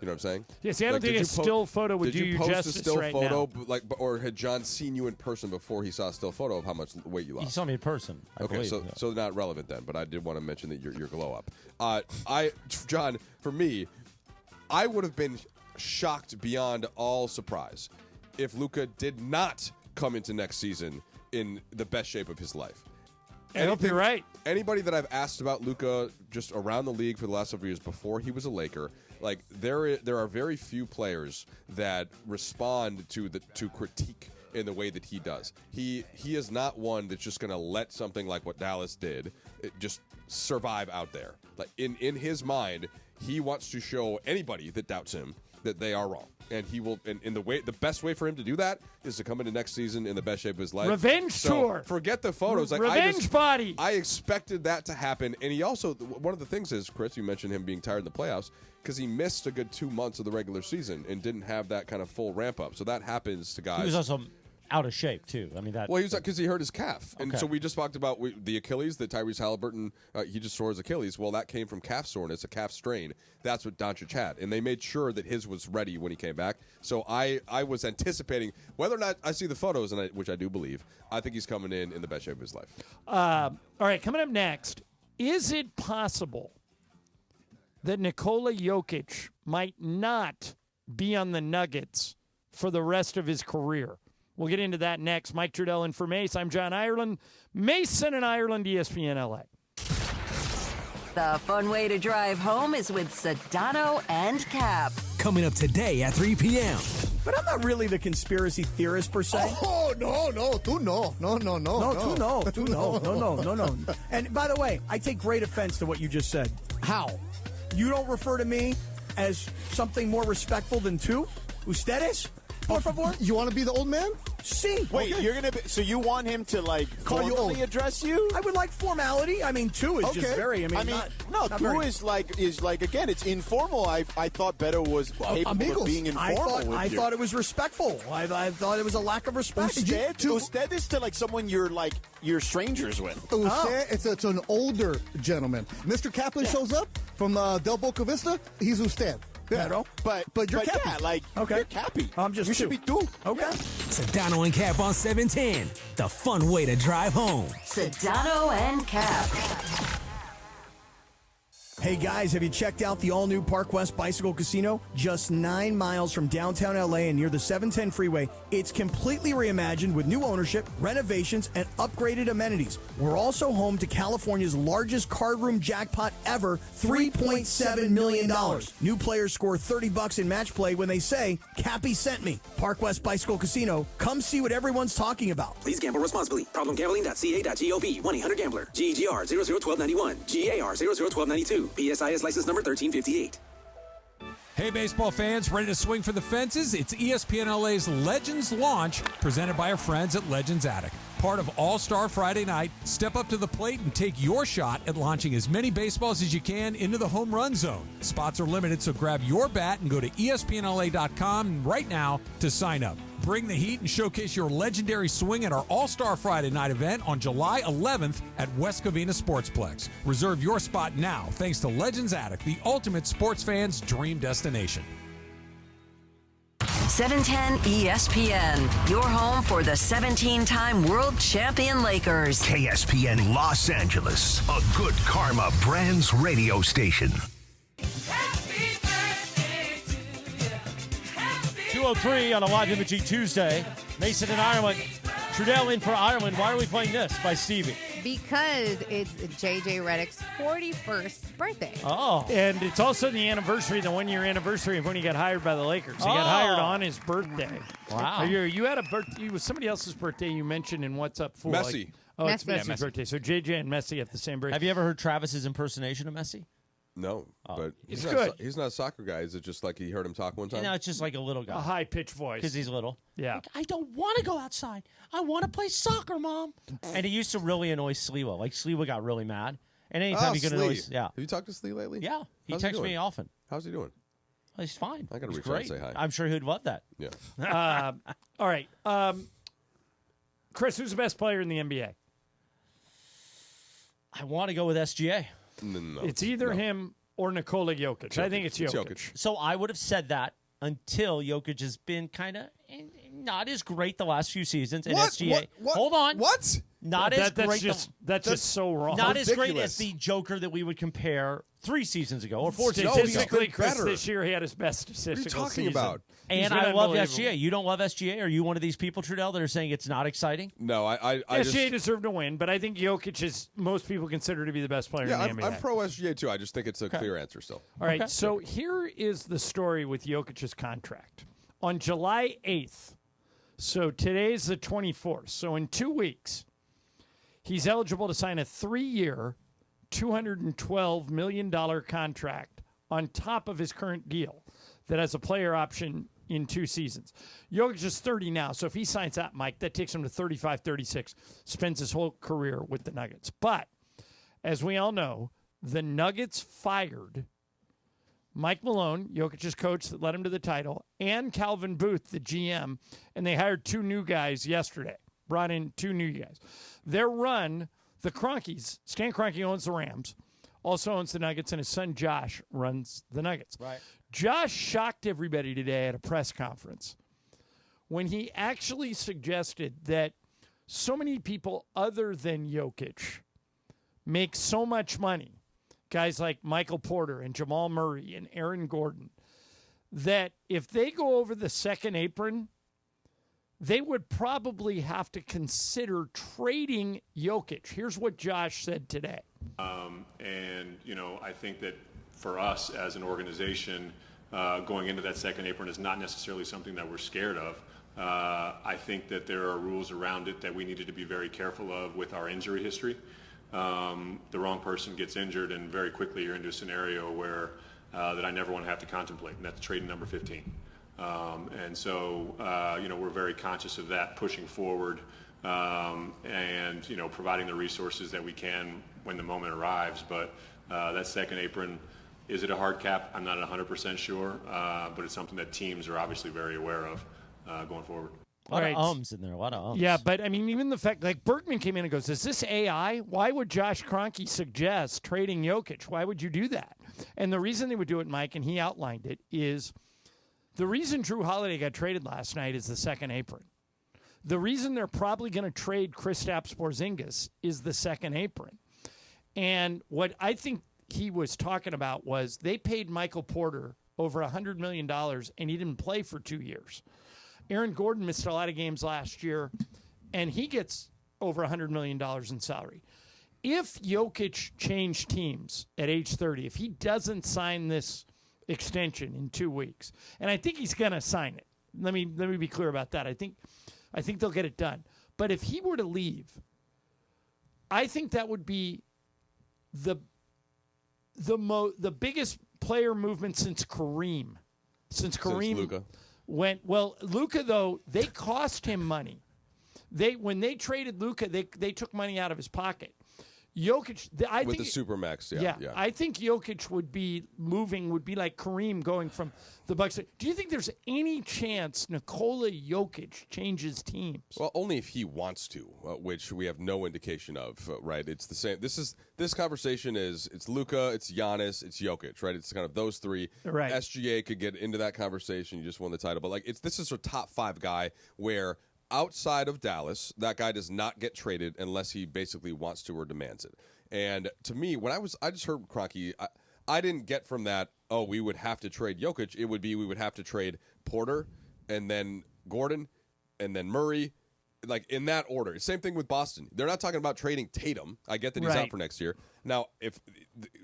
You know what I'm saying? Yeah, see, I don't think a still photo would do you justice a still right photo, now. or had John seen you in person before he saw a still photo of how much weight you lost? He saw me in person. I Okay, believe. so not relevant then. But I did want to mention that your glow up. John, for me, I would have been shocked beyond all surprise if Luka did not come into next season in the best shape of his life. I hope you're right. Anybody that I've asked about Luka just around the league for the last several years before he was a Laker, like there are very few players that respond to critique in the way that he does. He is not one that's just going to let something like what Dallas did just survive out there. Like in his mind, he wants to show anybody that doubts him that they are wrong, and he will. And the best way for him to do that is to come into next season in the best shape of his life. Revenge tour. Forget the photos. Body. I expected that to happen, and he also one of the things is, Chris, you mentioned him being tired in the playoffs because he missed a good 2 months of the regular season and didn't have that kind of full ramp up. So that happens to guys. He was also out of shape too. I mean that. Well, he was because he hurt his calf, and Okay. so we just talked about the Achilles that Tyrese Halliburton he just tore his Achilles. Well, that came from calf soreness, a calf strain. That's what Doncic had, and they made sure that his was ready when he came back. So I was anticipating whether or not I see the photos, which I do believe. I think he's coming in the best shape of his life. All right, coming up next, is it possible that Nikola Jokic might not be on the Nuggets for the rest of his career? We'll get into that next. Mike Trudell in for Mace. I'm John Ireland. Mason and Ireland, ESPN LA. The fun way to drive home is with Sedano and Cap. Coming up today at 3 p.m. But I'm not really the conspiracy theorist per se. Oh, no, tu no. No. And by the way, I take great offense to what you just said. How? You don't refer to me as something more respectful than two? Ustedes? Por favor? You want to be the old man? Si. Wait, Okay. you're gonna be, so you want him to Call you formally old. address you? I would like formality. I mean, two is just very. not two very- is like again, it's informal. I thought Beto was capable amigos. of being informal. I thought it was respectful. I thought it was a lack of respect. Usted is to someone you're strangers with. Usted, it's an older gentleman. Mr. Kaplan shows up from Del Boca Vista. He's usted. Beto. But you're Cappy. Yeah, you're Cappy. I'm just you should be two. Okay. Sedano and Cap on 710. The fun way to drive home. Sedano and Cap. Hey guys, have you checked out the all-new Park West Bicycle Casino? Just 9 miles from downtown LA and near the 710 freeway. It's completely reimagined with new ownership, renovations, and upgraded amenities. We're also home to California's largest card room jackpot ever, $3.7 million. New players score $30 in match play when they say, Cappy sent me. Park West Bicycle Casino. Come see what everyone's talking about. Please gamble responsibly. Problemgambling.ca.gov. 1-800-GAMBLER. GGR 001291. GAR 001292. PSIS license number 1358. Hey, baseball fans, ready to swing for the fences? It's ESPN LA's Legends launch, presented by our friends at Legends Attic. Part of All-Star Friday night, step up to the plate and take your shot at launching as many baseballs as you can into the home run zone. Spots are limited, so grab your bat and go to ESPNLA.com right now to sign up. Bring the heat and showcase your legendary swing at our All-Star Friday night event on July 11th at West Covina Sportsplex. Reserve your spot now thanks to Legends Attic, the ultimate sports fan's dream destination. 710 ESPN, your home for the 17-time world champion Lakers. KSPN Los Angeles, a Good Karma Brands radio station. 2:03 on a live imaging Tuesday. Mason and Ireland. Trudell in for Ireland. Why are we playing this by Stevie? Because it's J.J. Redick's 41st birthday. Oh. And it's also the anniversary, the one-year anniversary of when he got hired by the Lakers. He got hired on his birthday. Wow. You had a birthday. It was somebody else's birthday you mentioned in What's Up For. Messi. It's Messi. Messi's birthday. So J.J. and Messi have the same birthday. Have you ever heard Travis's impersonation of Messi? No, but It's he's good. He's not a soccer guy. Is it just like he heard him talk one time? No, it's just like a little guy. A high-pitched voice. Because he's little. Yeah. Like, I don't want to go outside. I want to play soccer, Mom. And he used to really annoy Sliwa. Like, Sliwa got really mad. And anytime he could annoy... Yeah. Have you talked to Slee lately? Yeah. He How's texts doing? me often. How's he doing? Well, he's fine. I got to He's reach out and great. say hi. I'm sure he'd love that. Yeah. All right. Chris, who's the best player in the NBA? I want to go with SGA. No, It's either him or Nikola Jokic. I think it's Jokic. So I would have said that until Jokic has been kind of not as great the last few seasons. And What? SGA. What? Hold on. What? Not as That's great. just so wrong. Not as great Ridiculous. as the Joker that we would compare 3 seasons ago or 4 seasons Statistically, ago. Chris, better. this year he had his best What are statistical you talking season. about? He's And been I love unbelievable. SGA. You don't love SGA? Are you one of these people, Trudell, that are saying it's not exciting? No, I SGA just... deserved to win, but I think Jokic is most people consider to be the best player Yeah, in the I'm NBA. pro SGA too. I just think it's a clear answer still. All right, so here is the story with Jokic's contract. On July 8th, so today's the 24th, so in 2 weeks, he's eligible to sign a 3-year, $212 million contract on top of his current deal that has a player option in 2 seasons. Jokic is 30 now, so if he signs that, Mike, that takes him to 35, 36, spends his whole career with the Nuggets. But, as we all know, the Nuggets fired Mike Malone, Jokic's coach that led him to the title, and Calvin Booth, the GM, and they hired 2 new guys yesterday, brought in 2 new guys. Their run, the Cronkies, Stan Kroenke owns the Rams, also owns the Nuggets, and his son Josh runs the Nuggets. Right. Josh shocked everybody today at a press conference when he actually suggested that so many people other than Jokic make so much money, guys like Michael Porter and Jamal Murray and Aaron Gordon, that if they go over the second apron, they would probably have to consider trading Jokic. Here's what Josh said today. And, you know, I think that for us as an organization, going into that second apron is not necessarily something that we're scared of. I think that there are rules around it that we needed to be very careful of with our injury history. The wrong person gets injured, and very quickly you're into a scenario where that I never want to have to contemplate, and that's trading number 15. And so, we're very conscious of that pushing forward and, providing the resources that we can when the moment arrives. But that second apron, is it a hard cap? I'm not 100% sure, but it's something that teams are obviously very aware of going forward. A lot of ums in there. A lot of ums. Yeah, but I mean, even the fact, like Berkman came in and goes, "Is this AI? Why would Josh Kroenke suggest trading Jokic? Why would you do that?" And the reason they would do it, Mike, and he outlined it, is the reason Drew Holiday got traded last night is the second apron. The reason they're probably going to trade Kristaps Porzingis is the second apron. And what I think he was talking about was they paid Michael Porter over $100 million, and he didn't play for 2 years. Aaron Gordon missed a lot of games last year, and he gets over $100 million in salary. If Jokic changed teams at age 30, if he doesn't sign this extension in 2 weeks, and I think he's going to sign it. Let me be clear about that. I think they'll get it done. But if he were to leave, I think that would be the biggest player movement since Kareem. Since Luka. Luka, though, they cost him money. When they traded Luka, they took money out of his pocket. Jokic, I with think the Supermax, yeah. I think Jokic would be like Kareem going from the Bucks. Do you think there's any chance Nikola Jokic changes teams? Well, only if he wants to, which we have no indication of. Right? It's the same. This conversation is it's Luka, it's Giannis, it's Jokic. Right? It's kind of those three. Right. SGA could get into that conversation. You just won the title, but this is a top 5 guy where. Outside of Dallas, that guy does not get traded unless he basically wants to or demands it. And to me, when I just heard Kroenke, I didn't get from that, we would have to trade Jokic. It would be we would have to trade Porter and then Gordon and then Murray, like in that order. Same thing with Boston. They're not talking about trading Tatum. I get that he's out for next year. Now,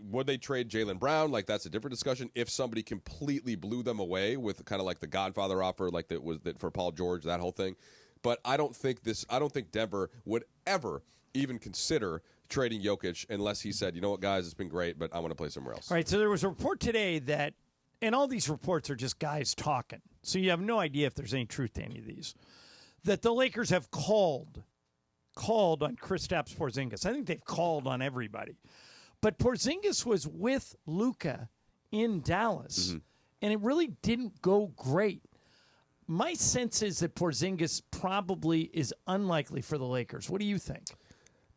would they trade Jaylen Brown? Like that's a different discussion. If somebody completely blew them away with kind of like the Godfather offer, like that was that for Paul George, that whole thing. But I don't think Denver would ever even consider trading Jokic unless he said, you know what, guys, it's been great, but I want to play somewhere else. All right, so there was a report today that, and all these reports are just guys talking, so you have no idea if there's any truth to any of these, that the Lakers have called on Kristaps Porzingis. I think they've called on everybody. But Porzingis was with Luka in Dallas, and it really didn't go great. My sense is that Porzingis probably is unlikely for the Lakers. What do you think?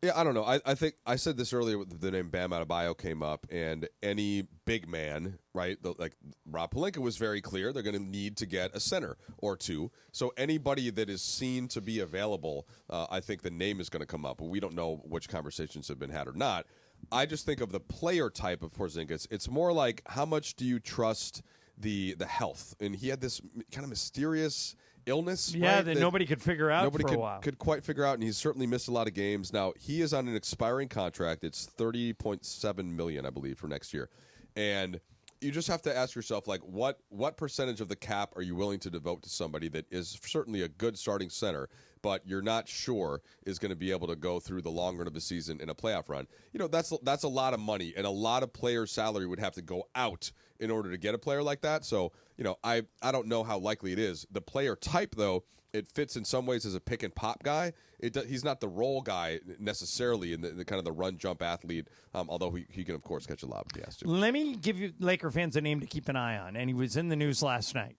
Yeah, I don't know. I think I said this earlier when the name Bam Adebayo came up, and any big man, right, like Rob Pelinka was very clear, they're going to need to get a center or two. So anybody that is seen to be available, I think the name is going to come up. But we don't know which conversations have been had or not. I just think of the player type of Porzingis. It's more like how much do you trust the health, and he had this kind of mysterious illness, right, that nobody could figure out nobody for a while. Could quite figure out, and he's certainly missed a lot of games. Now he is on an expiring contract. It's $30.7 million, I believe, for next year, and you just have to ask yourself, like, what percentage of the cap are you willing to devote to somebody that is certainly a good starting center, but you're not sure is going to be able to go through the long run of the season in a playoff run? You know, that's a lot of money, and a lot of players' salary would have to go out in order to get a player like that. So, you know, I don't know how likely it is. The player type, though, it fits in some ways as a pick and pop guy. He's not the role guy necessarily in the kind of the run jump athlete, although he can, of course, catch a lob if he has to. Let me give you Laker fans a name to keep an eye on, and he was in the news last night.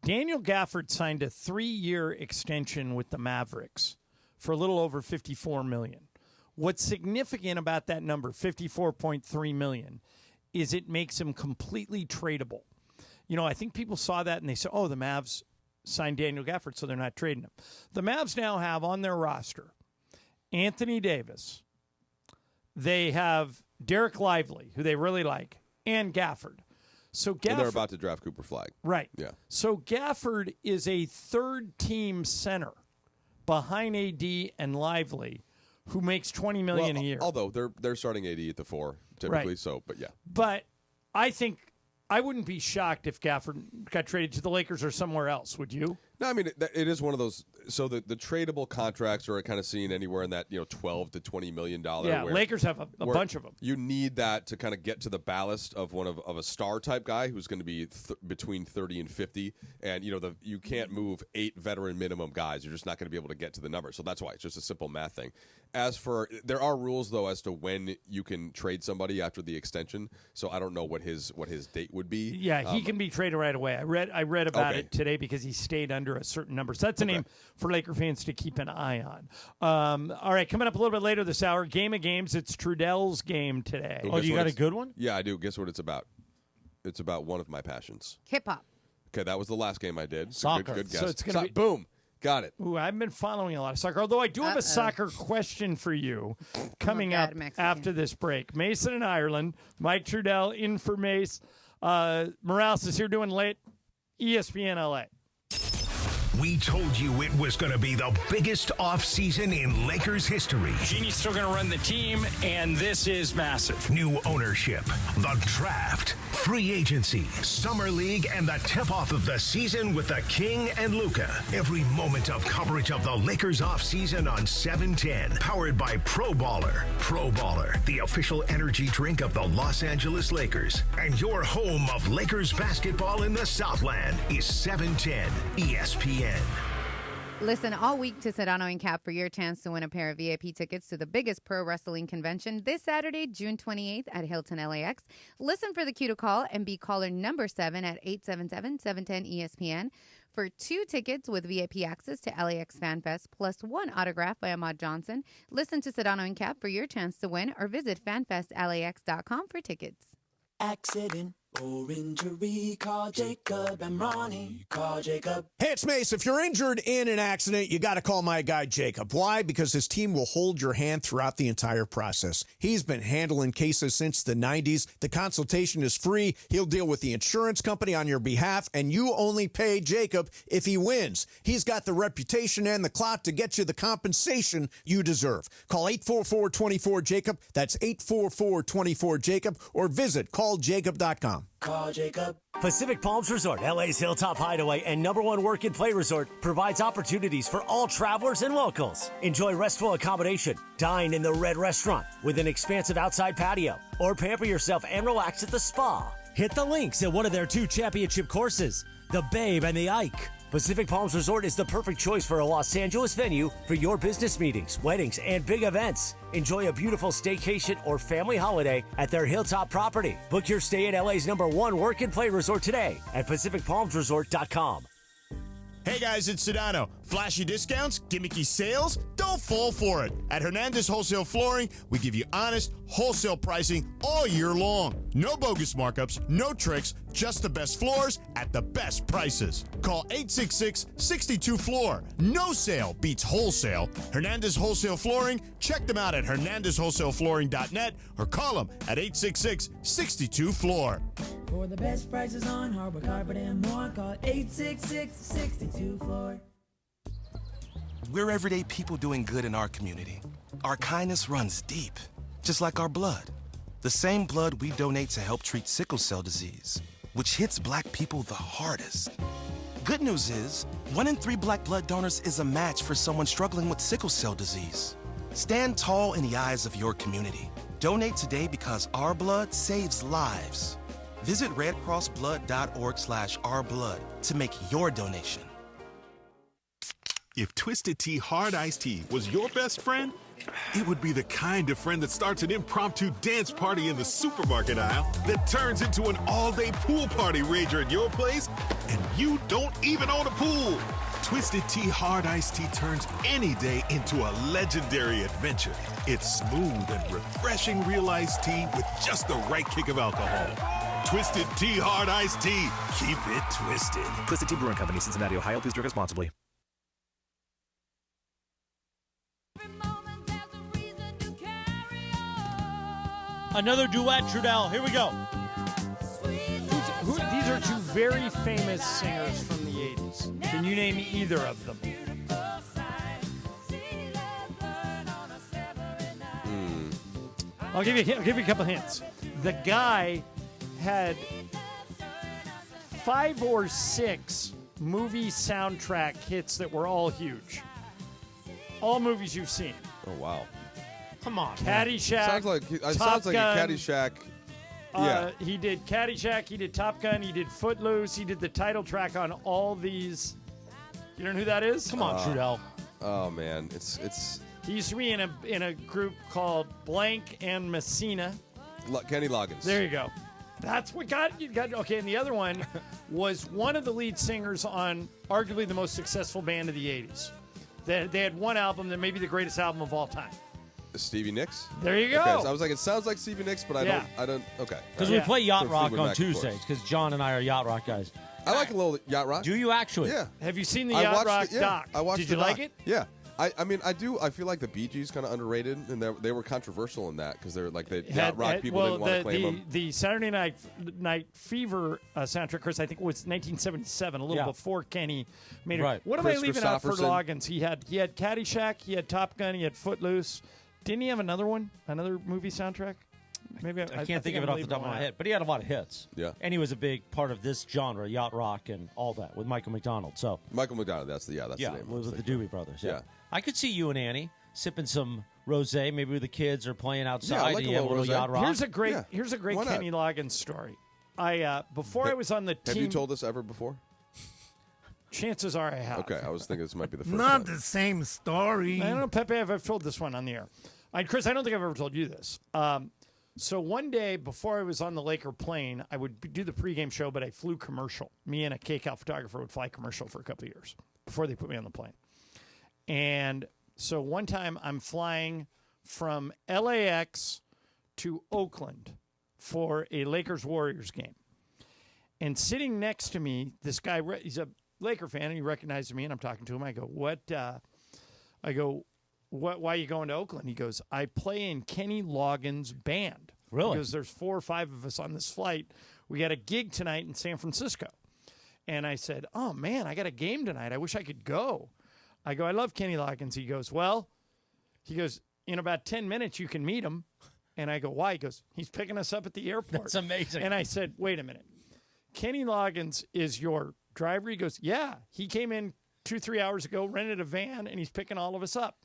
Daniel Gafford signed a 3-year extension with the Mavericks for a little over $54 million. What's significant about that number, $54.3 million, is it makes him completely tradable. You know, I think people saw that and they said, the Mavs signed Daniel Gafford, so they're not trading him. The Mavs now have on their roster Anthony Davis. They have Derek Lively, who they really like, and Gafford. So Gafford, and they're about to draft Cooper Flagg. Right. Yeah. So Gafford is a third-team center behind AD and Lively, who makes $20 million a year. Although they're starting AD at the 4 typically, right. So, but yeah. But I think I wouldn't be shocked if Gafford got traded to the Lakers or somewhere else. Would you? No, I mean it is one of those. So the tradable contracts are kind of seen anywhere in that $12 to $20 million. Yeah, Lakers have a bunch of them. You need that to kind of get to the ballast of of a star type guy who's going to be between 30 and 50, and you can't move 8 veteran minimum guys. You're just not going to be able to get to the number. So that's why it's just a simple math thing. As for there are rules though as to when you can trade somebody after the extension. So I don't know what his date would be. Yeah, he can be traded right away. I read about it today because he stayed under a certain number. So that's a name for Laker fans to keep an eye on. All right, coming up a little bit later this hour, Game of Games. It's Trudell's game today. Oh, you got a good one? Yeah, I do. Guess what it's about? It's about one of my passions. Hip hop. Okay, that was the last game I did. Soccer. Good guess. So it's gonna be boom. Got it. Ooh, I've been following a lot of soccer, although I do have a soccer question for you coming up after this break. Mason in Ireland, Mike Trudell in for Mace. Morales is here doing late ESPN LA. We told you it was going to be the biggest offseason in Lakers history. Genie's still going to run the team, and this is massive. New ownership, the draft, free agency, summer league, and the tip-off of the season with the King and Luka. Every moment of coverage of the Lakers offseason on 710. Powered by Pro Baller. Pro Baller, the official energy drink of the Los Angeles Lakers. And your home of Lakers basketball in the Southland is 710 ESPN. Listen all week to Sedano and Cap for your chance to win a pair of VIP tickets to the biggest pro wrestling convention this Saturday, June 28th at Hilton LAX. Listen for the cue to call and be caller number 7 at 877-710-ESPN for 2 tickets with VIP access to LAX Fan Fest plus 1 autograph by Ahmad Johnson. Listen to Sedano and Cap for your chance to win or visit fanfestlax.com for tickets. Accident or injury, call Jacob and Ronnie. Call Jacob. Hey, it's Mace. If you're injured in an accident, you got to call my guy Jacob. Why? Because his team will hold your hand throughout the entire process. He's been handling cases since the 90s. The consultation is free. He'll deal with the insurance company on your behalf, and you only pay Jacob if he wins. He's got the reputation and the clout to get you the compensation you deserve. Call 844-24-JACOB. That's 844-24-JACOB, or visit calljacob.com. Call Jacob. Pacific Palms Resort, LA's Hilltop Hideaway and #1 work and play resort, provides opportunities for all travelers and locals. Enjoy restful accommodation, dine in the Red Restaurant with an expansive outside patio, or pamper yourself and relax at the spa. Hit the links at one of their 2 championship courses, the Babe and the Ike. Pacific Palms Resort is the perfect choice for a Los Angeles venue for your business meetings, weddings, and big events. Enjoy a beautiful staycation or family holiday at their Hilltop property. Book your stay at LA's #1 work and play resort today at PacificPalmsResort.com. Hey guys, it's Sedano. Flashy discounts, gimmicky sales? Don't fall for it. At Hernandez Wholesale Flooring, we give you honest, wholesale pricing all year long. No bogus markups, no tricks, just the best floors at the best prices. Call 866-62-FLOOR. No sale beats wholesale. Hernandez Wholesale Flooring, check them out at hernandezwholesaleflooring.net or call them at 866-62-FLOOR. For the best prices on hardwood carpet and more, call 866-62-FLOOR. We're everyday people doing good in our community. Our kindness runs deep, just like our blood. The same blood we donate to help treat sickle cell disease, which hits Black people the hardest. Good news is, 1 in 3 Black blood donors is a match for someone struggling with sickle cell disease. Stand tall in the eyes of your community. Donate today because our blood saves lives. Visit redcrossblood.org/ourblood to make your donation. If Twisted Tea Hard Iced Tea was your best friend, it would be the kind of friend that starts an impromptu dance party in the supermarket aisle that turns into an all-day pool party rager at your place, and you don't even own a pool. Twisted Tea Hard Iced Tea turns any day into a legendary adventure. It's smooth and refreshing real iced tea with just the right kick of alcohol. Twisted Tea Hard Iced Tea. Keep it twisted. Twisted Tea Brewing Company, Cincinnati, Ohio. Please drink responsibly. Another duet, Trudell. Here we go. These are 2 very famous singers from the 80s. Can you name either of them? I'll give you a couple hints. The guy had 5 or 6 movie soundtrack hits that were all huge. All movies you've seen. Oh, wow. Come on. Caddyshack. Sounds like Top a Gun. Caddyshack. Yeah. He did Caddyshack. He did Top Gun. He did Footloose. He did the title track on all these. You don't know who that is? Come on, Trudell. Oh man, it's. He used to be in a group called Blank and Messina. Kenny Loggins. There you go. That's what got you. Okay, and the other one was one of the lead singers on arguably the most successful band of the 80s. They had one album that may be the greatest album of all time. Stevie Nicks. There you go. Okay, so I was like, it sounds like Stevie Nicks, but I don't. Okay. Because we play Yacht Rock Fleetwood on Mac, of course. Tuesdays, because John and I are Yacht Rock guys. I like a little Yacht Rock. Do you actually? Yeah. Have you seen the I Yacht watched Rock it, yeah. doc? I watched Did the you like doc. it? Yeah. I mean, I do. I feel like the Bee Gees kind of underrated, and they were controversial in that because they're like the Yacht Rock people didn't want to claim them. The Saturday Night Fever soundtrack, Chris, I think it was 1977, a little before Kenny made it. Right. What am Chris I leaving out for Christopherson. Loggins? He had Caddyshack, he had Top Gun, he had Footloose. Didn't he have another one? Another movie soundtrack? Maybe I can't think of it off the top of my head, but he had a lot of hits. Yeah. And he was a big part of this genre, Yacht Rock and all that, with Michael McDonald. So Michael McDonald, that's the name. with the Doobie Brothers. Yeah. Yeah. I could see you and Annie sipping some rosé, maybe with the kids or playing outside. Yeah, I like and a you have little rosé. Yacht Rock. Here's a great Why not? Kenny Loggins story. Before I was on the team. Have you told us ever before? Chances are I have. Okay, I was thinking this might be the first Not time. the same story. I don't know, Pepe, if I've told this one on the air. Chris, I don't think I've ever told you this. So one day before I was on the Laker plane, I would do the pregame show, but I flew commercial. Me and a KCAL photographer would fly commercial for a couple of years before they put me on the plane. And so one time I'm flying from LAX to Oakland for a Lakers-Warriors game. And sitting next to me, this guy, he's a Laker fan, and he recognizes me, and I'm talking to him. I go, why are you going to Oakland? He goes, I play in Kenny Loggins' band. Really? He goes, there's 4 or 5 of us on this flight. We got a gig tonight in San Francisco. And I said, oh, man, I got a game tonight. I wish I could go. I go, I love Kenny Loggins. He goes, in about 10 minutes, you can meet him. And I go, why? He goes, he's picking us up at the airport. That's amazing. And I said, wait a minute. Kenny Loggins is your driver? He goes, yeah. He came in 2-3 hours ago, rented a van, and he's picking all of us up.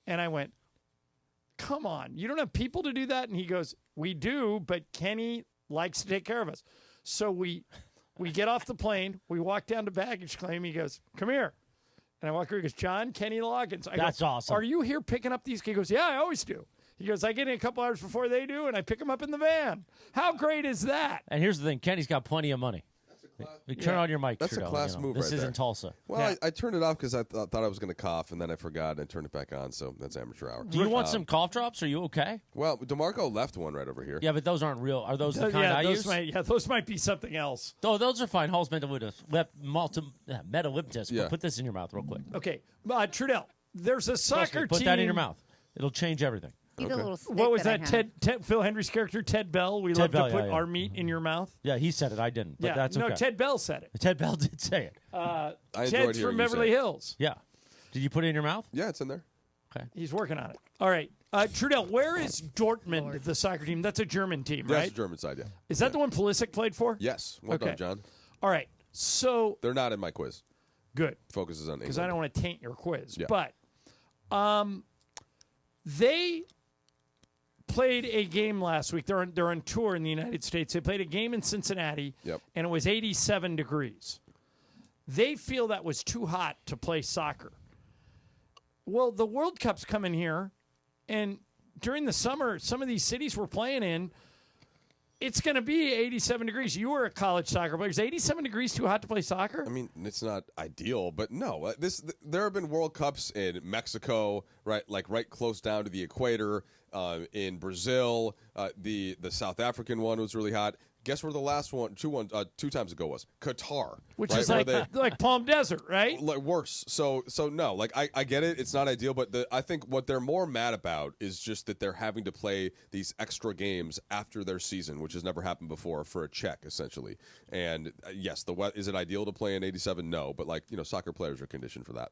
And I went, come on, you don't have people to do that? And he goes, we do, but Kenny likes to take care of us. So we get off the plane. We walk down to baggage claim. He goes, come here. And I walk over. He goes, John, Kenny Loggins. That's awesome. Are you here picking up these? He goes, yeah, I always do. He goes, I get in a couple hours before they do, and I pick them up in the van. How great is that? And here's the thing. Kenny's got plenty of money. Turn on your mic. That's Trudeau, a class move This right isn't there. Tulsa. Well, I turned it off because I thought I was going to cough, and then I forgot and turned it back on, so that's amateur hour. Do you want some cough drops? Are you okay? Well, DeMarco left one right over here. Yeah, but those aren't real. Are those the kind I use? Those might be something else. Oh, those are fine. Hall's metaliptus. Yeah. Put this in your mouth real quick. Okay, Trudell, there's a soccer team. Put that in your mouth. It'll change everything. Eat a little stick What was that I that? have. Ted Phil Henry's character, Ted Bell. We Ted love Bell, to put yeah. our meat in your mouth. Yeah, he said it. I didn't. But that's okay. No, Ted Bell said it. Ted Bell did say it. I enjoyed Ted's hearing from you Beverly say it. Hills. Yeah. Did you put it in your mouth? Yeah, it's in there. Okay. He's working on it. All right. Trudell, where is Dortmund, the soccer team? That's a German team, Yeah, right? it's the German side, yeah. Is that the one Pulisic played for? Yes. Well done, John. All right. So They're not in my quiz. good. Focuses on Because England. I don't want to taint your quiz. Yeah. But they played a game last week. They're on tour in the United States. They played a game in Cincinnati, and it was 87 degrees. They feel that was too hot to play soccer. Well, the World Cup's coming here, and during the summer, some of these cities we're playing in, it's going to be 87 degrees. You were a college soccer player. Is 87 degrees too hot to play soccer? I mean, it's not ideal, but no. There have been World Cups in Mexico, right close down to the equator. In Brazil, the South African one was really hot. Guess where the last one, 2 times ago was? Qatar, Which right? is like Palm Desert, right? Like worse. So no, like I get it. It's not ideal, but I think what they're more mad about is just that they're having to play these extra games after their season, which has never happened before for a check, essentially. And yes, is it ideal to play in 87? No, but soccer players are conditioned for that.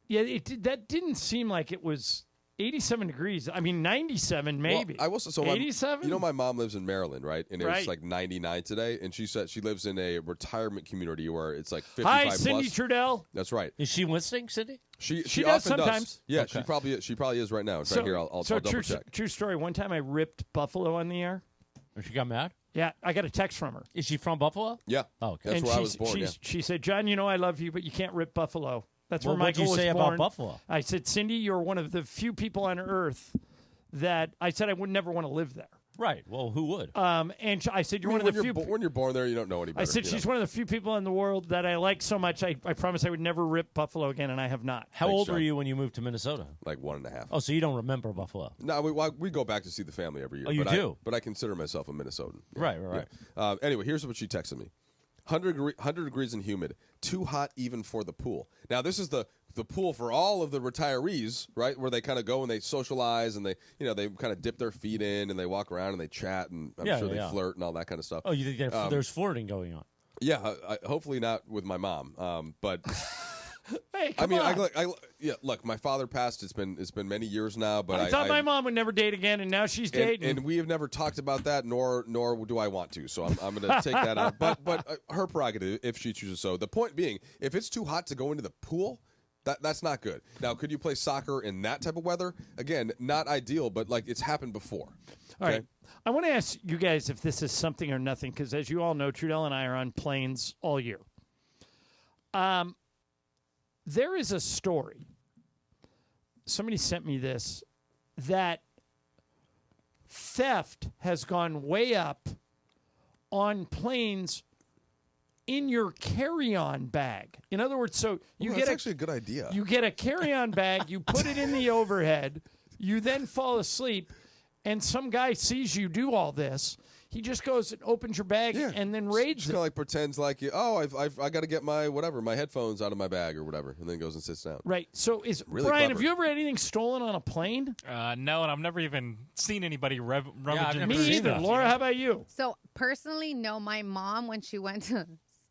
Yeah, that didn't seem like it was 87 degrees. I mean, 97 maybe. Well, I will say, so 87? My mom lives in Maryland, right? And it was Right. like 99 today. And she said she lives in a retirement community where it's like 55 Hi, plus. Cindy Trudell. That's right. Is she listening, Cindy? She does often sometimes. does. Yeah, Okay. she probably is right now. It's right here. I'll double true, check. True story. One time I ripped Buffalo on the air. Or she got mad? Yeah, I got a text from her. Is she from Buffalo? Yeah. Oh, okay. That's And where I was born. Yeah. She said, John, you know I love you, but you can't rip Buffalo. That's Well, where what'd Michael you was say born. about Buffalo? I said, Cindy, you're one of the few people on earth that I said I would never want to live there. Right. Well, who would? And I said, you're one of the few. When you're born there, you don't know any better. I said, she's one of the few people in the world that I like so much, I promise I would never rip Buffalo again, and I have not. How old were you when you moved to Minnesota? Like 1.5. Oh, so you don't remember Buffalo? No, we go back to see the family every year. Oh, you do? But I consider myself a Minnesotan. Yeah. Right. Yeah. Anyway, here's what she texted me. 100 degrees and humid. Too hot even for the pool. Now, this is the pool for all of the retirees, right, where they kind of go and they socialize and they kind of dip their feet in and they walk around and they chat and I'm sure they flirt and all that kind of stuff. Oh, you think there's flirting going on? Yeah, hopefully not with my mom, but Hey, I mean, on. look, my father passed. It's been many years now, but I thought my mom would never date again, and now she's dating. And we have never talked about that, nor do I want to. So I'm going to take that out. But her prerogative if she chooses so. The point being, if it's too hot to go into the pool, that's not good. Now, could you play soccer in that type of weather? Again, not ideal, but like it's happened before. All right. I want to ask you guys if this is something or nothing, because as you all know, Trudell and I are on planes all year. There is a story. Somebody sent me this, that theft has gone way up on planes in your carry-on bag. In other words, so you that's actually a good idea. You get a carry-on bag, you put it in the overhead, you then fall asleep, and some guy sees you do all this. He just goes and opens your bag and then raids Just kind of like pretends like I got to get my headphones out of my bag or whatever, and then goes and sits down. Right. So really Brian, clever. have you ever had anything stolen on a plane? No, and I've never even seen anybody rummaging. Me either. Laura, how about you? So personally, no. My mom, when she went to,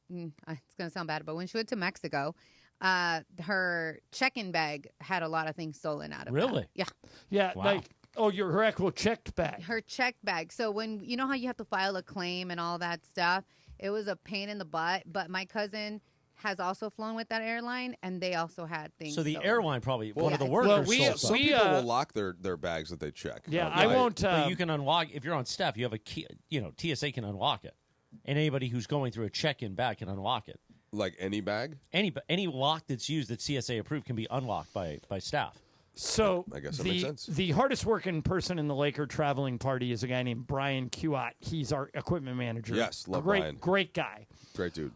it's going to sound bad, but when she went to Mexico, her check-in bag had a lot of things stolen out of it. Really? Yeah. Yeah. Wow. Like, her actual checked bag. Her check bag. So when you know how you have to file a claim and all that stuff, it was a pain in the butt. But my cousin has also flown with that airline, and they also had things. So the stolen. airline probably one of the Well, workers we- stole Some something. people will lock their bags that they check. Yeah, I won't. But you can unlock if you're on staff. You have a key. TSA can unlock it, and anybody who's going through a check-in bag can unlock it. Like any bag? Any lock that's used that CSA approved can be unlocked by staff. So I guess that makes sense. The hardest working person in the Laker traveling party is a guy named Brian Kuat. He's our equipment manager. Yes, love Brian. Great guy. Great dude.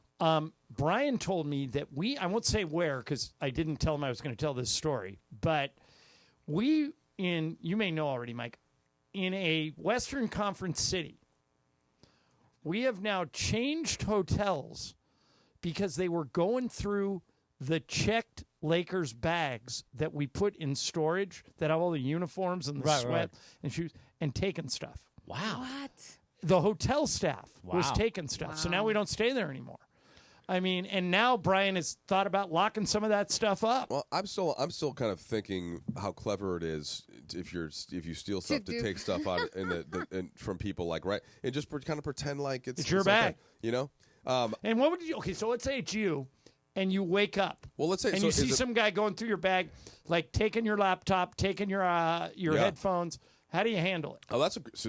Brian told me that I won't say where because I didn't tell him I was going to tell this story, but you may know already, Mike, in a Western Conference city, we have now changed hotels because they were going through the checked Lakers bags that we put in storage that have all the uniforms and the sweat and shoes and taking stuff. Wow. What? The hotel staff was Wow. taking stuff. Wow. So now we don't stay there anymore. I mean, and now Brian has thought about locking some of that stuff up. Well, I'm still kind of thinking how clever it is if you steal stuff to take stuff out from people and just kind of pretend like it's your bag, And what would you? Okay, so let's say it's you, and you wake up. Well, let's say and you see some guy going through your bag, like taking your laptop, taking your headphones. How do you handle it? Oh,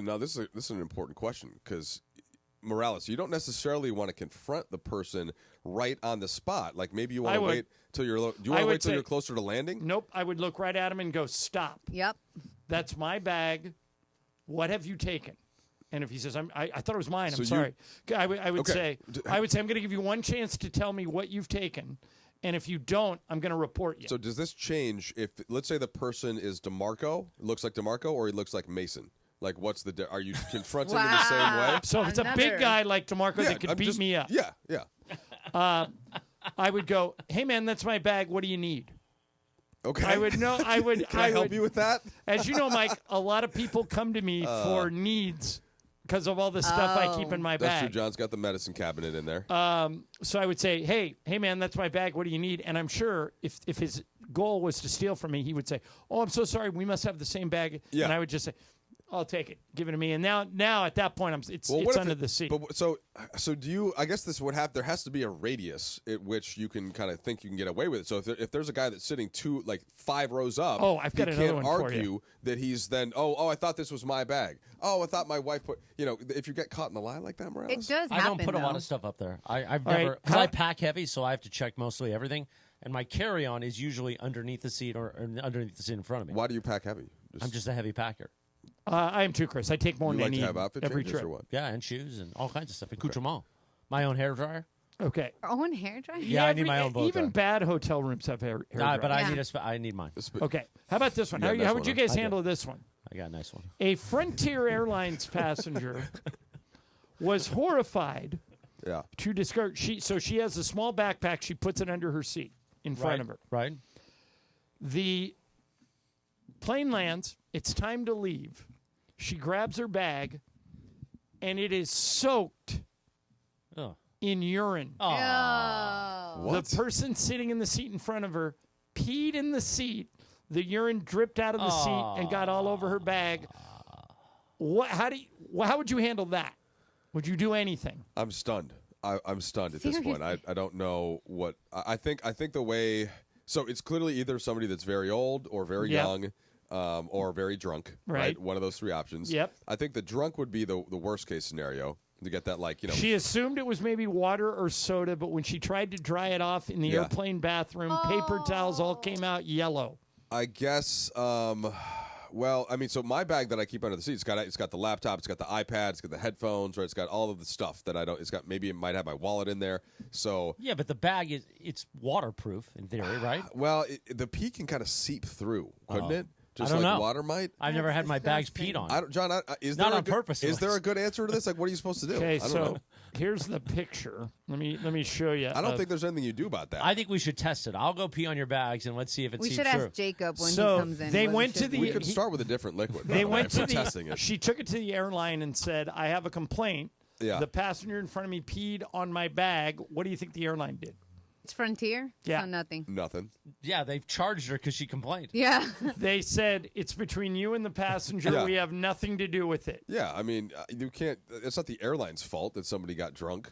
now this is an important question because Morales, you don't necessarily want to confront the person right on the spot. Like maybe you want to wait till you're. Do you want to wait till you're closer to landing? Nope. I would look right at him and go, "Stop. Yep. That's my bag. What have you taken?" And if he says, I thought it was mine. So I'm sorry. I would say, I'm going to give you one chance to tell me what you've taken. And if you don't, I'm going to report you. So does this change if, let's say the person is DeMarco, looks like DeMarco, or he looks like Mason? Like, are you confronting him the same way? So if it's a big guy like DeMarco that could beat me up. Yeah. I would go, hey, man, that's my bag. What do you need? Okay. I would know. Can I help you with that? As you know, Mike, a lot of people come to me for needs because of all the stuff I keep in my That's bag. true. John's got the medicine cabinet in there. So I would say, hey, man, that's my bag. What do you need? And I'm sure if his goal was to steal from me, he would say, "Oh, I'm so sorry. We must have the same bag." Yeah. And I would just say, "I'll take it. Give it to me." And now at that point, it's under the seat. But so do you? I guess this would have. There has to be a radius at which you can kind of think you can get away with it. So if there's a guy that's sitting 5 rows up, I've got another one for you. You can't argue that he's then. Oh, I thought this was my bag. Oh, I thought my wife put. If you get caught in the lie like that, Morales, It does happen. I don't put a lot though. of stuff up there. I've All never right. because I pack heavy, so I have to check mostly everything. And my carry-on is usually underneath the seat or underneath the seat in front of me. Why do you pack heavy? I'm just a heavy packer. I am too, Chris. I take more You than I like to need have outfit every changes trip. or what? Yeah, and shoes and all kinds of stuff. Accoutrement. My own hair dryer. Okay. Our own hair dryer? Yeah, I need my own blow Even dryer. bad hotel rooms have hair Nah, but dryers. I need mine. Okay. How about this one? You got a nice How would one, you huh? guys I do. handle this one? I got a nice one. A Frontier Airlines passenger was horrified Yeah. to discover she has a small backpack. She puts it under her seat in front of her. Right. The plane lands. It's time to leave. She grabs her bag, and it is soaked Oh. in urine. What? The person sitting in the seat in front of her peed in the seat. The urine dripped out of the seat and got all over her bag. How would you handle that? Would you do anything? I'm stunned. I'm stunned at this point. I don't know what I think the way. So it's clearly either somebody that's very old or very young, or very drunk. Right. One of those three options. Yep. I think the drunk would be the worst case scenario to get that She assumed it was maybe water or soda, but when she tried to dry it off in the airplane bathroom, paper towels all came out yellow. I guess. Well, I mean, so my bag that I keep under the seat, it's got the laptop, it's got the iPad, it's got the headphones, right? It's got all of the stuff that I don't. It's got maybe it might have my wallet in there. So Yeah, but the bag it's waterproof in theory, right? well, the pee can kind of seep through, couldn't it? Just I don't like know. water might. I've never had my bags peed on. John, is Not there on purpose. Is there a good answer to this? Like, what are you supposed to do? Okay, I don't so know. here's the picture. Let me show you. I don't think there's anything you do about that. I think we should test it. I'll go pee on your bags and let's see if it We seeps should through. ask Jacob when So he comes in. they what went should to we do. could start with a different liquid. They went to testing it. She took it to the airline and said, "I have a complaint. Yeah. The passenger in front of me peed on my bag." What do you think the airline did? It's Frontier? Yeah. So nothing. Nothing. Yeah, they charged her because she complained. Yeah. They said, "It's between you and the passenger. Yeah. We have nothing to do with it." Yeah, I mean, you can't. It's not the airline's fault that somebody got drunk,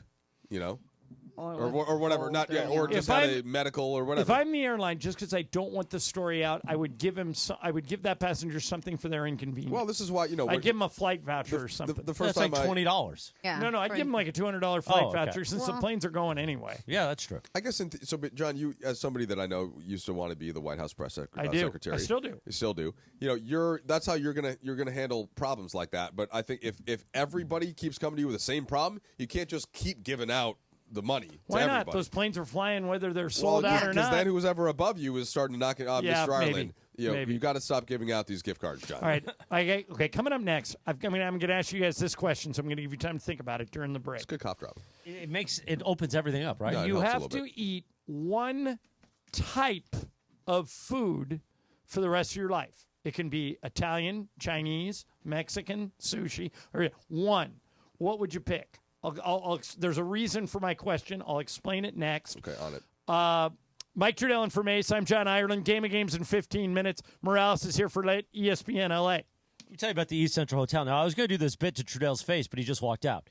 or whatever. Not or just had a medical or whatever. If I'm the airline, just because I don't want the story out, I would give that passenger something for their inconvenience. Well, this is why I'd give him a flight voucher or something. the first That's time like $20. Yeah. No, I'd for- give him like a $200 flight okay. voucher since the Well- planes are going anyway. Yeah, that's true. I guess but John, you as somebody that I know used to want to be the White House press I do. secretary. I still do. You still do. That's how you're gonna handle problems like that. But I think if everybody keeps coming to you with the same problem, you can't just keep giving out the money. Why to not? everybody. Those planes are flying whether they're sold out or Because not. then who's ever above you is starting to knock it off. Yeah, Mr. maybe. Ireland, Maybe. you got to stop giving out these gift cards, John. All right. Okay, coming up next, I'm going to ask you guys this question, so I'm going to give you time to think about it during the break. It's a good cough drop. It opens everything up, right? Yeah, it You helps a have little to bit. eat one type of food for the rest of your life. It can be Italian, Chinese, Mexican, sushi, or one. What would you pick? There's a reason for my question. I'll explain it next. Okay, on it. Mike Trudell and for Mace. I'm John Ireland. Game of Games in 15 minutes. Morales is here for ESPN LA. Let me tell you about the East Central Hotel. Now, I was going to do this bit to Trudell's face, but he just walked out.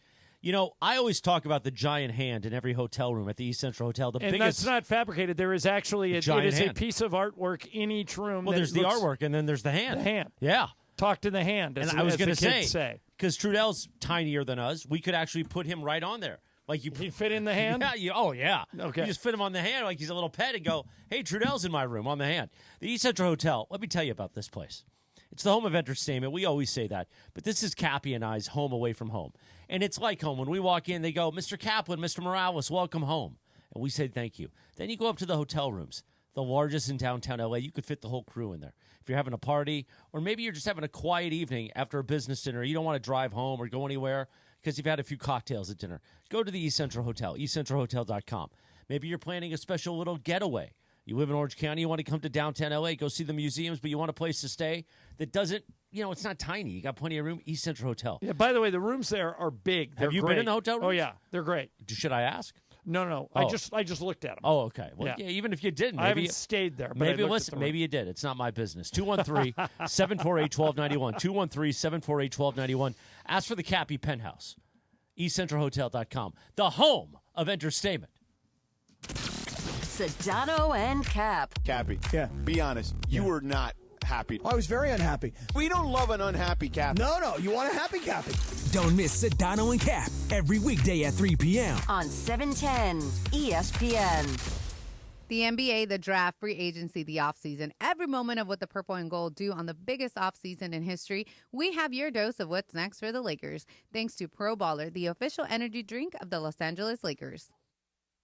I always talk about the giant hand in every hotel room at the East Central Hotel. And that's not fabricated. There is actually it is hand. a piece of artwork in each room. Well, that there's the looks- artwork, and then there's the hand. The hand. Yeah. Talk to the hand. And I was going to say, because Trudell's tinier than us, we could actually put him right on there. Like he'd fit in the hand? Yeah. Oh, yeah. Okay. You just fit him on the hand like he's a little pet and go, hey, Trudell's in my room on the hand. The East Central Hotel, let me tell you about this place. It's the home of entertainment. We always say that. But this is Cappy and I's home away from home. And it's like home. When we walk in, they go, Mr. Kaplan, Mr. Morales, welcome home. And we say thank you. Then you go up to the hotel rooms, the largest in downtown LA. You could fit the whole crew in there. If you're having a party, or maybe you're just having a quiet evening after a business dinner, you don't want to drive home or go anywhere because you've had a few cocktails at dinner, go to the East Central Hotel, eastcentralhotel.com. Maybe you're planning a special little getaway. You live in Orange County, you want to come to downtown LA, go see the museums, but you want a place to stay that doesn't, it's not tiny. You got plenty of room. East Central Hotel. Yeah, by the way, the rooms there are big. They're Have you great. been in the hotel rooms? Oh, yeah. They're great. Should I ask? No. Oh. I just looked at them. Oh, okay. Well, yeah, even if you didn't, I haven't stayed there. But Maybe you did. It's not my business. 213-748-1291. 213-748-1291. Ask for the Cappy Penthouse. EastCentralHotel.com. The home of entertainment. Sedano and Cap. Cappy. Yeah. Be honest. You were not happy. I was very unhappy. We don't love an unhappy Cappy. No, you want a happy Cappy. Don't miss Sedano and Cap every weekday at 3 p.m. on 710 ESPN. The NBA, the draft, free agency, the offseason, every moment of what the purple and gold do on the biggest offseason in history, we have your dose of what's next for the Lakers, thanks to Pro Baller, the official energy drink of the Los Angeles Lakers.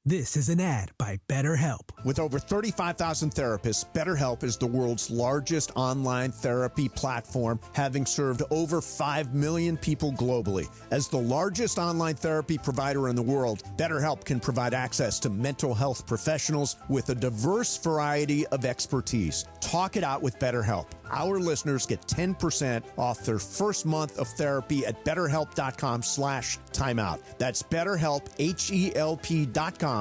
This is an ad by BetterHelp. With over 35,000 therapists, BetterHelp is the world's largest online therapy platform, having served over 5 million people globally. As the largest online therapy provider in the world, BetterHelp can provide access to mental health professionals with a diverse variety of expertise. Talk it out with BetterHelp. Our listeners get 10% off their first month of therapy at BetterHelp.com/timeout. That's BetterHelp, HELP.com/timeout.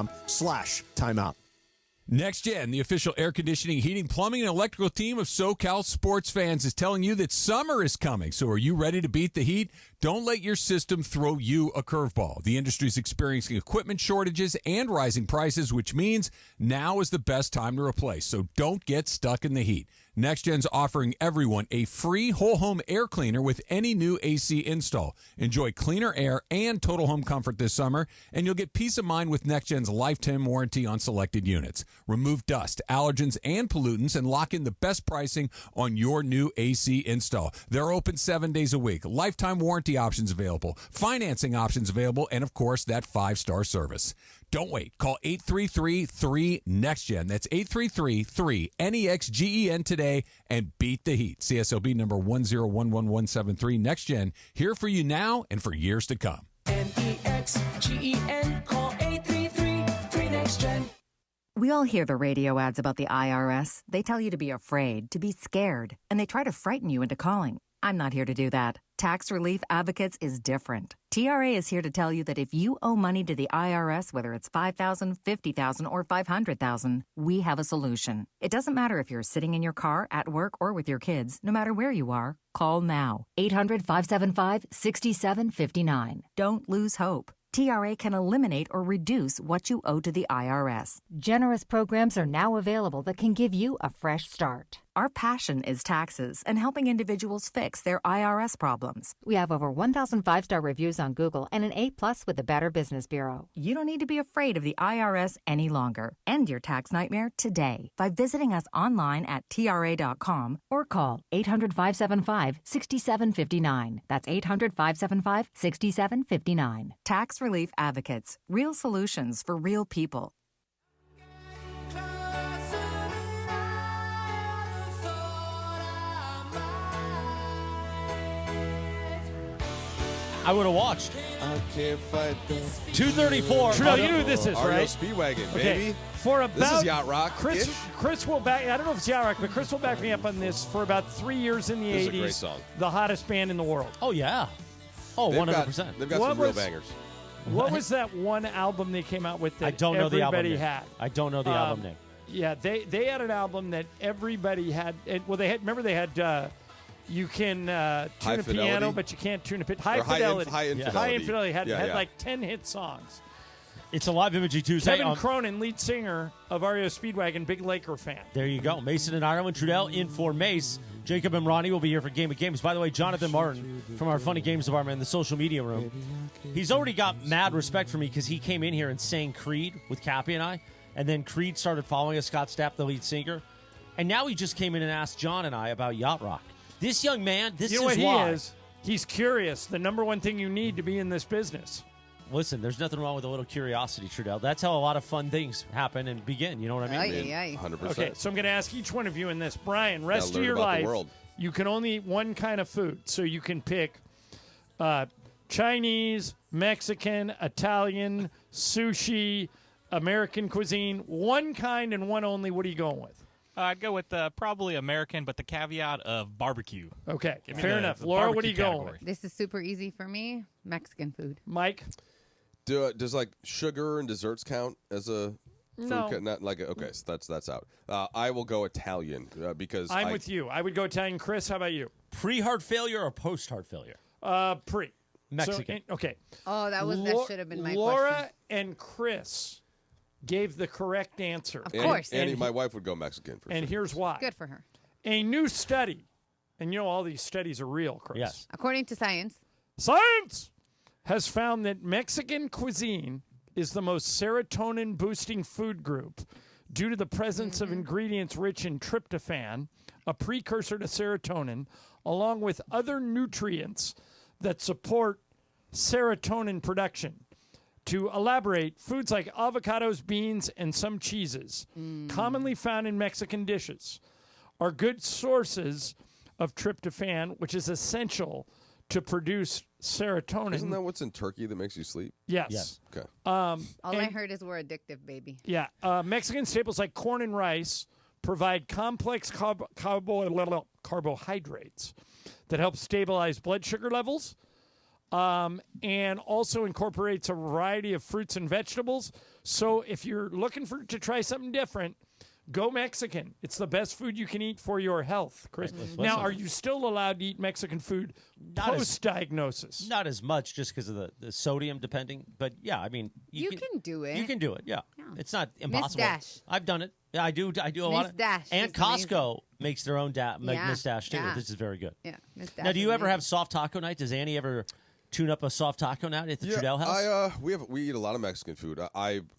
Next Gen, the official air conditioning, heating, plumbing, and electrical team of SoCal sports fans, is telling you that summer is coming. So are you ready to beat the heat? Don't let your system throw you a curveball. The industry is experiencing equipment shortages and rising prices, which means now is the best time to replace. So don't get stuck in the heat. NextGen's offering everyone a free whole home air cleaner with any new AC install. Enjoy cleaner air and total home comfort this summer, and you'll get peace of mind with NextGen's lifetime warranty on selected units. Remove dust, allergens, and pollutants, and lock in the best pricing on your new AC install. They're open 7 days a week. Lifetime warranty options available, financing options available, and of course, that 5-star service. Don't wait. Call 833-3-NEXTGEN. That's 833-3-NEXGEN today and beat the heat. CSLB number 1011173. NextGen, here for you now and for years to come. NEXGEN. Call 833-3-NEXTGEN. We all hear the radio ads about the IRS. They tell you to be afraid, to be scared, and they try to frighten you into calling. I'm not here to do that. Tax Relief Advocates is different. TRA is here to tell you that if you owe money to the IRS, whether it's $5,000, $50,000, or $500,000, we have a solution. It doesn't matter if you're sitting in your car, at work, or with your kids. No matter where you are, call now. 800-575-6759. Don't lose hope. TRA can eliminate or reduce what you owe to the IRS. Generous programs are now available that can give you a fresh start. Our passion is taxes and helping individuals fix their IRS problems. We have over 1,000 5-star reviews on Google and an A+ with the Better Business Bureau. You don't need to be afraid of the IRS any longer. End your tax nightmare today by visiting us online at TRA.com or call 800-575-6759. That's 800-575-6759. Tax Relief Advocates. Real solutions for real people. I would have watched. I can't fight the 234. Trudell, you know who this is, right? Speedwagon, Okay. baby. For about This is Yacht Rock. Chris will back. I don't know if it's Yacht Rock, but Chris will back me up on this. For about 3 years in the This is 80s, a great song. the hottest band in the world. Oh yeah. Oh, They've 100%. They've got What some real was- bangers. What was that one album they came out with that I don't know the album everybody name. had? I don't know the album name. Yeah, they had an album that everybody had. Well, they had. Remember, they had. You can tune High a piano, Fidelity? but you can't tune a piano. Or High High Fidelity. High Infidelity. High Infidelity had Yeah. like 10 hit songs. It's a live imaging Tuesday. Kevin Cronin, lead singer of REO Speedwagon, big Laker fan. There you go. Mason and Ireland. Trudell in for Mace. Jacob and Ronnie will be here for Game of Games. By the way, Jonathan Martin from our Funny Games department in the social media room. He's already got mad respect for me because he came in here and sang Creed with Cappy and I. And then Creed started following us, Scott Stapp, the lead singer. And now he just came in and asked John and I about Yacht Rock. This young man, this You know is what why. he is? He's curious. The number one thing you need to be in this business. Listen, there's nothing wrong with a little curiosity, Trudell. That's how a lot of fun things happen and begin. You know what I mean? 100%. Okay, so I'm going to ask each one of you in this. Brian, rest of learn your about the life, world. you can only eat one kind of food. So you can pick Chinese, Mexican, Italian, sushi, American cuisine. One kind and one only. What are you going with? I'd go with probably American, but the caveat of barbecue. Okay, Give me fair the- enough. the Laura, what are barbecue you going category. with? This is super easy for me. Mexican food. Mike? Does like sugar and desserts count as a food? No. Not like okay, so that's out. I will go Italian because I'm with you. I would go Italian. Chris, how about you? Pre-heart failure or post-heart failure? Pre. Mexican. So, okay. Oh, that should have been my Laura question. and Chris gave the correct answer. Of course. Annie, my wife would go Mexican for and sure. here's why. Good for her. A new study, and you know all these studies are real, Chris. Yes. According to science. Science has found that Mexican cuisine is the most serotonin-boosting food group due to the presence of ingredients rich in tryptophan, a precursor to serotonin, along with other nutrients that support serotonin production. To elaborate, foods like avocados, beans, and some cheeses, commonly found in Mexican dishes, are good sources of tryptophan, which is essential to produce serotonin. Isn't that what's in turkey that makes you sleep? Yes. Okay. All I heard is we're addictive, baby. Yeah. Mexican staples like corn and rice provide complex carbohydrates that help stabilize blood sugar levels, and also incorporates a variety of fruits and vegetables. So if you're looking to try something different, go Mexican. It's the best food you can eat for your health, Chris. Now, are you still allowed to eat Mexican food post-diagnosis? Not as much, just because of the sodium, depending. But yeah, I mean, You can do it. You can do it. Yeah, it's not impossible. Dash. I've done it. Yeah, I do. I do a lot Miss of. Dash And is Costco makes their own Miss Dash too. yeah. This is very good. Yeah. Miss Dash Now, do you is ever amazing. have soft taco night? Does Annie ever tune up a soft taco night at the Trudell house? We eat a lot of Mexican food.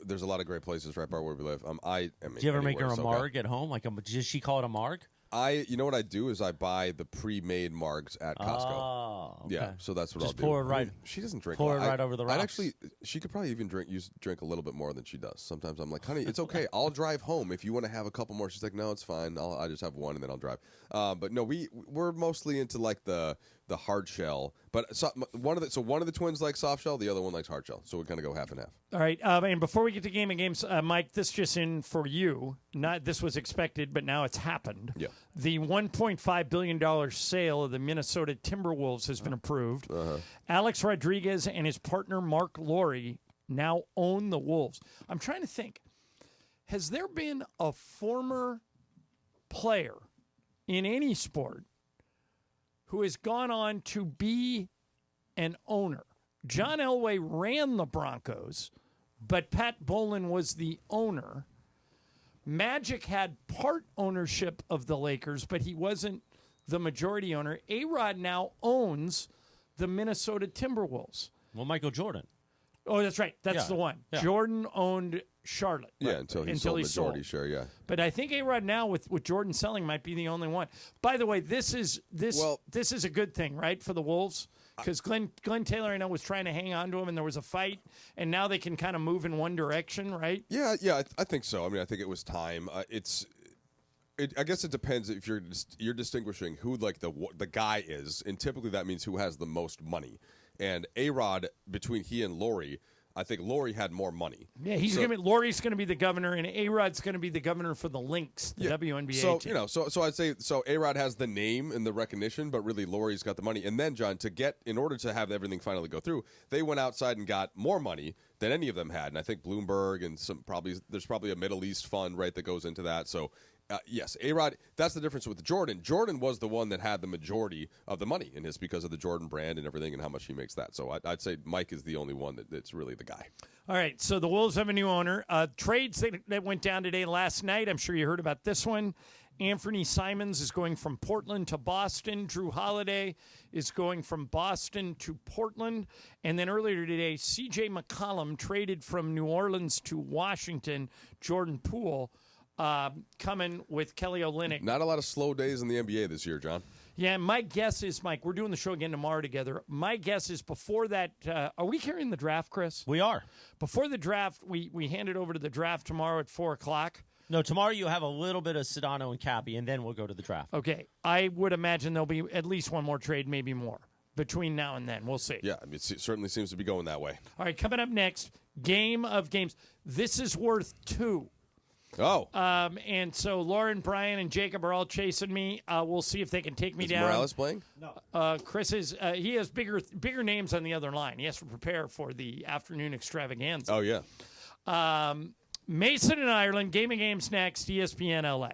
There's a lot of great places right by where we live. I am. Do you ever make her a marg at home? Does she call it a marg? You know what I do is I buy the pre-made margs at Costco. Oh, okay. Yeah, so that's what Just I'll do. pour it right. She doesn't drink. Pour a lot. it right over the rocks. I'd actually, she could probably even drink a little bit more than she does. Sometimes I'm like, honey, it's okay. I'll drive home if you want to have a couple more. She's like, no, it's fine. I just have one and then I'll drive. But no, we're mostly into like the hard shell. But one of the twins likes soft shell, the other one likes hard shell. So we kind of go half and half. All right, and before we get to game of games, Mike, this just in for you. This was expected, but now it's happened. Yeah. The $1.5 billion sale of the Minnesota Timberwolves has been approved. Alex Rodriguez and his partner Mark Lowry now own the Wolves. I'm trying to think. Has there been a former player in any sport who has gone on to be an owner? John Elway ran the Broncos, but Pat Bowlen was the owner. Magic had part ownership of the Lakers, but he wasn't the majority owner. A-Rod now owns the Minnesota Timberwolves. Well, Michael Jordan. Oh, that's right. That's Yeah. the one. Yeah. Jordan owned Charlotte. Yeah, right? until he sold majority share. Yeah. But I think A-Rod now with Jordan selling might be the only one. By the way, this is a good thing, right, for the Wolves? Because Glenn Taylor, I know, was trying to hang on to him, and there was a fight, and now they can kind of move in one direction, right? Yeah, I think so. I mean, I think it was time. I guess it depends if you're distinguishing who like the guy is, and typically that means who has the most money. And A-Rod, between he and Lowry, I think Lowry had more money. Yeah, Lowry's going to be the governor, and A-Rod's going to be the governor for the Lynx, the WNBA team. So I'd say A-Rod has the name and the recognition, but really Lowry's got the money. And then, John, in order to have everything finally go through, they went outside and got more money than any of them had. And I think Bloomberg and there's probably a Middle East fund, right, that goes into that. So yes, A-Rod, that's the difference with Jordan. Jordan was the one that had the majority of the money in his because of the Jordan brand and everything and how much he makes that. So I'd say Mike is the only one that's really the guy. All right, so the Wolves have a new owner. Trades that went down today last night. I'm sure you heard about this one. Anthony Simons is going from Portland to Boston. Drew Holiday is going from Boston to Portland. And then earlier today, C.J. McCollum traded from New Orleans to Washington. Jordan Poole coming with Kelly Olynyk. Not a lot of slow days in the NBA this year, John. Yeah, my guess is, Mike, we're doing the show again tomorrow together. My guess is before that, are we carrying the draft, Chris? We are. Before the draft, we hand it over to the draft tomorrow at 4 o'clock. No, tomorrow you have a little bit of Sedano and Cappy, and then we'll go to the draft. Okay. I would imagine there'll be at least one more trade, maybe more, between now and then. We'll see. Yeah, I mean, it certainly seems to be going that way. All right, coming up next, Game of Games. This is worth 2. Oh. And so Lauren, Brian, and Jacob are all chasing me. We'll see if they can take me Is down. Morales playing? No. Chris is. He has bigger names on the other line. He has to prepare for the afternoon extravaganza. Oh, yeah. Mason in Ireland. Game of Games next. ESPN LA.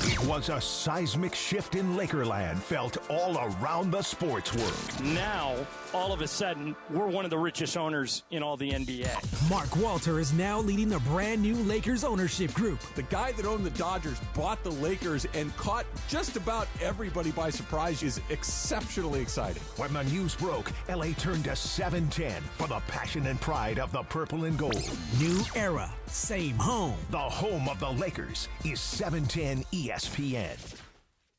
It was a seismic shift in Lakerland felt all around the sports world. Now, all of a sudden, we're one of the richest owners in all the NBA. Mark Walter is now leading the brand new Lakers ownership group. The guy that owned the Dodgers bought the Lakers and caught just about everybody by surprise is exceptionally exciting. When the news broke, LA turned to 710 for the passion and pride of the purple and gold. New era, same home. The home of the Lakers is 710 ESPN.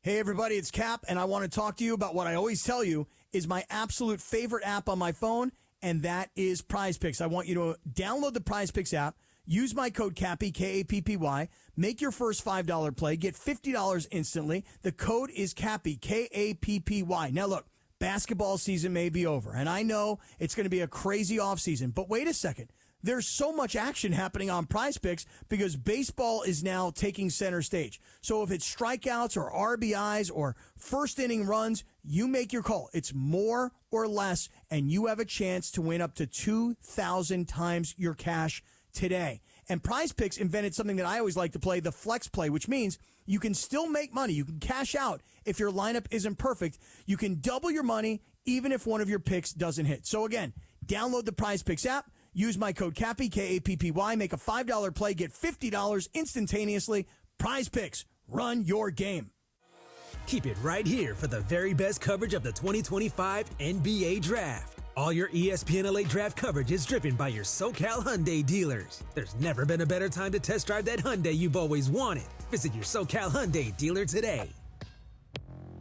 Hey, everybody, it's Cap, and I want to talk to you about what I always tell you is my absolute favorite app on my phone, and that is Prize Picks. I want you to download the Prize Picks app, use my code CAPPY, K-A-P-P-Y, make your first $5 play, get $50 instantly. The code is CAPPY, K-A-P-P-Y. Now, look, basketball season may be over, and I know it's going to be a crazy offseason, but wait a second. There's so much action happening on Prize Picks because baseball is now taking center stage. So if it's strikeouts or RBIs or first inning runs, you make your call. It's more or less, and you have a chance to win up to 2,000 times your cash today. And Prize Picks invented something that I always like to play, the flex play, which means you can still make money. You can cash out if your lineup isn't perfect. You can double your money even if one of your picks doesn't hit. So again, download the Prize Picks app. Use my code CAPPY, K-A-P-P-Y. Make a $5 play. Get $50 instantaneously. Prize Picks. Run your game. Keep it right here for the very best coverage of the 2025 NBA Draft. All your ESPN LA Draft coverage is driven by your SoCal Hyundai dealers. There's never been a better time to test drive that Hyundai you've always wanted. Visit your SoCal Hyundai dealer today.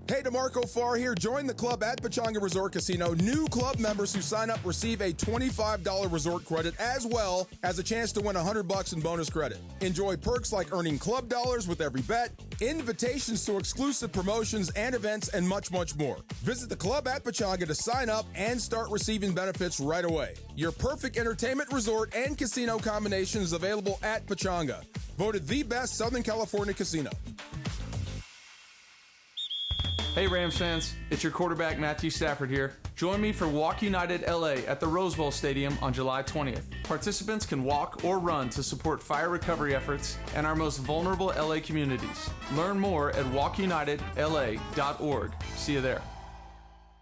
Hey, DeMarco Farr here. Join the club at Pechanga Resort Casino. New club members who sign up receive a $25 resort credit as well as a chance to win $100 in bonus credit. Enjoy perks like earning club dollars with every bet, invitations to exclusive promotions and events, and much, much more. Visit the club at Pechanga to sign up and start receiving benefits right away. Your perfect entertainment resort and casino combination is available at Pechanga. Voted the best Southern California casino. Hey Rams fans, it's your quarterback Matthew Stafford here. Join me for Walk United LA at the Rose Bowl Stadium on July 20th. Participants can walk or run to support fire recovery efforts and our most vulnerable LA communities. Learn more at walkunitedla.org. See you there.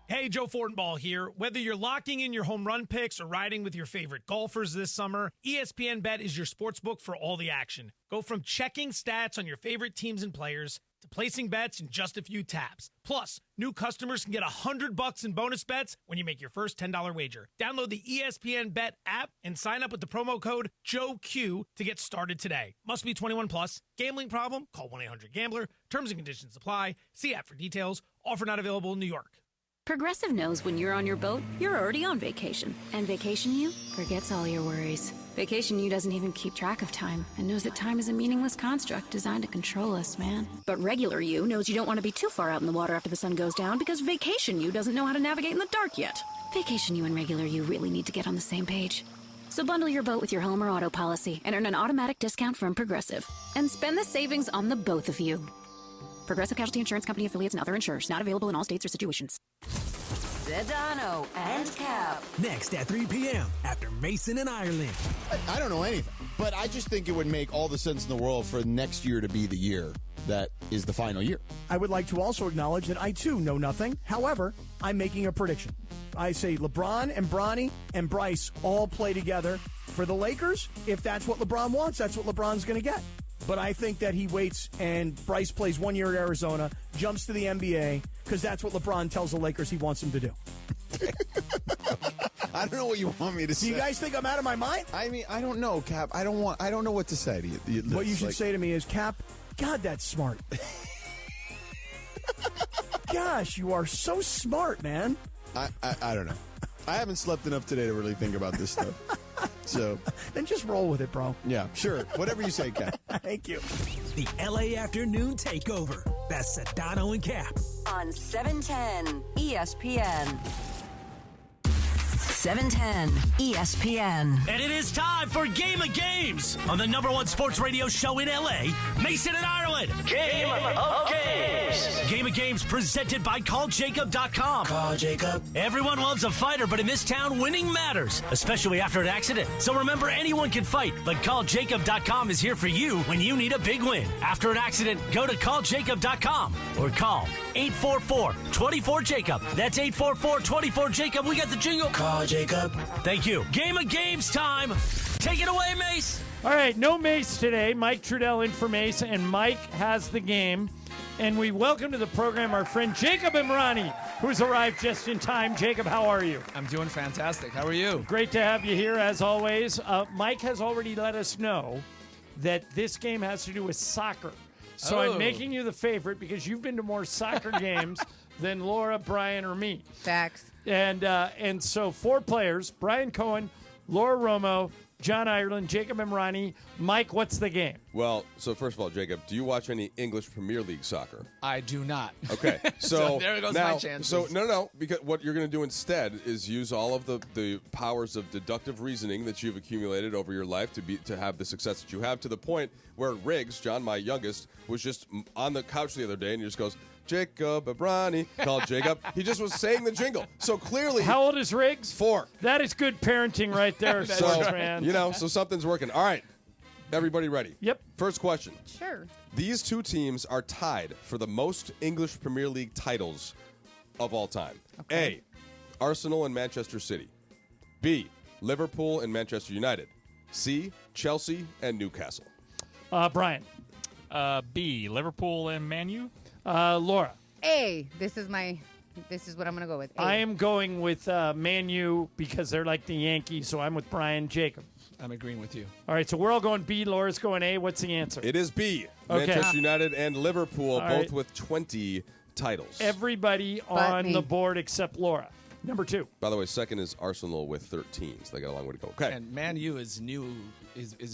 Hey, Joe Fortenbaugh here. Whether you're locking in your home run picks or riding with your favorite golfers this summer, ESPN Bet is your sportsbook for all the action. Go from checking stats on your favorite teams and players to placing bets in just a few taps. Plus, new customers can get $100 in bonus bets when you make your first $10 wager. Download the ESPN Bet app and sign up with the promo code JOEQ to get started today. Must be 21 plus. Gambling problem? Call 1-800-GAMBLER. Terms and conditions apply. See app for details. Offer not available in New York. Progressive knows when you're on your boat, you're already on vacation. And Vacation You forgets all your worries. Vacation You doesn't even keep track of time and knows that time is a meaningless construct designed to control us, man. But Regular You knows you don't want to be too far out in the water after the sun goes down because Vacation You doesn't know how to navigate in the dark yet. Vacation You and Regular You really need to get on the same page. So bundle your boat with your home or auto policy and earn an automatic discount from Progressive. And spend the savings on the both of you. Progressive Casualty Insurance Company affiliates and other insurers. Not available in all states or situations. Sedano and Cap. Next at 3 p.m. after Mason and Ireland. I don't know anything, but I just think it would make all the sense in the world for next year to be the year that is the final year. I would like to also acknowledge that I, too, know nothing. However, I'm making a prediction. I say LeBron and Bronny and Bryce all play together for the Lakers. If that's what LeBron wants, that's what LeBron's going to get. But I think that he waits and Bryce plays 1 year at Arizona, jumps to the NBA, because that's what LeBron tells the Lakers he wants him to do. I don't know what you want me to say. Do you guys think I'm out of my mind? I mean, I don't know, Cap. I don't know what to say to you. What you should say to me is, Cap, God, that's smart. Gosh, you are so smart, man. I don't know. I haven't slept enough today to really think about this stuff. So then just roll with it, bro. Yeah, sure. Whatever you say, Cap. Thank you. The LA Afternoon Takeover. That's Sedano and Cap. On 710 ESPN. 710 ESPN. And it is time for Game of Games on the #1 sports radio show in L.A., Mason and Ireland. Game of Games. Game of Games presented by CallJacob.com. Call Jacob. Everyone loves a fighter, but in this town, winning matters, especially after an accident. So remember, anyone can fight, but CallJacob.com is here for you when you need a big win. After an accident, go to CallJacob.com or call 844-24-JACOB. That's 844-24-JACOB. We got the jingle. Call Jacob. Thank you. Game of Games time. Take it away, Mace. All right, no Mace today. Mike Trudell in for Mace, and Mike has the game. And we welcome to the program our friend Jacob Imrani, who's arrived just in time. Jacob, how are you? I'm doing fantastic. How are you? Great to have you here, as always. Mike has already let us know that this game has to do with soccer. So I'm making you the favorite because you've been to more soccer games than Laura, Brian, or me. Facts. And so 4 players, Brian Cohen, Laura Romo, John Ireland, Jacob Imrani. Mike, what's the game? Well, so first of all, Jacob, do you watch any English Premier League soccer? I do not. Okay, so there goes my chances. So no, because what you're going to do instead is use all of the powers of deductive reasoning that you've accumulated over your life to have the success that you have, to the point where Riggs, John, my youngest, was just on the couch the other day and he just goes, Jacob Imrani, called Jacob. He just was saying the jingle. So clearly, how old is Riggs? 4. That is good parenting right there, sports man. So something's working. All right, everybody ready? Yep. First question. Sure. These 2 teams are tied for the most English Premier League titles of all time. Okay. A, Arsenal and Manchester City. B, Liverpool and Manchester United. C, Chelsea and Newcastle. Brian. B, Liverpool and Man U. Laura. A. This is what I'm going to go with. A. I am going with Man U because they're like the Yankees, so I'm with Brian. Jacob. I'm agreeing with you. All right, so we're all going B. Laura's going A. What's the answer? It is B. Okay. Manchester United and Liverpool, All both right. with 20 titles. Everybody But on me. the board except Laura. Number 2. By the way, second is Arsenal with 13, so they got a long way to go. Okay. And Man U is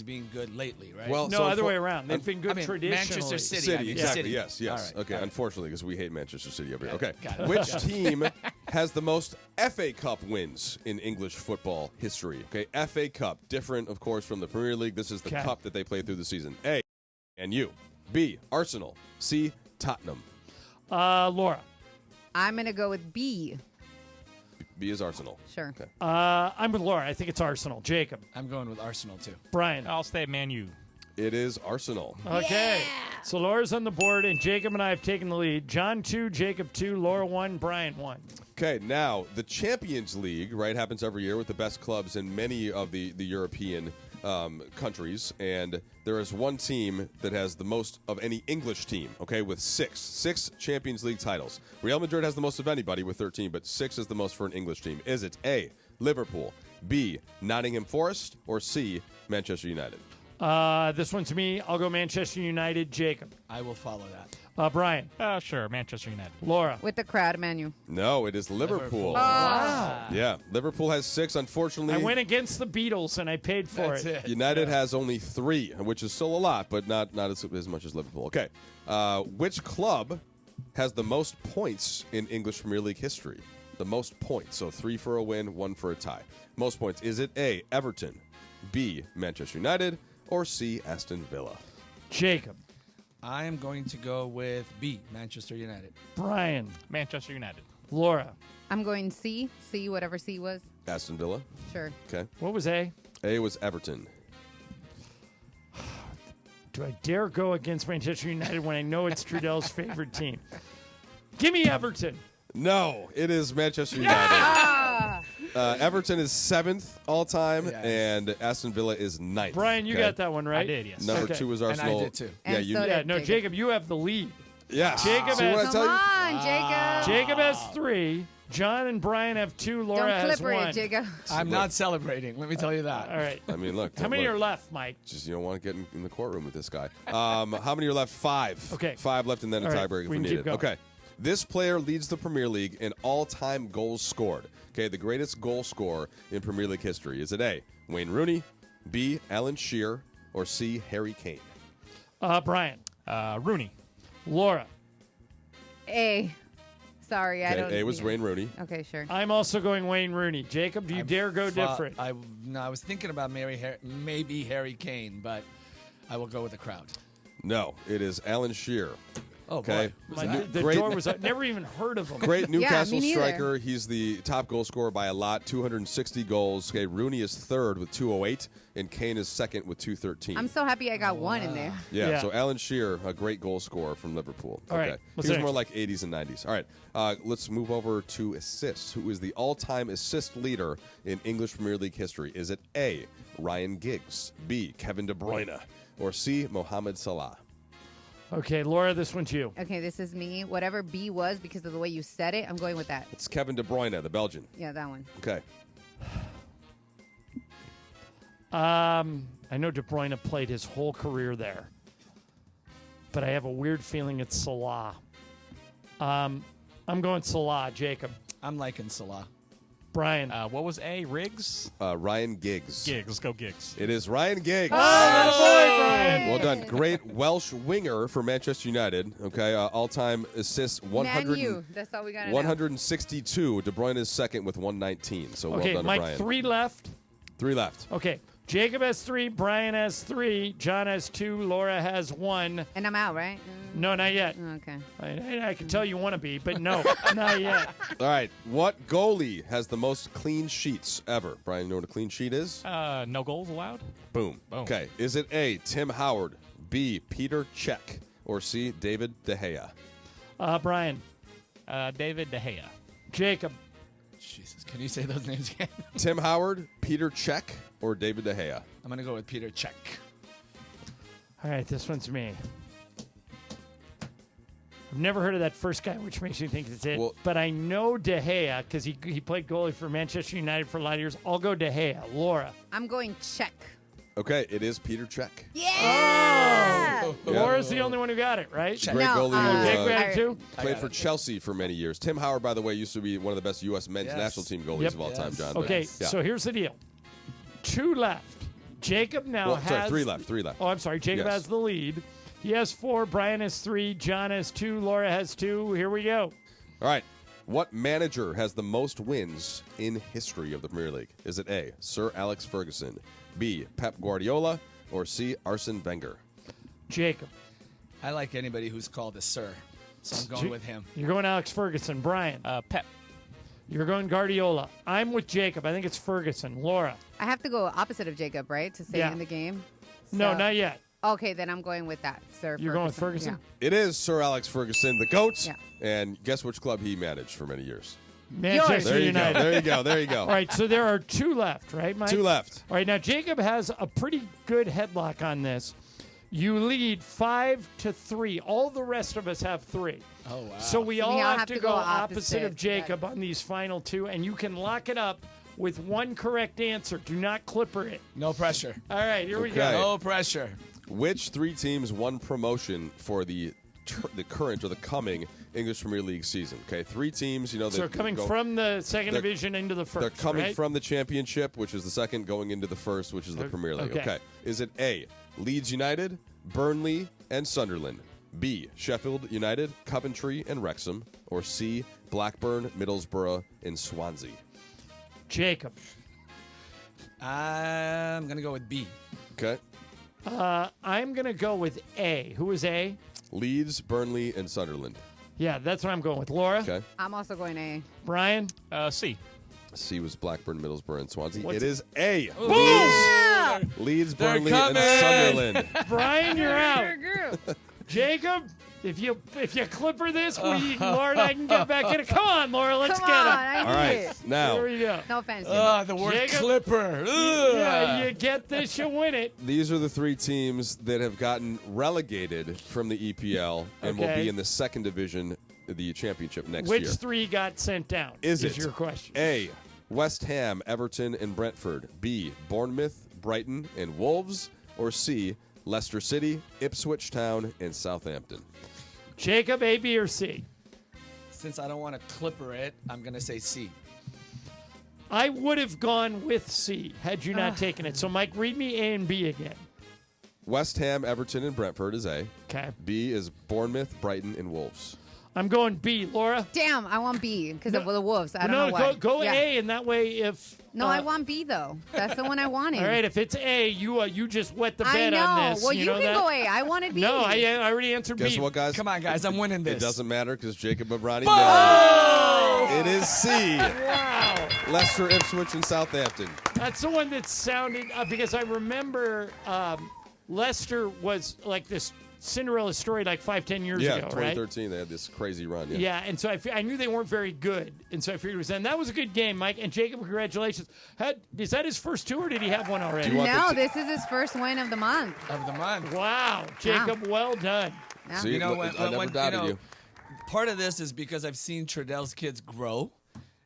being good lately, right? Well, No, so other way around. They've been good I mean, traditionally. Manchester City. City, exactly. City. Yes. All right, Okay. got it. Unfortunately, because we hate Manchester City over here. Got Okay. it, got it. Which team has the most FA Cup wins in English football history? Okay. FA Cup, different, of course, from the Premier League. This is the cup that they play through the season. A, and U. B, Arsenal. C, Tottenham. Laura. I'm going to go with B. B is Arsenal. Sure. Okay. I'm with Laura. I think it's Arsenal. Jacob. I'm going with Arsenal, too. Brian. I'll stay at Man U. It is Arsenal. Okay. So Laura's on the board, and Jacob and I have taken the lead. John 2, Jacob 2, Laura 1, Brian 1. Okay, now the Champions League, right, happens every year with the best clubs in many of the European countries, and there is one team that has the most of any English team, okay, with 6 Champions League titles. Real Madrid has the most of anybody with 13, but 6 is the most for an English team. Is it A, Liverpool, B, Nottingham Forest, or C, Manchester United? This one's me. I'll go Manchester United. Jacob. I will follow that. Brian. Sure, Manchester United. Laura. With the crowd, Manu. No, it is Liverpool. Wow. Yeah, Liverpool has 6. Unfortunately, I went against the Beatles, and I paid for it. United has only 3, which is still a lot, but not as much as Liverpool. Okay, which club has the most points in English Premier League history? The most points, so 3 for a win, 1 for a tie. Most points. Is it A, Everton, B, Manchester United, or C, Aston Villa? Jacob. I am going to go with B, Manchester United. Brian. Manchester United. Laura. I'm going C. C, whatever C was. Aston Villa? Sure. Okay. What was A? A was Everton. Do I dare go against Manchester United when I know it's Trudell's favorite team? Give me Everton. No, it is Manchester United. Everton is 7th all time, and Aston Villa is 9th. Brian, you got that one right. I did, yes. Number 2 is Arsenal. And I did too. Yeah, you. No, Jacob, you have the lead. Yeah. Jacob See what I has. tell you? Come on, Jacob. Jacob has 3. John and Brian have 2. Laura Don't has clipper 1. it, Jacob. I'm not celebrating. Let me tell you that. All right. I mean, look. How many look, are left, Mike? Just you don't want to get in the courtroom with this guy. How many are left? 5. Okay. 5 left, and then a All right, tiebreaker if we we can need keep it. going. Okay. This player leads the Premier League in all-time goals scored. Okay, the greatest goal scorer in Premier League history. Is it A, Wayne Rooney, B, Alan Shearer, or C, Harry Kane? Brian. Rooney. Laura. A. Sorry, I don't. A was Wayne Rooney. Okay, sure. I'm also going Wayne Rooney. Jacob, do you dare go different? I was thinking about maybe Harry Kane, but I will go with the crowd. No, it is Alan Shearer. Oh, okay. boy. The door was up. Never even heard of him. Great Newcastle striker. He's the top goal scorer by a lot, 260 goals. Okay, Rooney is third with 208, and Kane is second with 213. I'm so happy I got one in there. Yeah, so Alan Shearer, a great goal scorer from Liverpool. All right, okay. what's He was next? more like 80s and 90s. All right, let's move over to assists. Who is the all-time assist leader in English Premier League history? Is it A, Ryan Giggs, B, Kevin De Bruyne, or C, Mohamed Salah? Okay, Laura, this one's you. Okay, this is me. Whatever B was, because of the way you said it, I'm going with that. It's Kevin De Bruyne, the Belgian. Yeah, that one. Okay. I know De Bruyne played his whole career there, but I have a weird feeling it's Salah. I'm going Salah, Jacob. I'm liking Salah. Brian. What was A? Riggs? Ryan Giggs. Giggs. Let's go Giggs. It is Ryan Giggs. Oh, Brian. Well done. Great Welsh winger for Manchester United. Okay, all-time assists 100. Man, you. That's all we got to know. 162. De Bruyne is second with 119. So well Okay, done to Mike, Brian. 3 left. 3 left. Okay, Jacob has 3, Brian has 3, John has 2, Laura has 1. And I'm out, right? No, not yet. Okay. I can tell you want to be, but no, not yet. All right. What goalie has the most clean sheets ever? Brian, you know what a clean sheet is? No goals allowed? Boom. Boom. Okay. Is it A, Tim Howard, B, Peter Cech, or C, David De Gea? Brian. David De Gea. Jacob. Jesus, can you say those names again? Tim Howard, Peter Cech, or David De Gea? I'm going to go with Peter Cech. All right, this one's me. I've never heard of that first guy, which makes me think it's it. Well- but I know De Gea because he played goalie for Manchester United for a lot of years. I'll go De Gea. Laura. I'm going check. Okay, it is Peter Cech. Yeah! Oh! Laura's the only one who got it, right? Great goalie Jake who got it too? played for Chelsea for many years. Tim Howard, by the way, used to be one of the best U.S. men's national team goalies of all time, John. but- Okay, yeah. so here's the deal. 2 left. Jacob now Well, has... sorry, 3 left. 3 left. Oh, I'm sorry. Jacob Yes. has the lead. He has 4. Brian has 3. John has 2. Laura has 2. Here we go. All right. What manager has the most wins in history of the Premier League? Is it A, Sir Alex Ferguson, B, Pep Guardiola, or C, Arsene Wenger? Jacob. I like anybody who's called a sir, so I'm going with him. You're going Alex Ferguson. Brian. Pep. You're going Guardiola. I'm with Jacob. I think it's Ferguson. Laura. I have to go opposite of Jacob, right, to stay Yeah. in the game? No, So- not yet. Okay, then I'm going with that, sir. You're going with Ferguson? It is Sir Alex Ferguson, the GOAT. Yeah. And guess which club he managed for many years? Manchester There you United. go. There you go. There you go. All right, so there are 2 left, right, Mike? 2 left. All right, now Jacob has a pretty good headlock on this. You lead 5-3. All the rest of us have 3. Oh, wow. So we all have to go opposite of opposite. Jacob on these final 2, and you can lock it up with 1 correct answer. Do not clipper it. No pressure. All right, here we go. Okay. No pressure. Which 3 teams won promotion for the current or the coming English Premier League season? Okay, 3 teams. You know, So coming from the second they're- division into the first. They're coming right? from the Championship, which is the second, going into the first, which is the Premier League. Okay. Okay. Is it A, Leeds United, Burnley, and Sunderland? B, Sheffield United, Coventry, and Wrexham? Or C, Blackburn, Middlesbrough, and Swansea? Jacob. I'm going to go with B. Okay. I'm going to go with A. Who is A? Leeds, Burnley, and Sunderland. Yeah, that's what I'm going with. Laura? Okay. I'm also going A. Brian? C. C was Blackburn, Middlesbrough, and Swansea. What's it is A. Yeah! Leeds, They're Burnley, and coming! Sunderland. Brian, you're out. Jacob, if you clipper this, Laura and I can get back in it. Come on, Laura, let's Come get on, it. I All need right. it. Now, Here we go. No offense. The word Jacob? clipper. Yeah, you get this, you win it. these are the 3 teams that have gotten relegated from the EPL and will Okay. be in the second division of the championship next Which year. 3 got sent down? Is it your question? A, West Ham, Everton, and Brentford? B, Bournemouth, Brighton, and Wolves? Or C, Leicester City, Ipswich Town, and Southampton? Jacob, A, B, or C? Since I don't want to clipper it, I'm going to say C. I would have gone with C had you not taken it. So, Mike, read me A and B again. West Ham, Everton, and Brentford is A. Okay. B is Bournemouth, Brighton, and Wolves. I'm going B. Laura? Damn, I want B because of the Wolves. I don't know why. Go A, and that way if... No, I want B, though. That's the one I wanted. All right, if it's A, you just wet the bed I know. on this. Well, you can that? go A. I wanted B. No, I already answered Guess B. what, guys? Come on, guys. I'm winning this. It doesn't matter because Jacob Abrani Oh! knows. It is C. Wow. Leicester, Ipswich, and Southampton. That's the one that sounded... because I remember Leicester was like this Cinderella story like 5-10 years ago, right? 2013, they had this crazy run. Yeah, and so I knew they weren't very good, and so I figured it was them. That was a good game, Mike. And Jacob, congratulations. Is that his first two, or did he have one already? No, this is his first win of the month. Wow, Jacob, well done. Yeah. See, I never doubted you. Part of this is because I've seen Trudell's kids grow,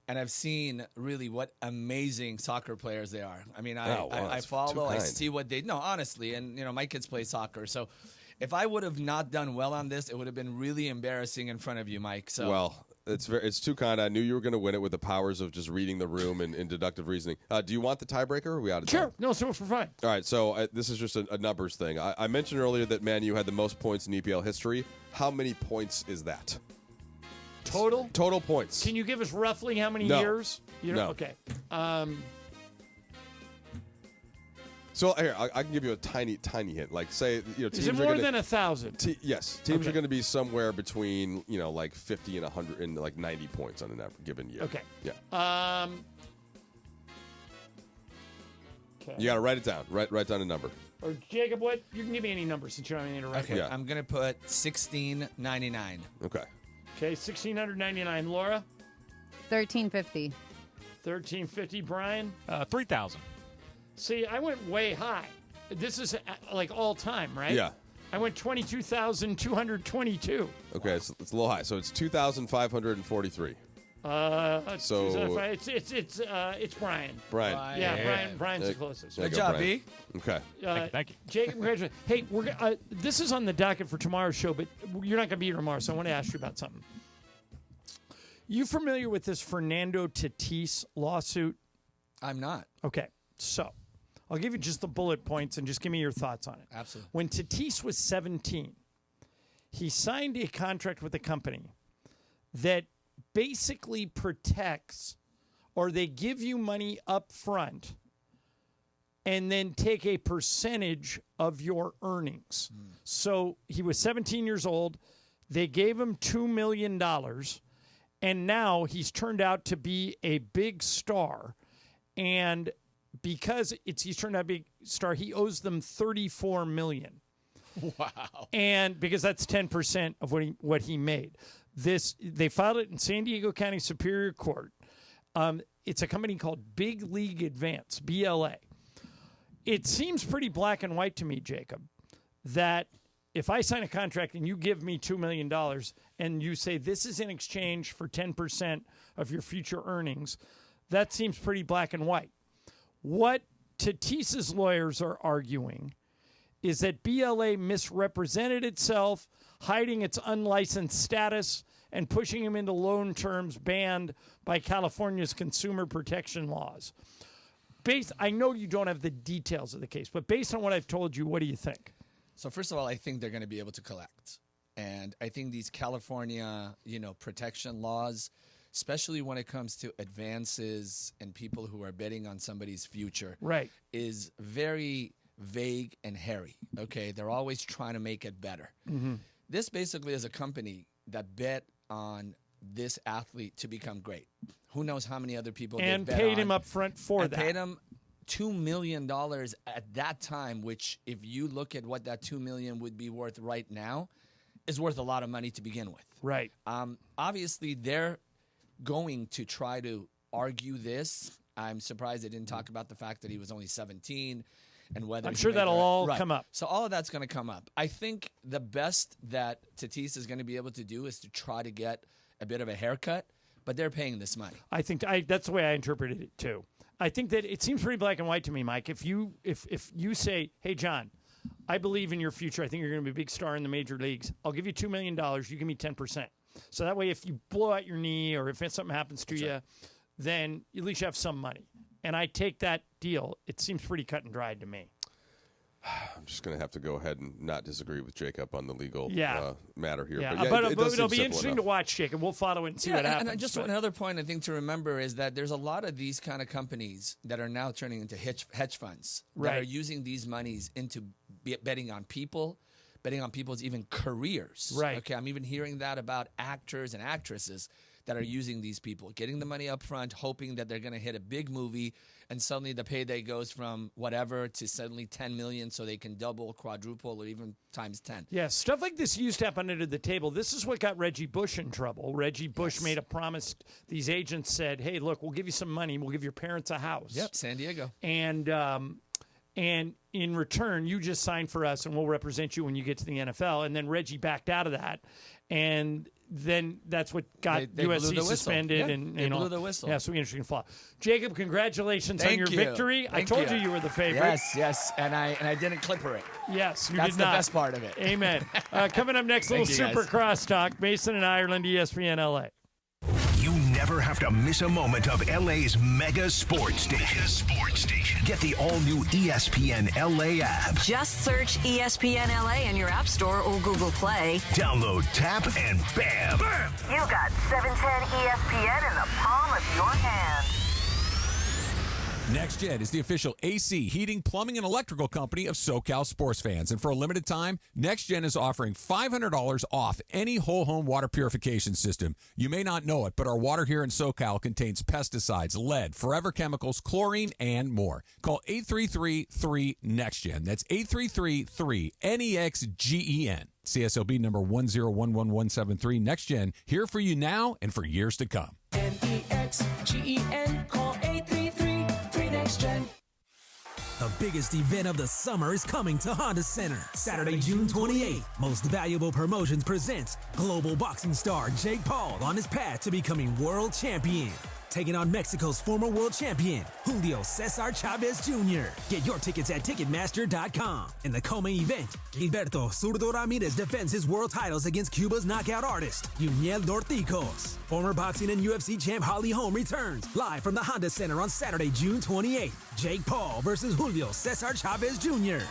and I've seen really what amazing soccer players they are. I mean, I follow, I see what they... No, honestly, and, my kids play soccer, so... If I would have not done well on this, it would have been really embarrassing in front of you, Mike. So Well, it's too kind. I knew you were going to win it with the powers of just reading the room and deductive reasoning. Do you want the tiebreaker? Or are we out of time? Sure. No, so for fun. All right, so this is just a numbers thing. I mentioned earlier that Man U had the most points in EPL history. How many points is that? Total? Total points. Can you give us roughly how many No. years? No. Okay. So here, I can give you a tiny hint. Like, say, teams Is it more than 1,000? Yes, teams are going to be somewhere between like 50 and 100 and like 90 points on an given year. Okay. Yeah. Okay. You got to write it down. Write down a number. Or Jacob, what? You can give me any number since you don't have anything to write. Okay, Yeah. I'm going to put 1699. Okay. Okay, 1,699. Laura? 1350. 1,350. Brian? 3,000. See, I went way high. This is like all time, right? Yeah. I went 22,222. Okay, it's a little high. So it's 2,543. So it's Brian. Brian. Yeah, Brian's the closest. There you Good go, job, Brian. B. Okay. Thank you. Jacob, congratulations. Hey, this is on the docket for tomorrow's show, but you're not going to be here tomorrow, so I want to ask you about something. You familiar with this Fernando Tatis lawsuit? I'm not. Okay, so I'll give you just the bullet points and just give me your thoughts on it. Absolutely. When Tatis was 17, he signed a contract with a company that basically protects, or they give you money up front and then take a percentage of your earnings. So he was 17 years old. They gave him $2 million, and now he's turned out to be a big star. And because he's turned out a big star, he owes them $34 million. Wow. And because that's 10% of what he made. They filed it in San Diego County Superior Court. It's a company called Big League Advance, BLA. It seems pretty black and white to me, Jacob, that if I sign a contract and you give me $2 million and you say this is in exchange for 10% of your future earnings, that seems pretty black and white. What Tatis's lawyers are arguing is that BLA misrepresented itself, hiding its unlicensed status, and pushing him into loan terms banned by California's consumer protection laws. I know you don't have the details of the case, but based on what I've told you, what do you think? So first of all, I think they're going to be able to collect. And I think these California, protection laws, especially when it comes to advances and people who are betting on somebody's future, right, is very vague and hairy. Okay, they're always trying to make it better. Mm-hmm. This basically is a company that bet on this athlete to become great. Who knows how many other people and they bet paid on, him up front for and that. Paid him $2 million at that time, which if you look at what that $2 million would be worth right now, is worth a lot of money to begin with. Right. Obviously, they're going to try to argue this. I'm surprised they didn't talk about the fact that he was only 17 and whether I'm he sure made that'll the- all Right. come up. So all of that's going to come up. I think the best that Tatis is going to be able to do is to try to get a bit of a haircut, but they're paying this money. I think that's the way I interpreted it too. I think that it seems pretty black and white to me, Mike. If you say, "Hey, John, I believe in your future. I think you're going to be a big star in the major leagues. I'll give you $2 million. You give me 10%." So that way, if you blow out your knee or if something happens to you, then at least you have some money. And I take that deal. It seems pretty cut and dried to me. I'm just going to have to go ahead and not disagree with Jacob on the legal matter here. Yeah. But, But it'll be interesting to watch, Jacob. We'll follow it and see what happens. And just another point I think to remember is that there's a lot of these kind of companies that are now turning into hedge funds that are using these monies into betting on people, betting on people's even careers. Right. Okay, I'm even hearing that about actors and actresses that are using these people, getting the money up front, hoping that they're going to hit a big movie, and suddenly the payday goes from whatever to suddenly $10 million, so they can double, quadruple, or even times 10. Yeah, stuff like this used to happen under the table. This is what got Reggie Bush in trouble. Reggie Bush made a promise. These agents said, hey, look, we'll give you some money. We'll give your parents a house. Yep, San Diego. And in return, you just sign for us, and we'll represent you when you get to the NFL. And then Reggie backed out of that. And then that's what got They blew the USC whistle. suspended. Yeah, and they you know, blew the whistle. Yeah, so interesting flaw. Jacob, congratulations on Thank your you. victory. I told you were the favorite. Yes, and I didn't clipper it. Yes, you That's did the not. best part of it. Amen. Coming up next, a little Thank you, Super guys. Crosstalk. Mason and Ireland, ESPN LA. You never have to miss a moment of LA's mega sports station. Get the all-new ESPN LA app. Just search ESPN LA in your App Store or Google Play. Download, tap, and bam! You got 710 ESPN in the palm of your hand. NextGen is the official AC, heating, plumbing, and electrical company of SoCal sports fans. And for a limited time, NextGen is offering $500 off any whole home water purification system. You may not know it, but our water here in SoCal contains pesticides, lead, forever chemicals, chlorine, and more. Call 833-3NEXTGen. That's 833-3-NEXGEN. CSLB number 1011173. NextGen, here for you now and for years to come. NEXGEN, call 833-3NEXTGen. The biggest event of the summer is coming to Honda Center. Saturday, June 28th. Most Valuable Promotions presents global boxing star Jake Paul on his path to becoming world champion. Taking on Mexico's former world champion, Julio Cesar Chavez Jr. Get your tickets at Ticketmaster.com. In the co-main event, Gilberto Zurdo Ramirez defends his world titles against Cuba's knockout artist, Yuniel Dorticos. Former boxing and UFC champ Holly Holm returns live from the Honda Center on Saturday, June 28th. Jake Paul versus Julio Cesar Chavez Jr.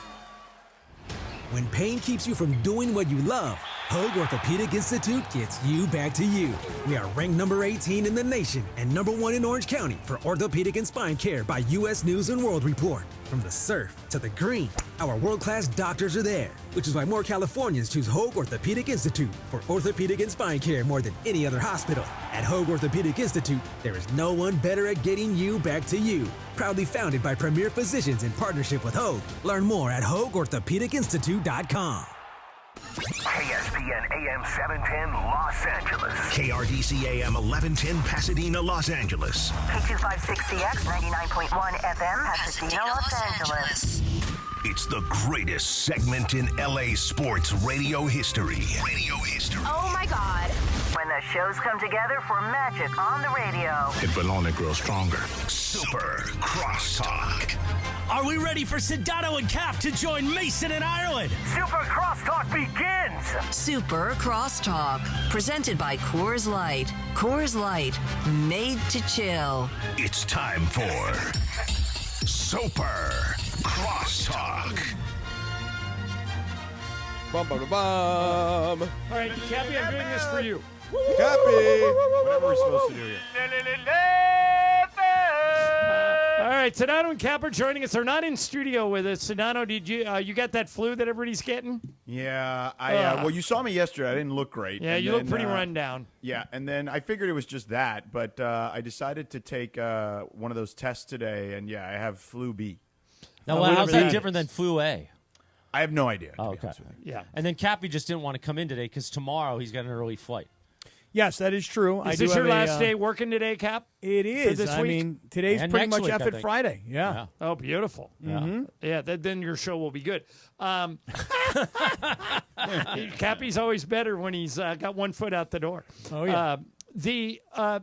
When pain keeps you from doing what you love, Hoag Orthopedic Institute gets you back to you. We are ranked number 18 in the nation and number 1 in Orange County for orthopedic and spine care by U.S. News and World Report. From the surf to the green, our world-class doctors are there, which is why more Californians choose Hoag Orthopedic Institute for orthopedic and spine care more than any other hospital. At Hoag Orthopedic Institute, there is no one better at getting you back to you. Proudly founded by premier physicians in partnership with Hoag. Learn more at HoagOrthopedicInstitute.com. KSPN AM 710 Los Angeles. KRDC AM 1110 Pasadena, Los Angeles. K256CX 99.1 FM, Pasadena, Los Angeles. It's the greatest segment in LA sports radio history. Oh my God. When the shows come together for magic on the radio. It will only grow stronger. Super Crosstalk. Are we ready for Sedano and Cap to join Mason and Ireland? Super Crosstalk begins. Super Crosstalk, presented by Coors Light. Coors Light, made to chill. It's time for Super Crosstalk. Bum, bum, bum. All right, Cappy, I'm doing this for you. Cappy. Whatever we're supposed to do here. All right, Sedano and Cap are joining us. They're not in studio with us. Sedano, did you got that flu that everybody's getting? Yeah, well, you saw me yesterday. I didn't look great. Yeah, and you then, look pretty run down. Yeah, and then I figured it was just that, but I decided to take one of those tests today, and yeah, I have flu B. Now, how's that different than flu A? I have no idea. Oh, okay. Yeah. And then Cappy just didn't want to come in today because tomorrow he's got an early flight. Yes, that is true. Is this your last day working today, Cap? It is. This I week? mean, today's And pretty next much week, I Effort think. Friday. Yeah. Oh, beautiful. Yeah, then your show will be good. Cappy's always better when he's got one foot out the door. Oh, yeah.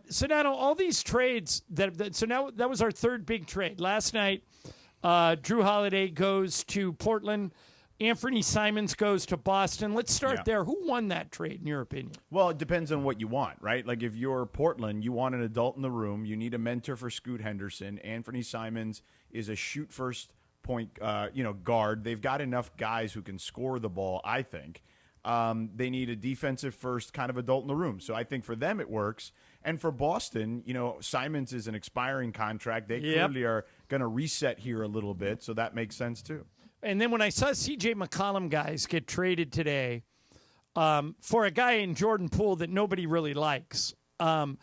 So now all these trades so now that was our third big trade. Last night, Drew Holiday goes to Portland. Anthony Simons goes to Boston. Let's start there. Who won that trade, in your opinion? Well, it depends on what you want, right? Like if you're Portland, you want an adult in the room. You need a mentor for Scoot Henderson. Anthony Simons is a shoot-first point, guard. They've got enough guys who can score the ball, I think. They need a defensive first kind of adult in the room. So I think for them it works. And for Boston, Simons is an expiring contract. They clearly are going to reset here a little bit. So that makes sense too. And then when I saw C.J. McCollum guys get traded today for a guy in Jordan Poole that nobody really likes, I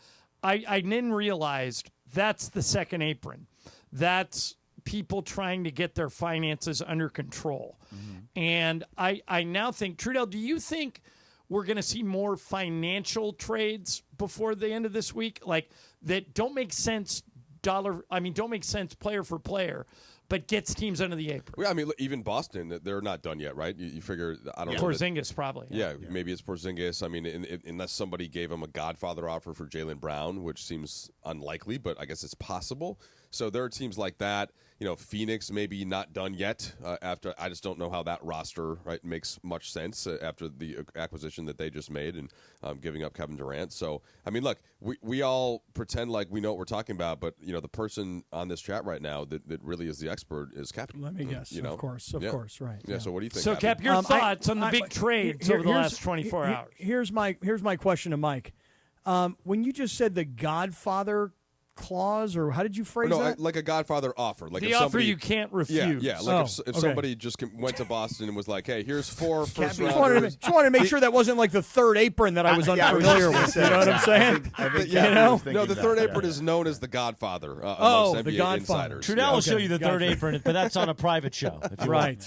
then realized that's the second apron. That's people trying to get their finances under control. Mm-hmm. And I now think, Trudell, do you think we're going to see more financial trades before the end of this week? Like that don't make sense don't make sense player for player, but gets teams under the apron. Well, I mean, even Boston, they're not done yet, right? You figure, I don't know. Porzingis probably. Yeah, maybe it's Porzingis. I mean, unless somebody gave him a Godfather offer for Jaylen Brown, which seems unlikely, but I guess it's possible. So there are teams like that. Phoenix maybe not done yet. After I just don't know how that roster makes much sense after the acquisition that they just made and giving up Kevin Durant. So I mean, look, we all pretend like we know what we're talking about, but the person on this chat right now that really is the expert is Cappy. Let me guess. Of course, right. Yeah. So what do you think? So Cap, your thoughts on the big trades over the last 24 hours? Here's my question to Mike. When you just said the Godfather clause, or how did you phrase that? Like a Godfather offer. Like the if offer somebody, you can't refuse. Yeah. Like if somebody just went to Boston and was like, "Hey, here's 4 first rounders." Just wanted to make sure that wasn't like the third apron that I was unfamiliar with. You know what I'm saying? No, the third apron is known as the Godfather amongst NBA Godfather. insiders. Trudell will show you the third apron, but that's on a private show. Right.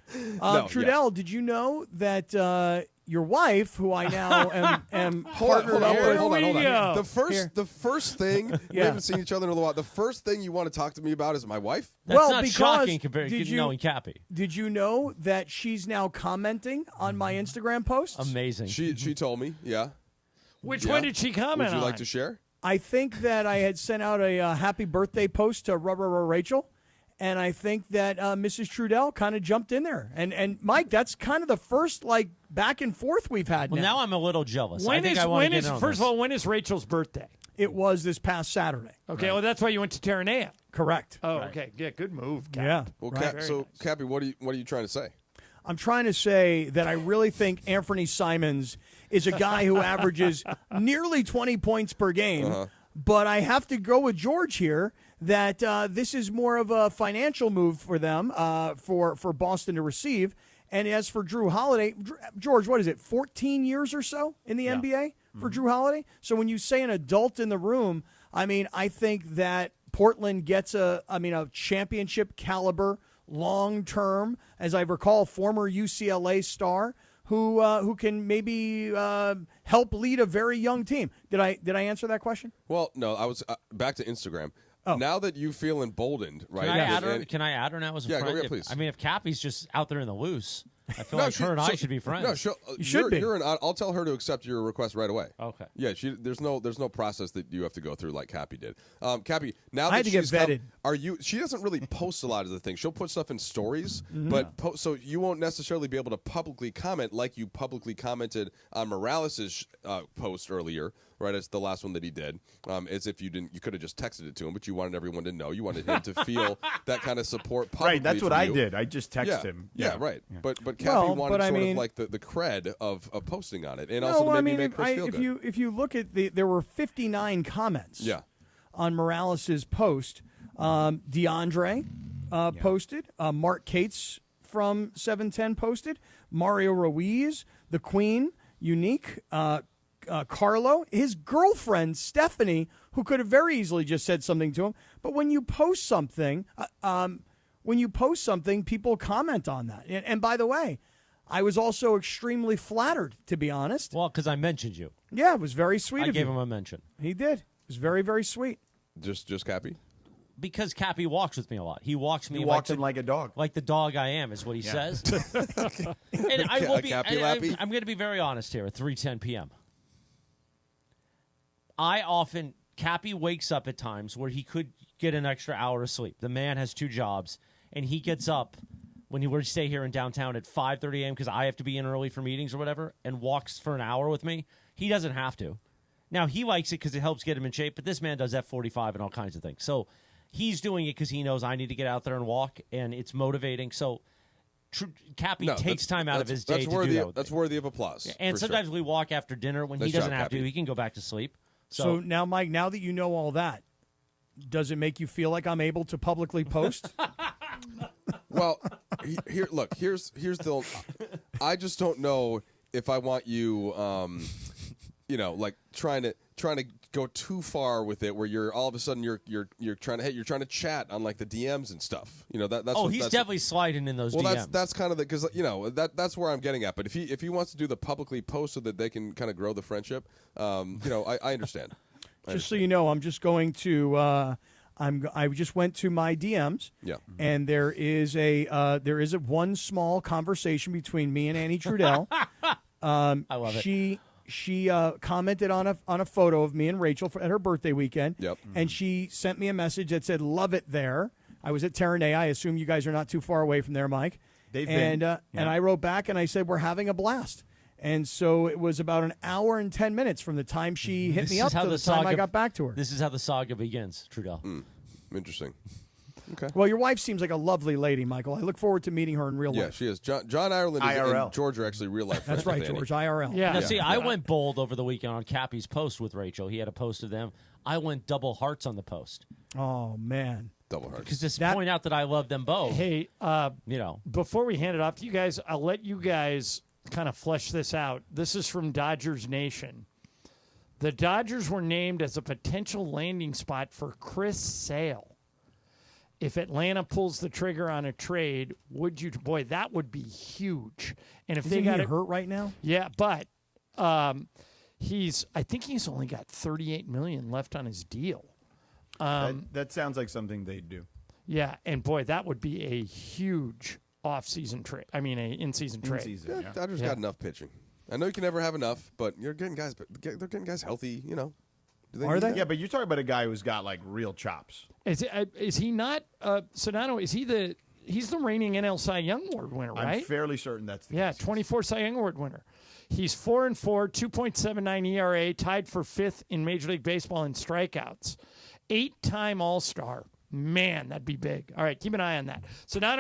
Trudell, did you know that your wife, who I now am partnered up with. Hold on. The first thing, we haven't seen each other in a while. The first thing you want to talk to me about is my wife? That's not shocking compared to knowing Cappy. Did you know that she's now commenting on my Instagram posts? Amazing. She told me, yeah. Which one did she comment on? Would you like to share? I think that I had sent out a happy birthday post to Rubber Rachel. And I think that Mrs. Trudell kind of jumped in there. And Mike, that's kind of the first back and forth we've had. Well, now I'm a little jealous. When is Rachel's birthday? It was this past Saturday. Okay, well that's why you went to Terranea. Correct. Oh, okay. Yeah, good move, Cap. Yeah. Well, nice. Cappy, what are you trying to say? I'm trying to say that I really think Anthony Simons is a guy who averages nearly 20 points per game. Uh-huh. But I have to go with George here that this is more of a financial move for them, for Boston to receive. And as for Drew Holiday, George, what is it, 14 years or so in the NBA for Drew Holiday? So when you say an adult in the room, I mean, I think that Portland gets a championship caliber, long-term, as I recall, former UCLA star who can maybe help lead a very young team. Did I answer that question? Well, no, I was back to Instagram. Oh. Now that you feel emboldened, right? Can I add her now as a friend? Yeah, please. If Cappy's just out there in the loose, I feel like her and I should be friends. No, you should be. I'll tell her to accept your request right away. Okay. Yeah, there's no process that you have to go through like Cappy did. Cappy, now I that had to get vetted. She doesn't really post a lot of the things. She'll put stuff in stories, but so you won't necessarily be able to publicly comment like you publicly commented on Morales' post earlier. Right, it's the last one that he did. As if you could have just texted it to him, but you wanted everyone to know. You wanted him to feel that kind of support publicly. Right, that's what I did. I just texted him. Yeah, right. Yeah. But Cappy wanted of like the cred of posting on it, and also make Chris feel good. If you look at there were 59 comments. On Morales' post. DeAndre posted. Mark Cates from 710 posted. Mario Ruiz, the Queen, Unique. Carlo, his girlfriend, Stephanie, who could have very easily just said something to him. But when you post something, people comment on that. And by the way, I was also extremely flattered, to be honest. Well, because I mentioned you. Yeah, it was very sweet of you. I gave him a mention. He did. It was very, very sweet. Just Cappy? Because Cappy walks with me a lot. He walks me. He walks him like a dog. Like the dog I am is what he says. And I will be. I'm going to be very honest here. At 3:10 p.m. Cappy wakes up at times where he could get an extra hour of sleep. The man has 2 jobs, and he gets up when he were to stay here in downtown at 5:30 a.m. because I have to be in early for meetings or whatever, and walks for an hour with me. He doesn't have to. Now, he likes it because it helps get him in shape, but this man does F45 and all kinds of things. So he's doing it because he knows I need to get out there and walk, and it's motivating. So Cappy takes time out of his day to do that. That's worthy of applause. And sometimes we walk after dinner when he doesn't have to. He can go back to sleep. So now, Mike, now that you know all that, does it make you feel like I'm able to publicly post? Well, here's the. I just don't know if I want you, like trying to go too far with it, where you're all of a sudden you're trying to chat on like the DMs and stuff. He's definitely sliding in those DMs. Well, that's kind of because that's where I'm getting at. But if he wants to do the publicly post so that they can kind of grow the friendship, I understand. Just so you know, I'm just going to. I just went to my DMs. Yeah. And there is a one small conversation between me and Annie Trudell. I love it. She commented on a photo of me and Rachel at her birthday weekend. Yep. And she sent me a message that said, "Love it there." I was at Terranea. I assume you guys are not too far away from there, Mike. They've been. And I wrote back and I said, "We're having a blast." And so it was about an hour and 10 minutes from the time she hit me up to the time I got back to her. This is how the saga begins, Trudell. Interesting. Okay. Well, your wife seems like a lovely lady, Michael. I look forward to meeting her in real life. Yeah, she is. John Ireland IRL. and George are actually real life friends. That's right, with Annie. George. IRL. Yeah. Now, see, I went bold over the weekend on Cappy's post with Rachel. He had a post of them. I went double hearts on the post. Oh, man. Double hearts. Because just point out that I love them both. Hey, before we hand it off to you guys, I'll let you guys kind of flesh this out. This is from Dodgers Nation. The Dodgers were named as a potential landing spot for Chris Sale. If Atlanta pulls the trigger on a trade, would you? Boy, that would be huge. And if Isn't they got he hurt right now? Yeah, but I think he's only got $38 million left on his deal. That sounds like something they'd do. Yeah, and boy, that would be a huge off-season trade. I mean, a in-season trade. In-season, yeah. Dodgers got enough pitching. I know you can never have enough, but you're getting guys. They're getting guys healthy. Do Are they? need that? Yeah, but you're talking about a guy who's got like real chops. Is he not? Sedano, he's the reigning NL Cy Young Award winner, right? I'm fairly certain that's the case. 24 Cy Young Award winner. He's 4-4, 2.79 ERA, tied for 5th in Major League Baseball in strikeouts. 8-time All-Star. Man, that'd be big. All right, keep an eye on that. Sedano.